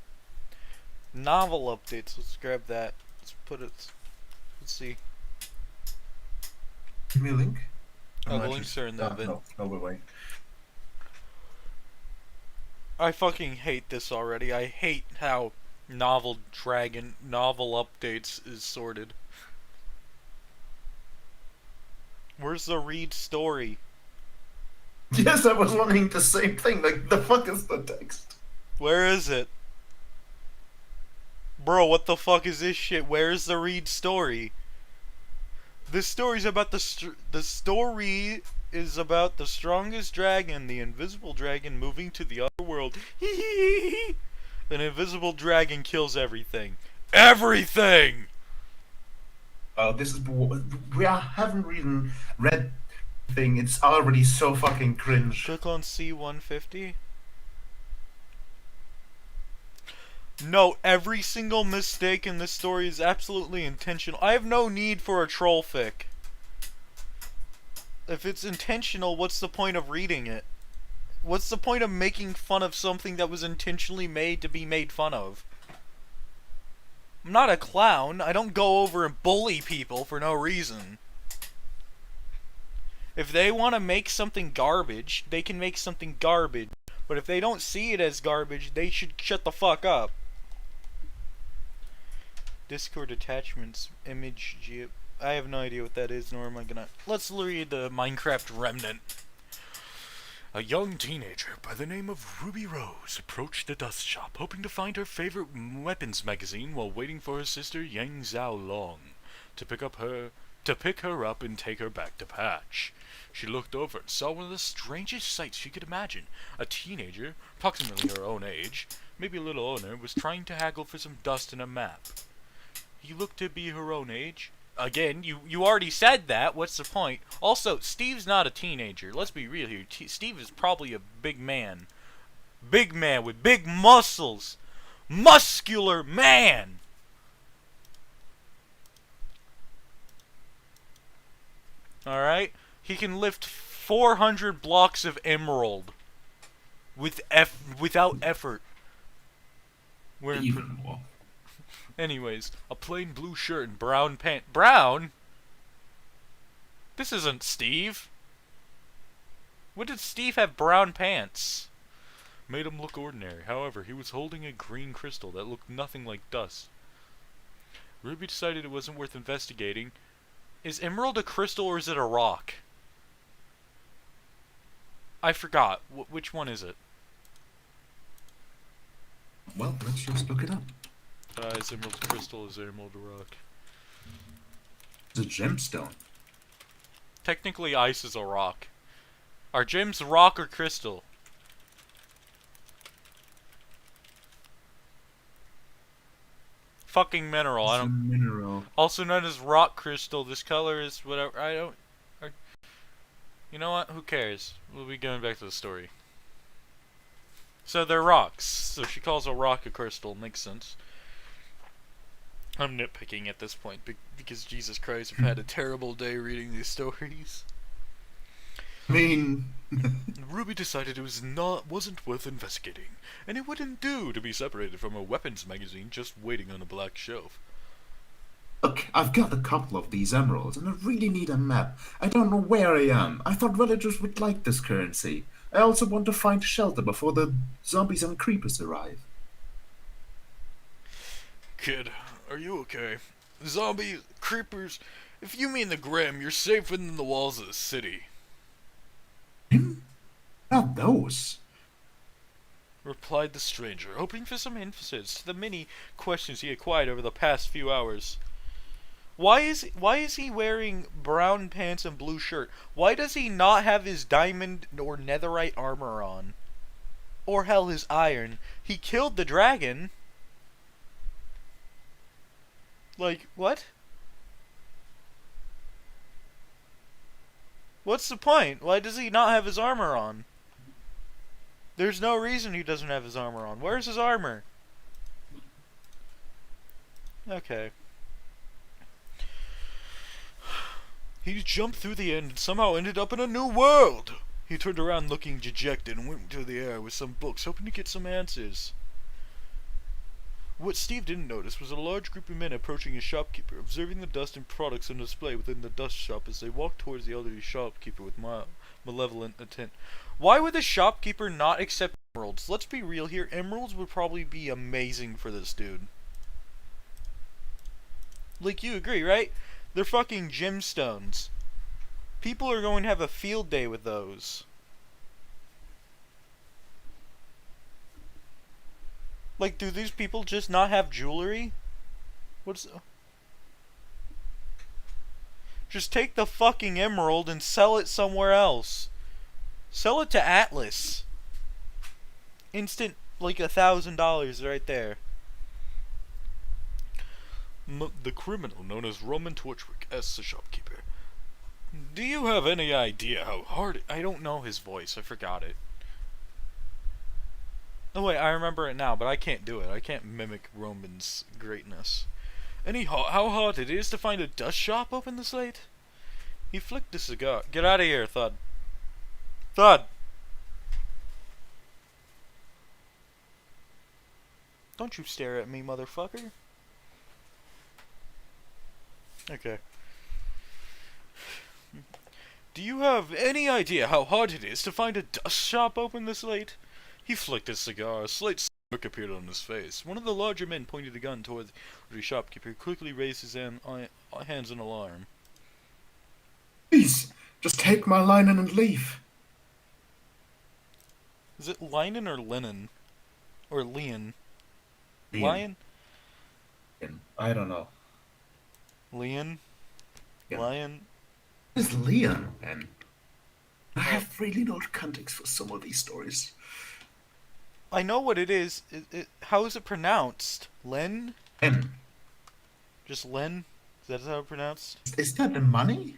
Novel updates, let's grab that. Let's see. Give me a link. Oh, the links are in the vid. No, wait. I fucking hate this already. I hate how novel updates is sorted. Where's the read story? Yes, I was wondering the same thing. Like, the fuck is the text? Where is it? Bro, what the fuck is this shit? Where's the read story? This story's about the story is about the strongest dragon, the invisible dragon, moving to the other world. An invisible dragon kills everything. Everything! This is... haven't even read thing. It's already so fucking cringe. Click on C150. No, every single mistake in this story is absolutely intentional. I have no need for a troll fic. If it's intentional, what's the point of reading it? What's the point of making fun of something that was intentionally made to be made fun of? I'm not a clown. I don't go over and bully people for no reason. If they want to make something garbage, they can make something garbage. But if they don't see it as garbage, they should shut the fuck up. Discord attachments, image, I have no idea what that is, nor am I gonna... Let's read the Minecraft Remnant. A young teenager by the name of Ruby Rose approached a dust shop, hoping to find her favorite weapons magazine while waiting for her sister Yang Zhao Long to pick her up and take her back to Patch. She looked over and saw one of the strangest sights she could imagine. A teenager, approximately her own age, maybe a little older, was trying to haggle for some dust and a map. He looked to be her own age. Again, you already said that. What's the point? Also, Steve's not a teenager. Let's be real here. Steve is probably a big man. Big man with big muscles. Muscular man! Alright? He can lift 400 blocks of emerald. Without effort. Even more. Anyways, a plain blue shirt and brown pants. Brown? This isn't Steve. When did Steve have brown pants? Made him look ordinary. However, he was holding a green crystal that looked nothing like dust. Ruby decided it wasn't worth investigating. Is emerald a crystal or is it a rock? I forgot. Which one is it? Well, let's just look it up. Is emerald a crystal? Is emerald a rock? It's a gemstone. Technically, ice is a rock. Are gems rock or crystal? fucking mineral. I It's a don't. mineral. Also known as rock crystal. This color is whatever. I don't. You know what? Who cares? We'll be going back to the story. So they're rocks. So she calls a rock a crystal. Makes sense. I'm nitpicking at this point because Jesus Christ, I've had a terrible day reading these stories. I mean, Ruby decided wasn't worth investigating, and it wouldn't do to be separated from a weapons magazine just waiting on a black shelf. look, I've got a couple of these emeralds, and I really need a map. I don't know where I am. I thought villagers would like this currency. I also want to find shelter before the zombies and creepers arrive. Kid, are you okay? Zombies, creepers, if you mean the Grim, you're safer than the walls of the city. Not those. Replied the stranger, hoping for some answers to the many questions he acquired over the past few hours. Why is he wearing brown pants and blue shirt? Why does he not have his diamond or netherite armor on? Or hell, his iron. He killed the dragon. Like, what? What's the point? Why does he not have his armor on? There's no reason he doesn't have his armor on. Where's his armor? Okay. He jumped through the end and somehow ended up in a new world. He turned around looking dejected and went into the air with some books, hoping to get some answers. What Steve didn't notice was a large group of men approaching his shopkeeper, observing the dust and products on display within the dust shop as they walked towards the elderly shopkeeper with malevolent intent. Why would the shopkeeper not accept emeralds? Let's be real here, emeralds would probably be amazing for this dude. Like, you agree, right? They're fucking gemstones. People are going to have a field day with those. Like, do these people just not have jewelry? Just take the fucking emerald and sell it somewhere else. Sell it to Atlas. Instant, like, $1,000 right there. The criminal known as Roman Torchwick asks the shopkeeper, "Do you have any idea how hard I don't know his voice, I forgot it. Oh wait, I remember it now, but I can't do it. I can't mimic Roman's greatness. How hard it is to find a dust shop open this late?" He flicked a cigar. "Get out of here, Thud. Thud! Don't you stare at me, motherfucker." Okay. "Do you have any idea how hard it is to find a dust shop open this late?" He flicked his cigar. A slight smirk appeared on his face. One of the larger men pointed a gun toward the shopkeeper, who quickly raised his hands in alarm. Please, just take my linen and leave. Is it linen or linen? Or Leon? Leon. Lion? I don't know. Leon? Yeah. Lion? It's Leon, man. I have really no context for some of these stories. I know what it is. How is it pronounced? Len? Len. Just Len? Is that how it's pronounced? Is that the money?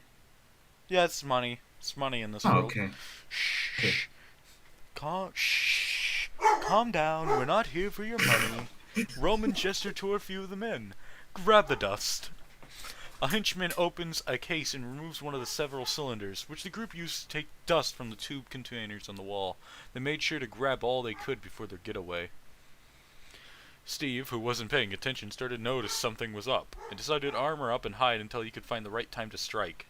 Yeah, it's money. It's money in this Oh, world. okay. Shh. Okay. Shh. Calm down. We're not here for your money. Roman gestured to a few of the men. Grab the dust. A henchman opens a case and removes one of the several cylinders, which the group used to take dust from the tube containers on the wall. They made sure to grab all they could before their getaway. Steve, who wasn't paying attention, started to notice something was up, and decided to armor up and hide until he could find the right time to strike.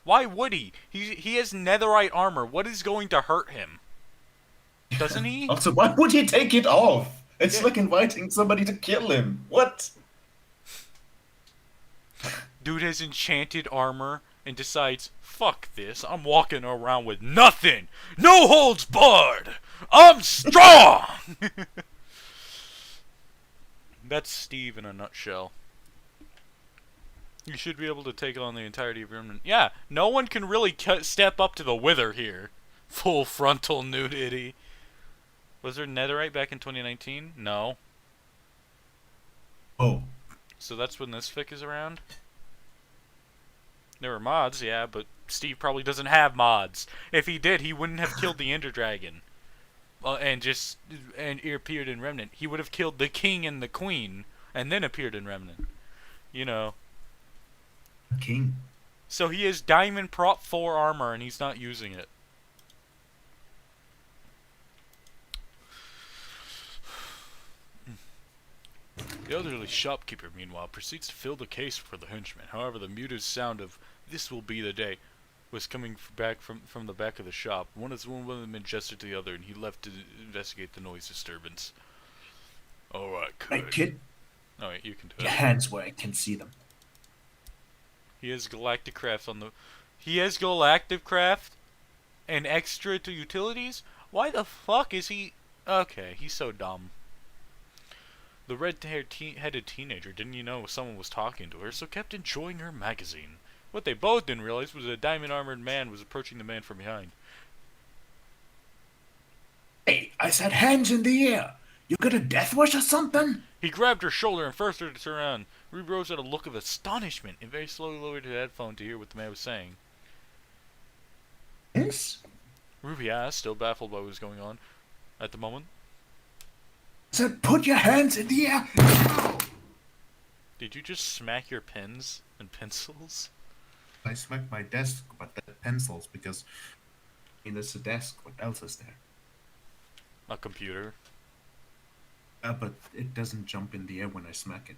Why would he? He has netherite armor. What is going to hurt him? Doesn't he? Also, why would he take it off? It's Yeah. like inviting somebody to kill him. What? Dude has enchanted armor and decides, fuck this, I'm walking around with nothing! No holds barred! I'm strong! That's Steve in a nutshell. You should be able to take on the entirety of your own. Yeah, no one can really step up to the wither here. Full frontal nudity. Was there netherite back in 2019? No. Oh, So that's when this fic is around. There were mods, yeah, but Steve probably doesn't have mods. If he did, he wouldn't have killed the Ender Dragon. And appeared in Remnant. He would have killed the king and the queen, and then appeared in Remnant. You know. king. So he has Diamond Prop 4 armor, and he's not using it. The elderly shopkeeper, meanwhile, proceeds to fill the case for the henchman. However, the muted sound of "this will be the day" was coming back from the back of the shop. One of the men gestured to the other, and he left to investigate the noise disturbance. Alright, Hey, good. kid, Oh, wait, you can do your it. hands where I can see them. He has Galactic Craft on the... He has Galactic Craft and extra to utilities? Why the fuck is he... Okay, he's so dumb. The red-headed teenager didn't know someone was talking to her, so kept enjoying her magazine. What they both didn't realize was that a diamond-armored man was approaching the man from behind. Hey, I said hands in the air. You got a death wish or something? He grabbed her shoulder and forced her to turn around. Ruby Rose had a look of astonishment and very slowly lowered her headphone to hear what the man was saying. Yes? Ruby asked, still baffled by what was going on at the moment. I said put your hands in the air. Did you just smack your pens and pencils? I smacked my desk with the pencils because, I mean, it's a desk. What else is there? A computer. But it doesn't jump in the air when I smack it.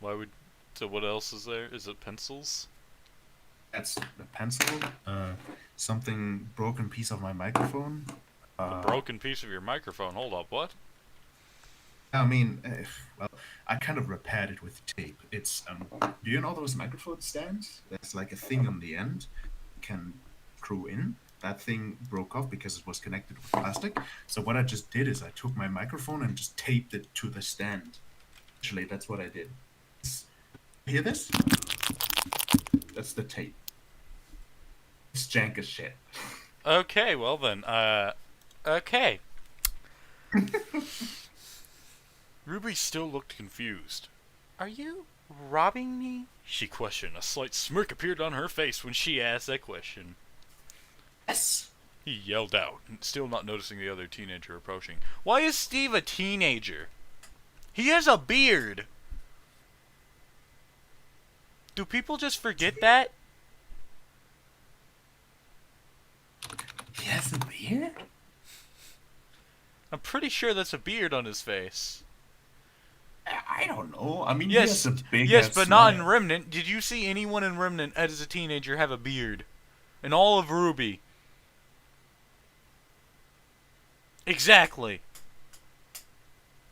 Why would... So what else is there? Is it pencils? That's the pencil. Something broken piece of my microphone. A broken piece of your microphone. Hold up, what? I mean, well, I kind of repaired it with tape. It's do you know those microphone stands? There's like a thing on the end you can screw in. That thing broke off because it was connected with plastic. So what I just did is I took my microphone and just taped it to the stand. Actually, that's what I did. Hear this? That's the tape. It's jank as shit. Okay, well then, okay. Ruby still looked confused. Are you robbing me? She questioned. A slight smirk appeared on her face when she asked that question. Yes. He yelled out, still not noticing the other teenager approaching. Why is Steve a teenager? He has a beard! Do people just forget that? He has a beard? I'm pretty sure that's a beard on his face. I don't know. I mean, Yes, he has a big yes, ass but not in smile. Remnant. Did you see anyone in Remnant as a teenager have a beard? In all of Ruby. Exactly.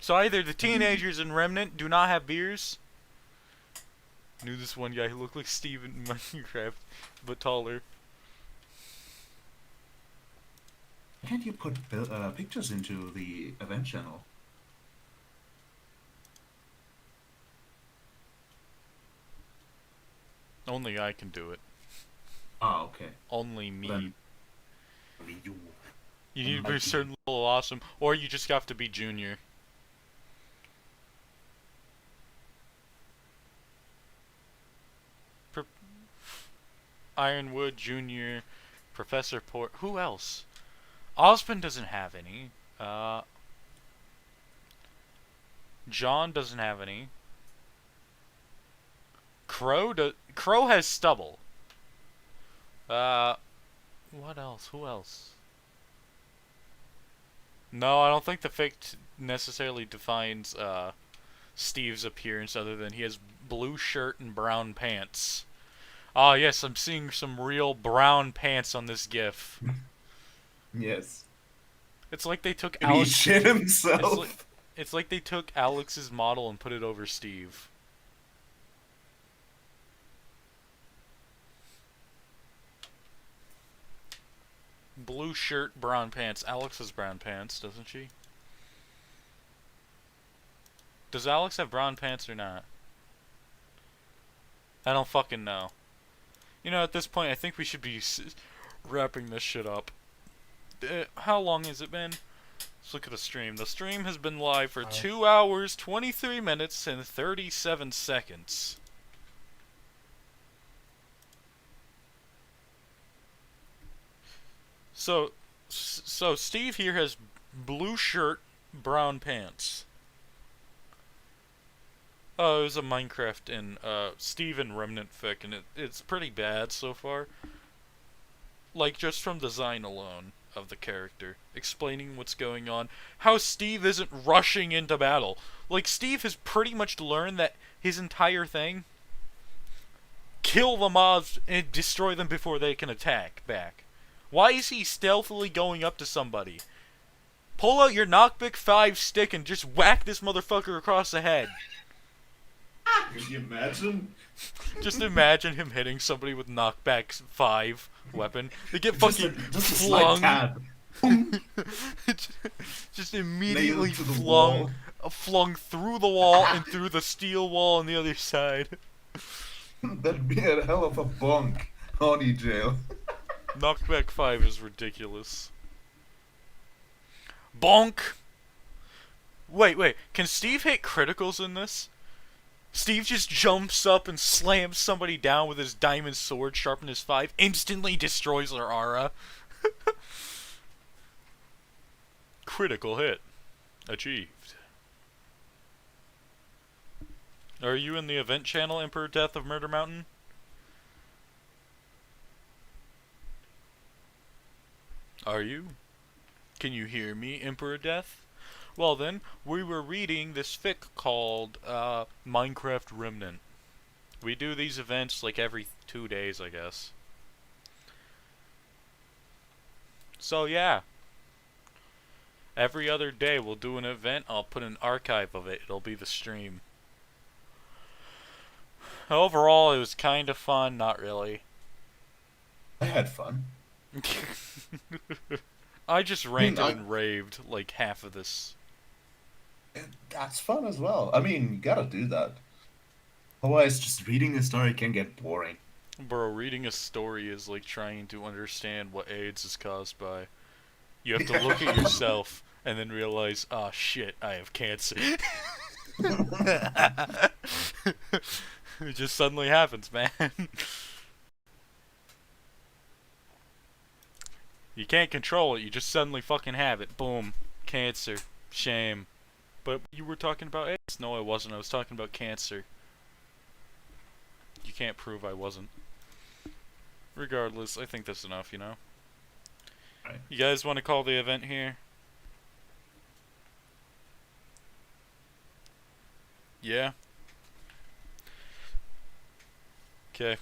So either the teenagers in Remnant do not have beards. Knew this one guy who looked like Steve in Minecraft, but taller. Can't you put pictures into the event channel? Only I can do it. Ah, okay. Only me. Then only you. You need to be a Might certain level of awesome, or you just have to be junior. Ironwood Junior, Professor Port. Who else? Osmond doesn't have any. John doesn't have any. Crow has stubble. What else? Who else? No, I don't think the fake necessarily defines Steve's appearance other than he has blue shirt and brown pants. Ah, yes, I'm seeing some real brown pants on this GIF. Yes. It's like they took And he Alex. shit himself. It's like they took Alex's model and put it over Steve. Blue shirt, brown pants. Alex has brown pants, doesn't she? Does Alex have brown pants or not? I don't fucking know. You know, at this point, I think we should be wrapping this shit up. How long has it been? Let's look at the stream. The stream has been live for 2 hours, 23 minutes, and 37 seconds. So Steve here has blue shirt, brown pants. Oh, it was a Minecraft and Steve and Remnant fic, and it's pretty bad so far. Like, just from design alone of the character, explaining what's going on, how Steve isn't rushing into battle. Like, Steve has pretty much learned that his entire thing, kill the mobs and destroy them before they can attack back. Why is he stealthily going up to somebody? Pull out your knockback 5 stick and just whack this motherfucker across the head. Can you imagine? Just imagine him hitting somebody with knockback 5 weapon. They get fucking just flung. a Just immediately Nailed to the flung through the wall and through the steel wall on the other side. That'd be a hell of a bonk. Honey jail. Knockback 5 is ridiculous. Bonk! Wait, can Steve hit criticals in this? Steve just jumps up and slams somebody down with his diamond sword sharpened as 5, instantly destroys their aura. Critical hit. Achieved. Are you in the event channel, Emperor Death of Murder Mountain? Are you? Can you hear me, Emperor Death? Well then, we were reading this fic called, Minecraft Remnant. We do these events like every 2 days, I guess. So yeah. Every other day we'll do an event, I'll put an archive of it, it'll be the stream. Overall, it was kinda fun, not really. I had fun. I just ranted and raved like half of this. That's fun as well. I mean, you gotta do that. Otherwise, just reading a story can get boring. Bro, reading a story is like trying to understand what AIDS is caused by. You have to look at yourself and then realize, ah, shit, I have cancer. It just suddenly happens, man. You can't control it, you just suddenly fucking have it. Boom. Cancer. Shame. But you were talking about AIDS? No, I wasn't. I was talking about cancer. You can't prove I wasn't. Regardless, I think that's enough, you know? Right. You guys want to call the event here? Yeah? Okay.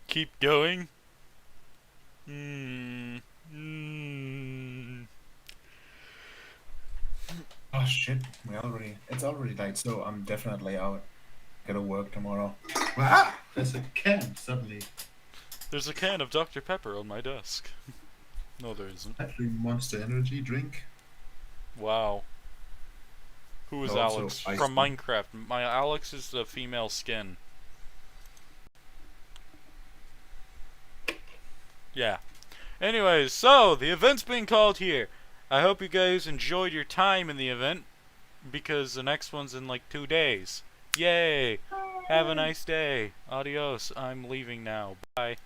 Keep going? Oh shit, it's already late, so I'm definitely out. Gotta work tomorrow. Ah! There's a can suddenly. There's a can of Dr. Pepper on my desk. No, there isn't. Actually, Monster Energy drink. Wow. Who is Also Alex? iced From tea. Minecraft. My Alex is the female skin. Yeah. Anyways, so, the event's being called here. I hope you guys enjoyed your time in the event, because the next one's in like 2 days. Yay! Have a nice day. Adios. I'm leaving now. Bye.